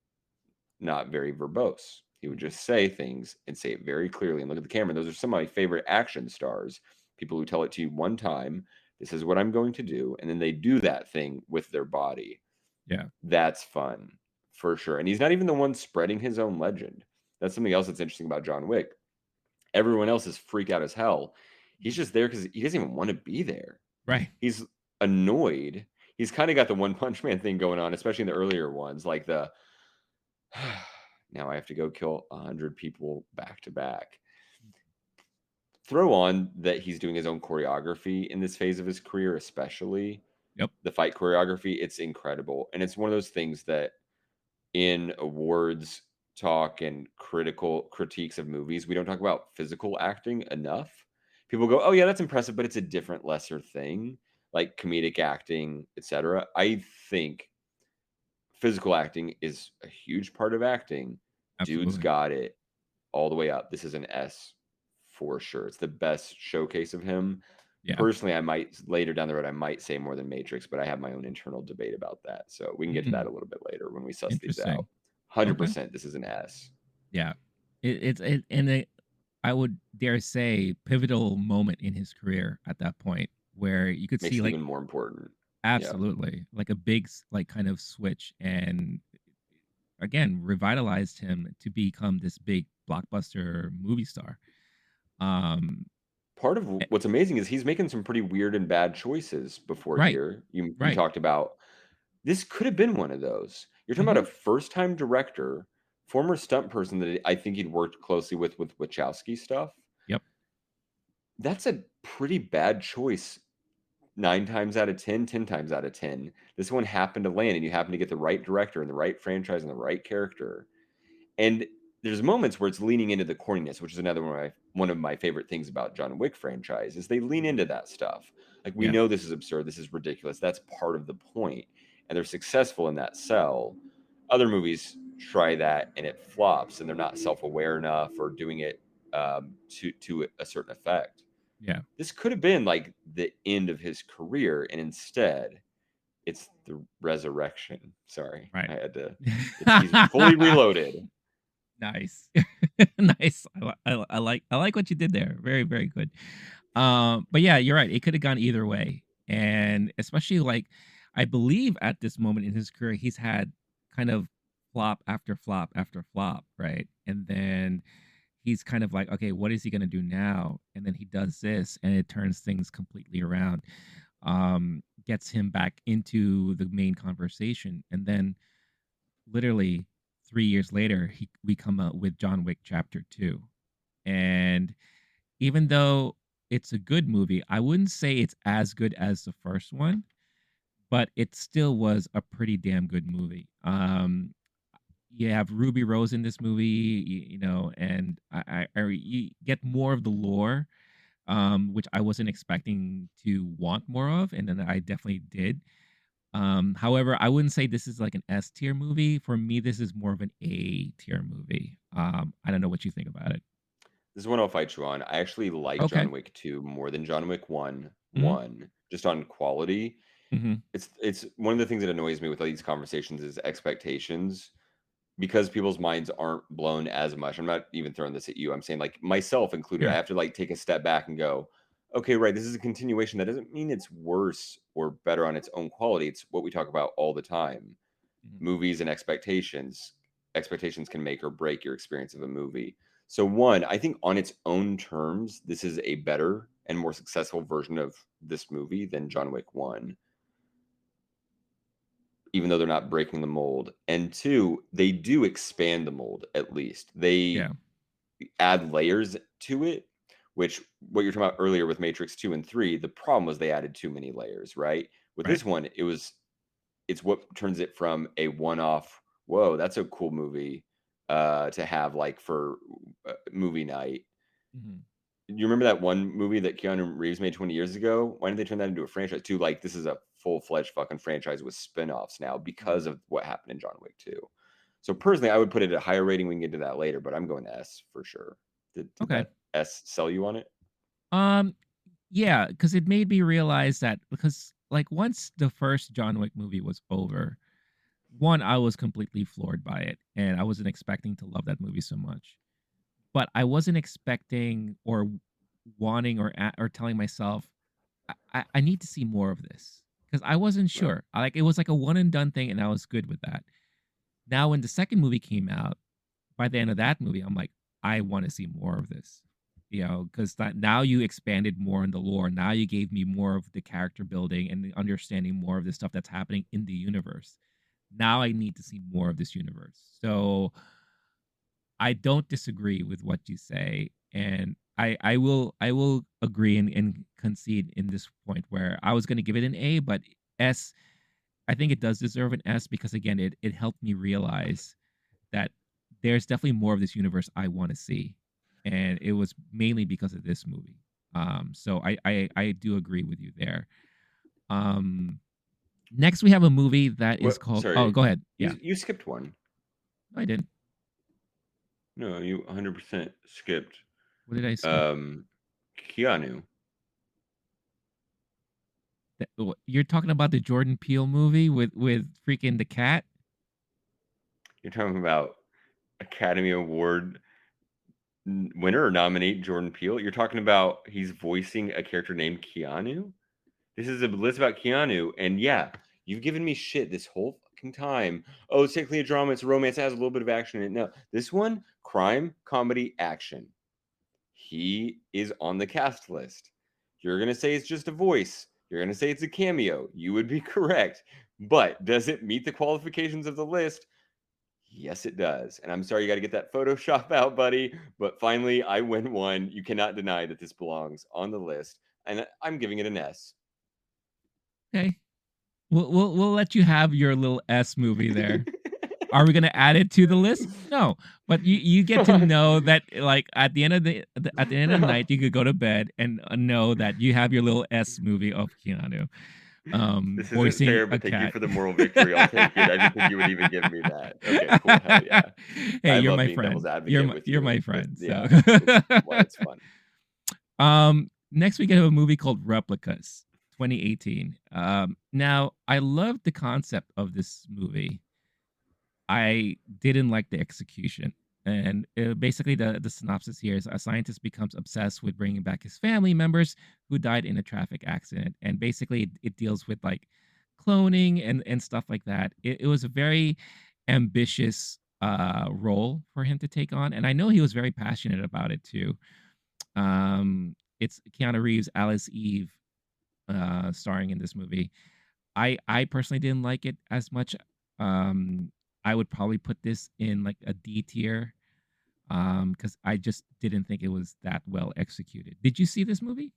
not very verbose. He would just say things and say it very clearly and look at the camera. Those are some of my favorite action stars, people who tell it to you one time, this is what I'm going to do, and then they do that thing with their body. Yeah. That's fun for sure. And he's not even the one spreading his own legend. That's something else that's interesting about John Wick. Everyone else is freaked out as hell. He's Mhm. just there because he doesn't even want to be there. Right. He's annoyed. He's kind of got the One Punch Man thing going on, especially in the earlier ones, like the now I have to go kill 100 people back to back. Throw on that he's doing his own choreography in this phase of his career, especially Yep. the fight choreography. It's incredible. And it's one of those things that in awards talk and critical critiques of movies, we don't talk about physical acting enough. People go, "Oh yeah, that's impressive," but it's a different, lesser thing, like comedic acting, etc. I think physical acting is a huge part of acting. Dude's Absolutely. got it all the way up. This is an S for sure. It's the best showcase of him. Yeah. Personally, I might later down the road, I might say more than Matrix, but I have my own internal debate about that. So we can get to that Mm, a little bit later when we suss these out. interesting. Okay. 100% this is an S. Yeah. I would dare say pivotal moment in his career at that point where you could Makes see it like even more important. Yeah. absolutely like a big like kind of switch and again revitalized him to become this big blockbuster movie star. Um Part of eh, what's amazing is he's making some pretty weird and bad choices before right. here. You Right. talked about this could have been one of those. You're talking about Mhm. a first-time director, former stunt person that I think he'd worked closely with Wachowski stuff. Yep. That's a pretty bad choice 9 times out of 10, 10 times out of 10. This one happened to land, and you happen to get the right director and the right franchise and the right character. And there's moments where it's leaning into the corniness, which is another one of my favorite things about John Wick franchise is they lean into that stuff. Like we Yeah. know this is absurd, this is ridiculous. That's part of the point, and they're successful in that sell. Other movies try that and it flops, and they're not self-aware enough or doing it to a certain effect. Yeah. This could have been like the end of his career, and instead, it's the resurrection. Sorry, Right. I had to. It's he's fully reloaded. Nice. Nice. I like what you did there. Very, very good. But yeah, you're right. It could have gone either way. And especially like I believe at this moment in his career, he's had kind of flop after flop after flop, right? And then he's kind of like, okay, what is he gonna do now? And then he does this and it turns things completely around. Gets him back into the main conversation. And then literally 3 years later, we come out with John Wick Chapter 2. And even though it's a good movie, I wouldn't say it's as good as the first one, but it still was a pretty damn good movie. You have Ruby Rose in this movie, you know, and you get more of the lore, which I wasn't expecting to want more of, and then I definitely did. However, I wouldn't say this is like an S tier movie. For me, this is more of an A tier movie. I don't know what you think about it. This is one I'll fight you on. I actually like Okay. John Wick 2 more than John Wick 1, Hmm. just on quality. Hmm. It's one of the things that annoys me with all these conversations is expectations because people's minds aren't blown as much. I'm not even throwing this at you. I'm saying like myself included. I Sure. have to like take a step back and go, okay, right, this is a continuation. That doesn't mean it's worse or better on its own quality. It's what we talk about all the time. Mhm. Movies and expectations. Expectations can make or break your experience of a movie. So one, I think on its own terms, this is a better and more successful version of this movie than John Wick 1, even though they're not breaking the mold. And two, they do expand the mold at least. They Yeah. add layers to it, which what you're talking about earlier with Matrix 2 and 3, the problem was they added too many layers, right? With Right. this one, it's what turns it from a one-off, whoa, that's a cool movie, to have like for movie night. Hmm. You remember that one movie that Keanu Reeves made 20 years ago? Why didn't they turn that into a franchise too? Like this is a full-fledged fucking franchise with spin-offs now because Hmm. of what happened in John Wick 2. So personally, I would put it at a higher rating. We can get to that later, but I'm going S for sure. Did Okay. that S sell you on it? Um, yeah, because it made me realize that because like once the first John Wick movie was over, one, I was completely floored by it, and I wasn't expecting to love that movie so much. But I wasn't expecting or wanting or telling myself I need to see more of this because I wasn't Right. sure. Like it was like a one and done thing, and I was good with that. Now, when the second movie came out, by the end of that movie, I'm like, I want to see more of this. Because that now you expanded more in the lore. Now you gave me more of the character building and the understanding more of the stuff that's happening in the universe. Now I need to see more of this universe. So I don't disagree with what you say, and I will agree and concede in this point where I was going to give it an A, but S. I think it does deserve an S because again, it helped me realize that there's definitely more of this universe I want to see, and it was mainly because of this movie. So I do agree with you there. Um, Next we have a movie that is What? called. Oh, Sorry, go ahead. Yeah, you skipped one. I didn't. No, you 100% skipped. What did I skip? Um, Keanu. You're talking about the Jordan Peele movie with freaking the cat? You're talking about Academy Award winner or nominee Jordan Peele. You're talking about he's voicing a character named Keanu. This is a list about Keanu, and yeah, you've given me shit this whole fucking time. Oh, it's technically a drama. It's a romance. It has a little bit of action in it. No, this one, crime, comedy, action. He is on the cast list. You're gonna say it's just a voice. You're gonna say it's a cameo. You would be correct. But does it meet the qualifications of the list? Yes, it does. And I'm sorry you got to get that Photoshop out, buddy. But finally, I win one. You cannot deny that this belongs on the list. And I'm giving it an S. Okay, we'll let you have your little S movie there. Are we gonna add it to the list? No, but you get to Fuck. know that like at the end of at the end of the night, you could go to bed and know that you have your little S movie of Keanu, This isn't voicing fair, a but thank you cat. for the moral victory. I'll take it. I didn't think you would even give me that. Okay, cool. Hell yeah. Hey, I you're love my being devil's friend. advocate with You're you. my friend. So, Yeah, it's fun. next we get a movie called Replicas, 2018. Now I love the concept of this movie. I didn't like the execution. And basically, the synopsis here is a scientist becomes obsessed with bringing back his family members who died in a traffic accident. And basically, it deals with like cloning and stuff like that. It was a very ambitious role for him to take on. And I know he was very passionate about it too. It's Keanu Reeves, Alice Eve starring in this movie. I personally didn't like it as much. Um, I would probably put this in like a D tier because I just didn't think it was that well executed. Did you see this movie?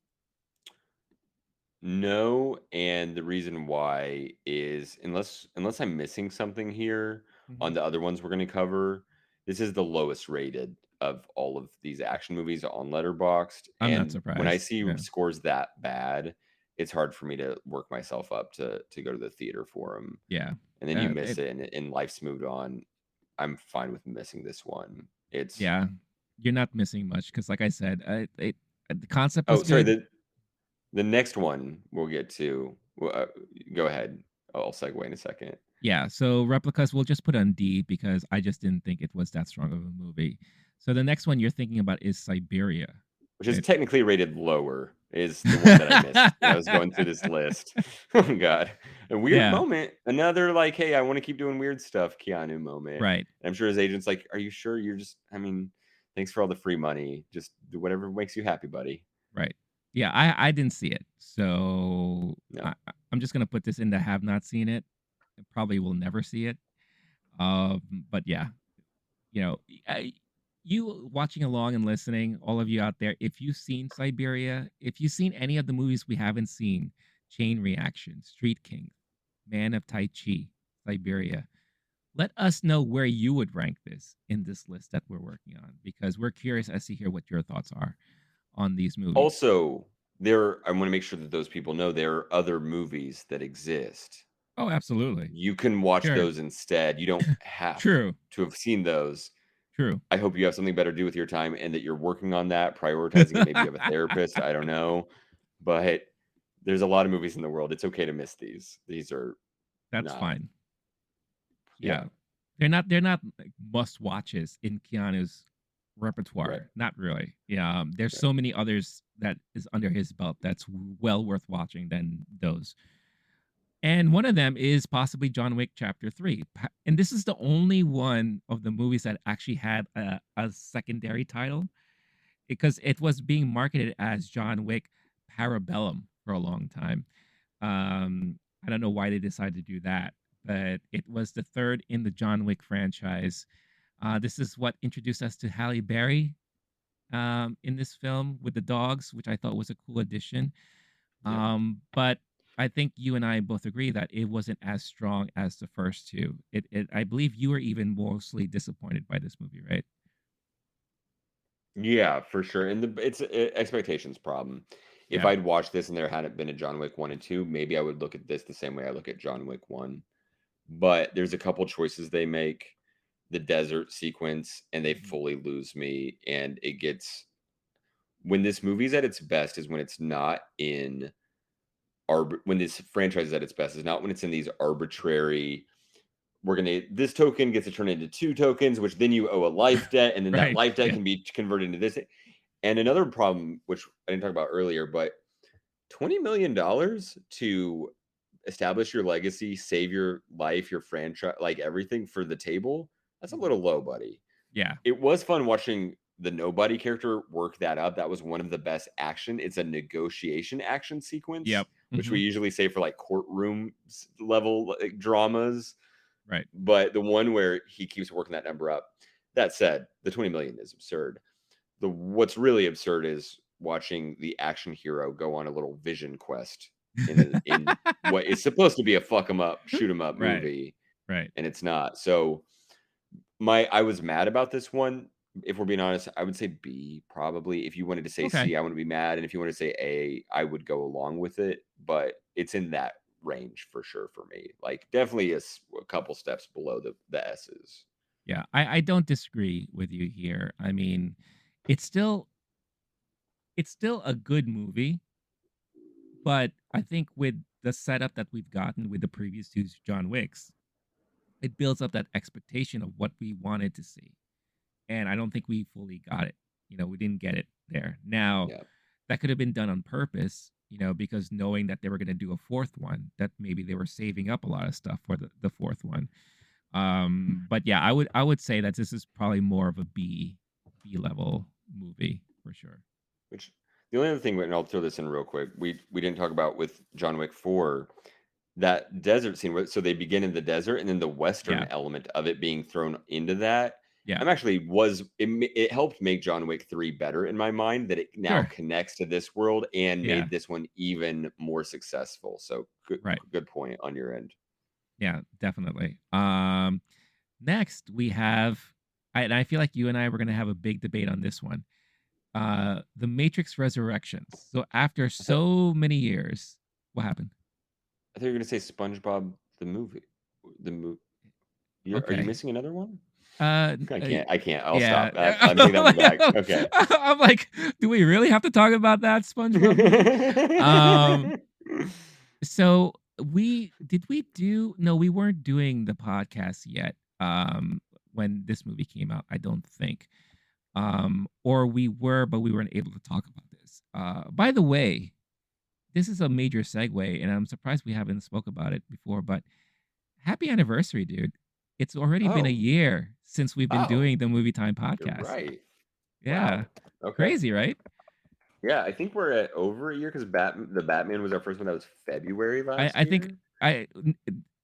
No, and the reason why is unless I'm missing something here Mhm. on the other ones we're going to cover, this is the lowest rated of all of these action movies on Letterboxd. I'm not And when I surprised. see Yeah. scores that bad, it's hard for me to work myself up to go to the theater for them. Yeah. And then you It miss it, and life's moved on. I'm fine with missing this one. It's Yeah, you're not missing much because, like I said, the concept oh, was sorry. good. The next one we'll get to. Go ahead. I'll segue in a second. Yeah, so Replicas we'll just put on D because I just didn't think it was that strong of a movie. So the next one you're thinking about is Siberia, Which is right? technically rated lower, is the one that I missed when I was going through this list. Oh god. A weird Yeah, moment. Another like, "Hey, I wanna keep doing weird stuff," Keanu moment. right, I'm sure his agent's like, "Are you sure? You're just I mean, thanks for all the free money. Just do whatever makes you happy, buddy." right. Yeah, I didn't see it, so No. I'm just gonna put this in the have not seen it. I probably will never see it. But yeah, you know, you watching along and listening, all of you out there, if you've seen Siberia, if you've seen any of the movies we haven't seen, Chain Reaction, Street King, Man of Tai Chi, Siberia, let us know where you would rank this in this list that we're working on because we're curious as to hear what your thoughts are on these movies. Also, I wanna make sure that those people know there are other movies that exist. Oh, absolutely. You can watch Sure. those instead. You don't have True. to have seen those. True. I hope you have something better to do with your time and that you're working on that, prioritizing it. Maybe you have a therapist. I don't know. But there's a lot of movies in the world. It's okay to miss these. These are That's not, fine. yeah, Yeah. They're not like must watches in Keanu's right. repertoire. Not really. Yeah. There's Yeah. so many others that is under his belt that's well worth watching than those. And one of them is possibly John Wick Chapter 3. And this is the only one of the movies that actually had a secondary title because it was being marketed as John Wick Parabellum for a long time. I don't know why they decided to do that, but it was the third in the John Wick franchise. This is what introduced us to Halle Berry in this film with the dogs, which I thought was a cool addition. Yeah. But I think you and I both agree that it wasn't as strong as the first two. I believe you were even mostly disappointed by this movie, right? Yeah, for sure. And it's a expectations problem. If Yeah. I'd watched this and there hadn't been a John Wick 1 and 2, maybe I would look at this the same way I look at John Wick 1. But there's a couple choices they make, the desert sequence, and they Mhm. fully lose me. And it gets when this movie's at its best is when it's not in when this franchise is at its best is not when it's in these arbitrary this token gets to turn into two tokens, which then you owe a life debt, and then that Right. life debt Yeah. can be converted into this. And another problem, which I didn't talk about earlier, but $20 million to establish your legacy, save your life, your franchise, like everything for the table, that's a Mhm. little low, buddy. Yeah. It was fun watching the nobody character work that up. That was one of the best action. It's a negotiation action sequence, Yep. which we Mhm. usually say for like courtroom level like, dramas. Right. But the one where he keeps working that number up. That said, the 20 million is absurd. The What's really absurd is watching the action hero go on a little vision quest in what is supposed to be a fuck 'em up, shoot 'em up Right. movie, Right. and it's not. So I was mad about this one. If we're being honest, I would say B probably. If you wanted to say Okay. C, I wouldn't be mad. And if you want to say A, I would go along with it. But it's in that range for sure for me. Like definitely a couple steps below the S's. Yeah. I don't disagree with you here. I mean, it's still it's still a good movie, but I think with the setup that we've gotten with the previous two John Wicks, it builds up that expectation of what we wanted to see. And I don't think we fully got it. We didn't get it there. Now, Yeah. that could have been done on purpose, because knowing that they were going to do a fourth one, that maybe they were saving up a lot of stuff for the fourth one. But yeah, I would say that this is probably more of a B level movie for sure. Which the only other thing, and I'll throw this in real quick, we didn't talk about with John Wick 4, that desert scene. So they begin in the desert, and then the western Yeah, element of it being thrown into that. yeah, I'm actually was it helped make John Wick 3 better in my mind that it now sure, connects to this world and yeah, made this one even more successful. So right, good point on your end. yeah, definitely. Next we have, and I feel like you and I were going to have a big debate on this one. The Matrix Resurrections. So after so many years, What happened? I thought you were gonna say SpongeBob the movie. The movie. Are you Okay. missing another one? Uh, I uh, can't. I can't. I'll yeah. stop. I'm taking that one back. Okay. I'm like, do we really have to talk about that SpongeBob movie? Um, so we do no, we weren't doing the podcast yet. When this movie came out, I don't think. Or we were, but we weren't able to talk about this. By the way, this is a major segue, and I'm surprised we haven't spoke about it before. But happy anniversary, dude! It's already been a Oh. year since we've been Oh. doing the Movie Time You're podcast. right. Yeah, Wow. Okay. crazy, right? Yeah, I think we're at over a year because the Batman was our first one. That was February last I think year.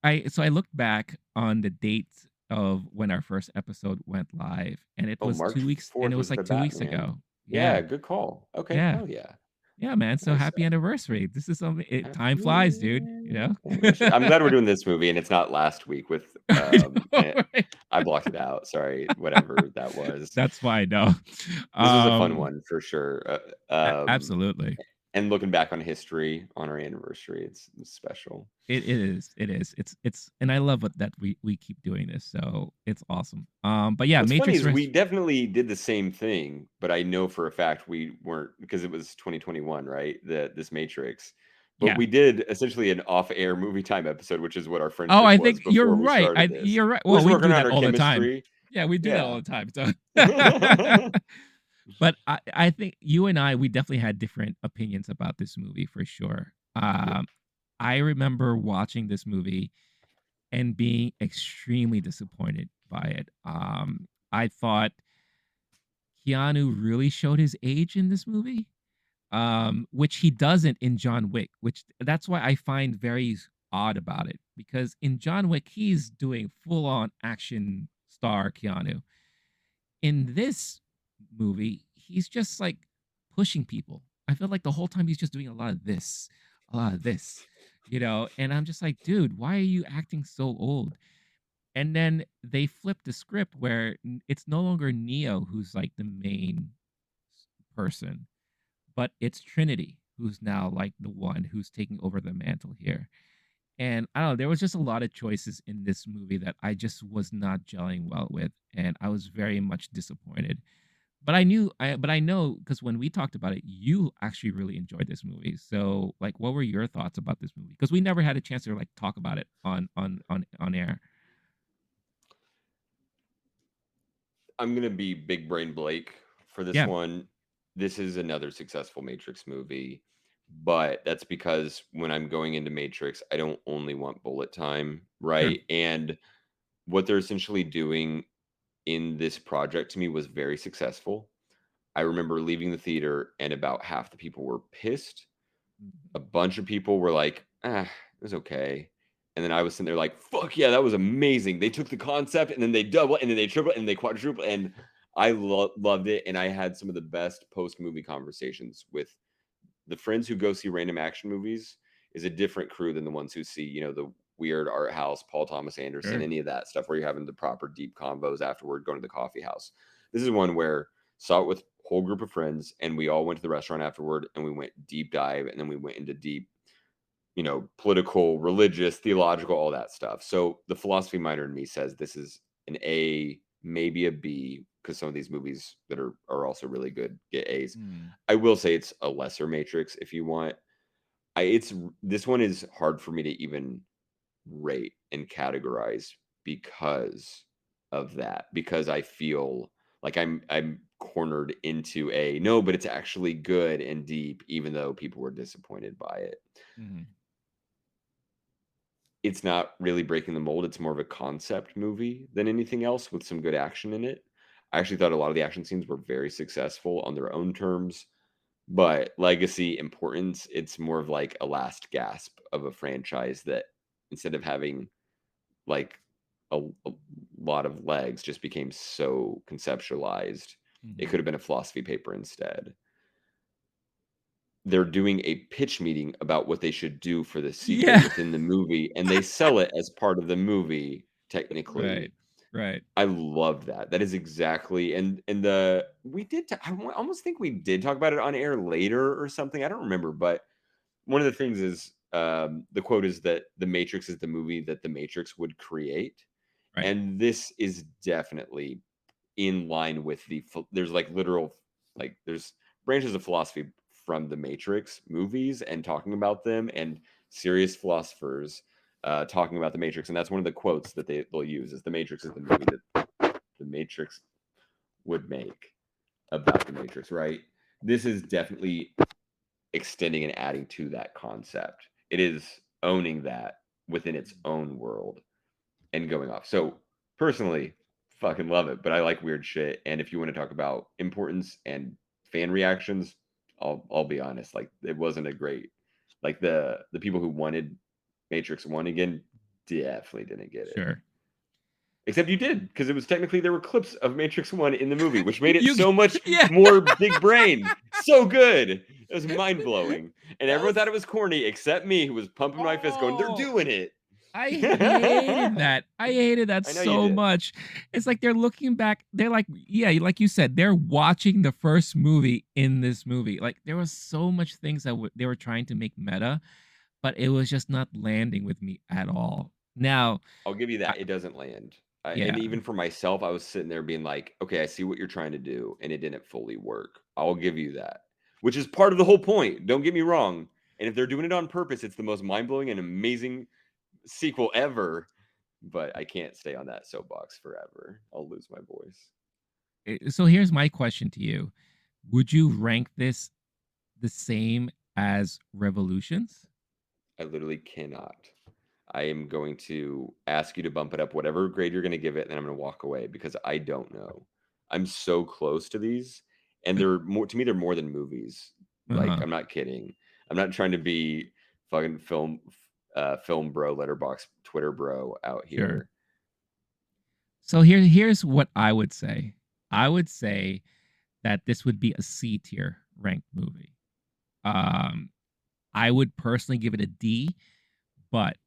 I so I looked back on the date of when our first episode went live, and it Oh, was March 2 weeks, and it 4th was was like the 2 weeks Batman. ago. Yeah, Yeah, good call. Okay, yeah, hell yeah. yeah, man. So Nice. happy anniversary! This is something. Time flies, dude. You Happy know. anniversary. I'm glad we're doing this movie and it's not last week with I know, right? I blocked it out. Sorry, whatever that was. That's fine. No, This was a fun um, one for sure. absolutely. And looking back on history on our anniversary, it's special. It is. It is. It's and I love it that we keep doing this. So it's awesome. But yeah, What's funny Matrix is we Res- definitely did the same thing, but I know for a fact we weren't because it was 2021, right? This Matrix. But yeah. we did essentially an off-air movie time episode, which is what our Oh, friendship I was think you're before we right. started this. You're right. We're Well, just we working do on that our all the time. chemistry. Yeah, we do that all Yeah. the time. So, but I think you and we definitely had different opinions about this movie for sure. Yeah. I remember watching this movie and being extremely disappointed by it. I thought Keanu really showed his age in this movie, which he doesn't in John Wick, which that's why I find very odd about it because in John Wick he's doing full on action star Keanu. In this movie, he's just like pushing people. I feel like the whole time he's just doing a lot of this, and I'm just like, dude, why are you acting so old? And then they flip the script where it's no longer Neo who's like the main person, but it's Trinity who's now like the one who's taking over the mantle here. And I don't know, there was just a lot of choices in this movie that I just was not gelling well with, and I was very much disappointed. But I know because when we talked about it, you actually really enjoyed this movie. So, like, what were your thoughts about this movie? Because we never had a chance to like talk about it on air. I'm gonna be big brain Blake for this Yeah, one. This is another successful Matrix movie, but that's because when I'm going into Matrix, I don't only want bullet time, sure. right? And what they're essentially doing in this project to me was very successful. I remember leaving the theater and about half the people were pissed. A bunch of people were like, it was okay. And then I was sitting there like, fuck yeah, that was amazing. They took the concept and then they double and then they triple and they quadruple. And I loved it. And I had some of the best post movie conversations with the friends who go see random action movies is a different crew than the ones who see, the weird art house, Paul Thomas Anderson, Sure. any of that stuff where you're having the proper deep convos afterward, going to the coffee house. This is one where saw it with whole group of friends and we all went to the restaurant afterward and we went deep dive and then we went into deep, political, religious, theological, all that stuff. So the philosophy minor in me says this is an A, maybe a B, because some of these movies that are also really good get A's. Hmm. I will say it's a lesser Matrix if you want. This one is hard for me to even rate and categorize because of that. Because I feel like I'm cornered into a no, but it's actually good and deep, even though people were disappointed by it. Mhm. It's not really breaking the mold. It's more of a concept movie than anything else with some good action in it. I actually thought a lot of the action scenes were very successful on their own terms, but legacy importance, it's more of like a last gasp of a franchise that instead of having like a lot of legs just became so conceptualized. It Mhm. could have been a philosophy paper instead. They're doing a pitch meeting about what they should do for the sequel Yeah. within the movie, and they sell it as part of the movie, Right. technically. Right. I love that. That is exactly and the we did almost think we did talk about it on air later or something. I don't remember, but one of the things is The quote is that The Matrix is the movie that The Matrix would create. Right. And this is definitely in line with there's like literal, like there's branches of philosophy from the Matrix movies and talking about them, and serious philosophers talking about the Matrix. And that's one of the quotes that they'll use is The Matrix is the movie that the Matrix would make about the Matrix, right? This is definitely extending and adding to that concept. It is owning that within its own world and going off. So personally, fucking love it, but I like weird shit. And if you want to talk about importance and fan reactions, I'll be honest, like it wasn't a great, like the people who wanted Matrix 1 again definitely didn't get it. Sure. Except you did, because it was technically there were clips of Matrix 1 in the movie, which made it You so much yeah. more big brain. So good. It was mind blowing. And That everyone was thought it was corny, except me, who was pumping my fist going, they're oh, doing it. I hated that. I hated that I know you so did. much. It's like they're looking back. They're like, yeah, like you said, they're watching the first movie in this movie. Like there was so much things that they were trying to make meta, but it was just not landing with me at all. Now, I'll give you I, that. It doesn't land. And yeah, even for myself, I was sitting there being like, okay, I see what you're trying to do, and it didn't fully work. I'll give you that, which is part of the whole point. Don't get me wrong. And if they're doing it on purpose, it's the most mind blowing and amazing sequel ever. But I can't stay on that soapbox forever. I'll lose my voice. So here's my question to you: would you rank this the same as Revolutions? I literally cannot. I am going to ask you to bump it up, whatever grade you're going to give it, and then I'm going to walk away because I don't know. I'm so close to these, and they're more to me. They're more than movies. Like Uh-huh. I'm not kidding. I'm not trying to be fucking film bro, letterbox, Twitter bro out Sure. here. So here's what I would say. I would say that this would be a C tier ranked movie. Um, I would personally give it a D, but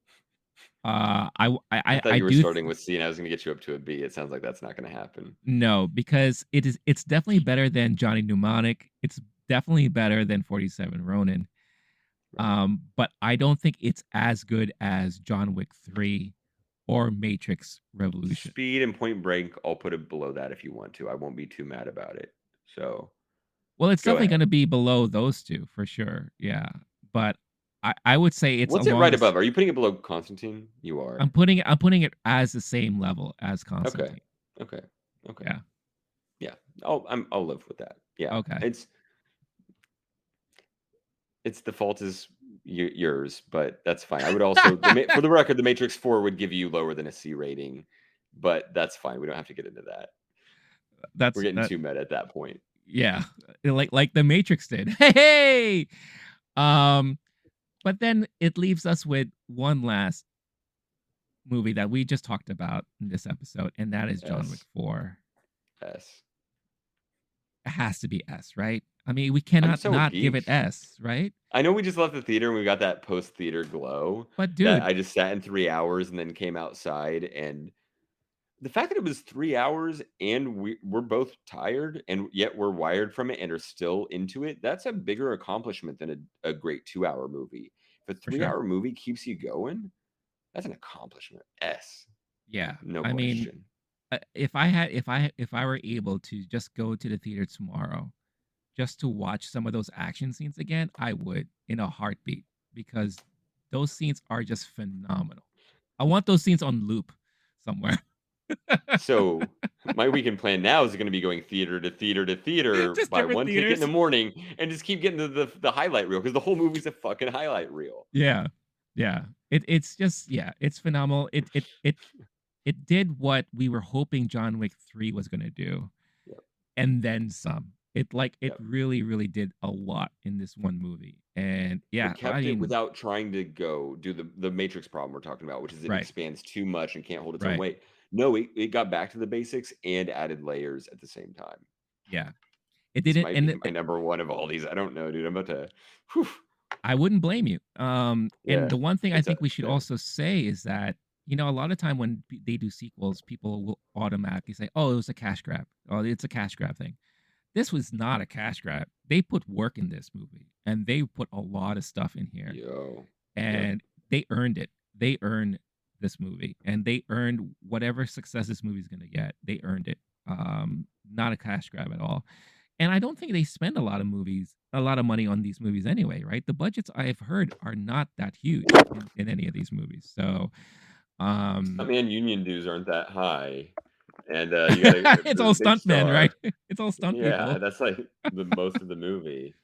I thought I you were do starting with C, and I was going to get you up to a B. It sounds like that's not going to happen. no, because it's definitely better than Johnny Mnemonic. It's definitely better than 47 Ronin. Right. But I don't think it's as good as John Wick 3 or Matrix Revolution. Speed and Point Break, I'll put it below that if you want to. I won't be too mad about it. So Well, it's go definitely ahead. going to be below those two for sure. Yeah, but I would say it's What's it along right this. above? Are you putting it below Constantine? You are. I'm putting it as the same level as Okay. Constantine. Okay. Okay. Yeah. Yeah. I'll live with that. Yeah. Okay. It's the fault is yours, but that's fine. I would also for the record, the Matrix 4 would give you lower than a C rating, but that's fine. We don't have to get into that. We're That's getting that. too meta at that point. Yeah, like the Matrix did. Hey. Um, but then it leaves us with one last movie that we just talked about in this episode, and that is John Wick S. 4. S. It has to be S, right? I mean, we I'm cannot so not give it geeked. S, right? I know we just left the theater and we got that post theater glow But that dude, I just sat in 3 hours and then came outside, and the fact that it was 3 hours and we're both tired and yet we're wired from it and are still into it, that's a bigger accomplishment than a great 2 hour movie. If a for three sure. hour movie keeps you going, that's an accomplishment. S. Yeah. No I mean, question. if I were able to just go to the theater tomorrow just to watch some of those action scenes again, I would in a heartbeat because those scenes are just phenomenal. I want those scenes on loop somewhere. So my weekend plan now is going to be going theater to theater to theater, Just buy different one ticket in the theaters. morning, and just keep getting to the highlight reel because the whole movie's a fucking highlight reel. Yeah. Yeah. It's just yeah, it's phenomenal. It did what we were hoping John Wick 3 was going to do Yep. and then some. It Yep. really did a lot in this one movie. And yeah, It I kept it mean, without trying to go do the Matrix problem we're talking about, which is it right. expands too much and can't hold its own Right. weight. No, it got back to the basics and added layers at the same time. Yeah. It This didn't might and be my number one of all these. I don't know, dude. I'm about to. Whew. I wouldn't blame you. And Yeah, the one thing I it's a think we should yeah. also say is that, you know, a lot of time when they do sequels, people will automatically say, "Oh, it was a cash grab. Oh, it's a cash grab thing." This was not a cash grab. They put work in this movie, and they put a lot of stuff in here. Yo. Yep. and they earned it. They earned this movie, and they earned whatever success this movie's gonna get. They earned it. Not a cash grab at all. And I don't think they spend a lot of money on these movies anyway, right? The budgets I've heard are not that huge in any of these movies. So, I um, mean, union dues aren't that high, and you got it's the all big stuntmen, right? star. It's all stunt Yeah, people. that's like the most of the movie.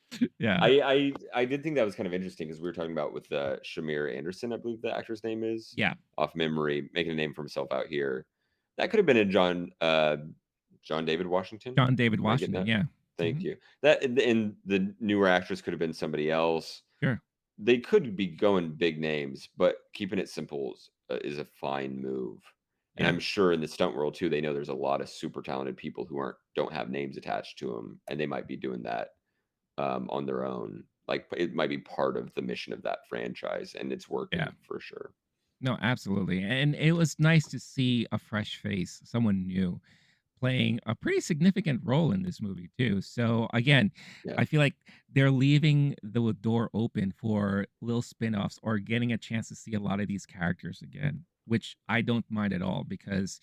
Yeah. I did think that was kind of interesting because we were talking about with Shamier Anderson, I believe the actor's name is, Yeah. off memory, making a name for himself out here. That could have been a John David Washington. John David Am I getting Washington. that? Yeah. Thank Mhm. you. That and the newer actress could have been somebody else. Sure. They could be going big names, but keeping it simple is a fine move. And Yeah. I'm sure in the stunt world too, they know there's a lot of super talented people who don't have names attached to them, and they might be doing that on their own. Like it might be part of the mission of that franchise, and it's Yeah. working for sure. No, absolutely. And it was nice to see a fresh face, someone new, playing a pretty significant role in this movie too. So again, Yeah. I feel like they're leaving the door open for little spin-offs or getting a chance to see a lot of these characters again, which I don't mind at all because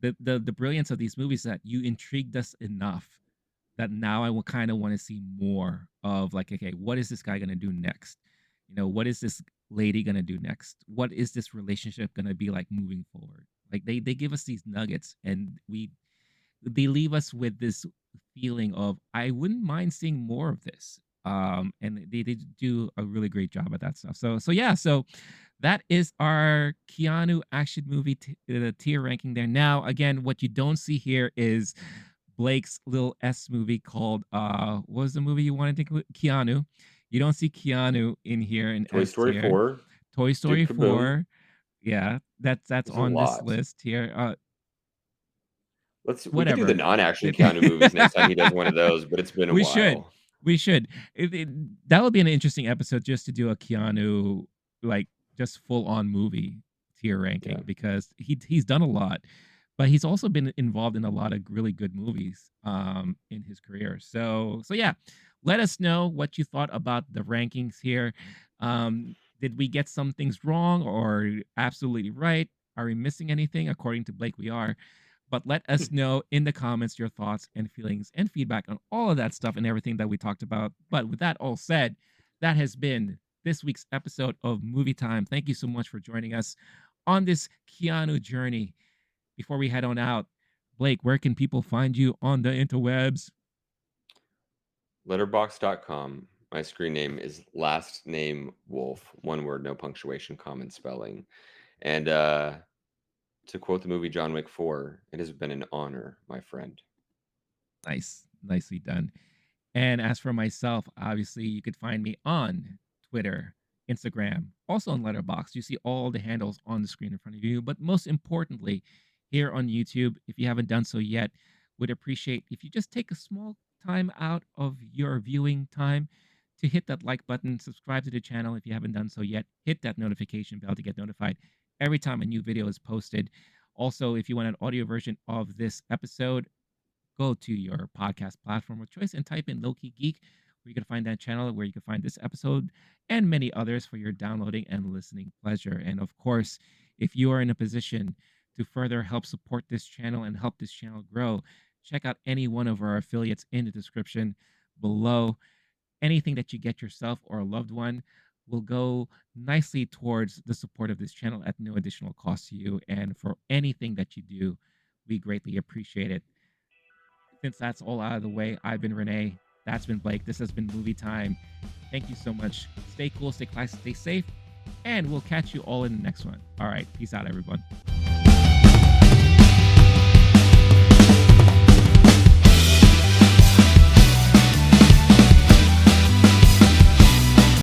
the brilliance of these movies is that you intrigued us enough that now I will kind of want to see more of like, okay, what is this guy gonna do next? You know, what is this lady gonna do next? What is this relationship gonna be like moving forward? Like they give us these nuggets and they leave us with this feeling of I wouldn't mind seeing more of this. And they do a really great job at that stuff. So yeah, so that is our Keanu action movie tier ranking there. Now, again, what you don't see here is Blake's little S movie called what was the movie you wanted to include? Keanu. You don't see Keanu in here in Toy S Story tier. 4, Toy Duke Story Kaboom. 4. Yeah, that's There's a on this lot. list here. We could do the Whatever. non-action Keanu movies next time he does one of those, but it's been a We should. while. We should. That would be an interesting episode just to do a Keanu like just full on movie tier Yeah. ranking because he's done a lot, but he's also been involved in a lot of really good movies in his career. So yeah, let us know what you thought about the rankings here. Did we get some things wrong or absolutely right? Are we missing anything? According to Blake, we are. But let us know in the comments your thoughts and feelings and feedback on all of that stuff and everything that we talked about. But with that all said, that has been this week's episode of Movie Time. Thank you so much for joining us on this Keanu journey. Before we head on out, Blake, where can people find you on the interwebs? Letterboxd.com. My screen name is last name Wolf. One word, no punctuation, common spelling. And to quote the movie John Wick 4, it has been an honor, my friend. Nice. Nicely done. And as for myself, obviously, you could find me on Twitter, Instagram, also on Letterboxd. You see all the handles on the screen in front of you. But most importantly, here on YouTube, if you haven't done so yet, would appreciate if you just take a small time out of your viewing time to hit that like button, subscribe to the channel if you haven't done so yet, hit that notification bell to get notified every time a new video is posted. Also, if you want an audio version of this episode, go to your podcast platform of choice and type in LOWKEY GEEK, where you can find that channel where you can find this episode and many others for your downloading and listening pleasure. And of course, if you are in a position to further help support this channel and help this channel grow, check out any one of our affiliates in the description below. Anything that you get yourself or a loved one will go nicely towards the support of this channel at no additional cost to you. And for anything that you do, we greatly appreciate it. Since that's all out of the way, I've been Rene. That's been Blake. This has been Movie Time. Thank you so much. Stay cool, stay classy, stay safe, and we'll catch you all in the next one. All right. Peace out, everyone.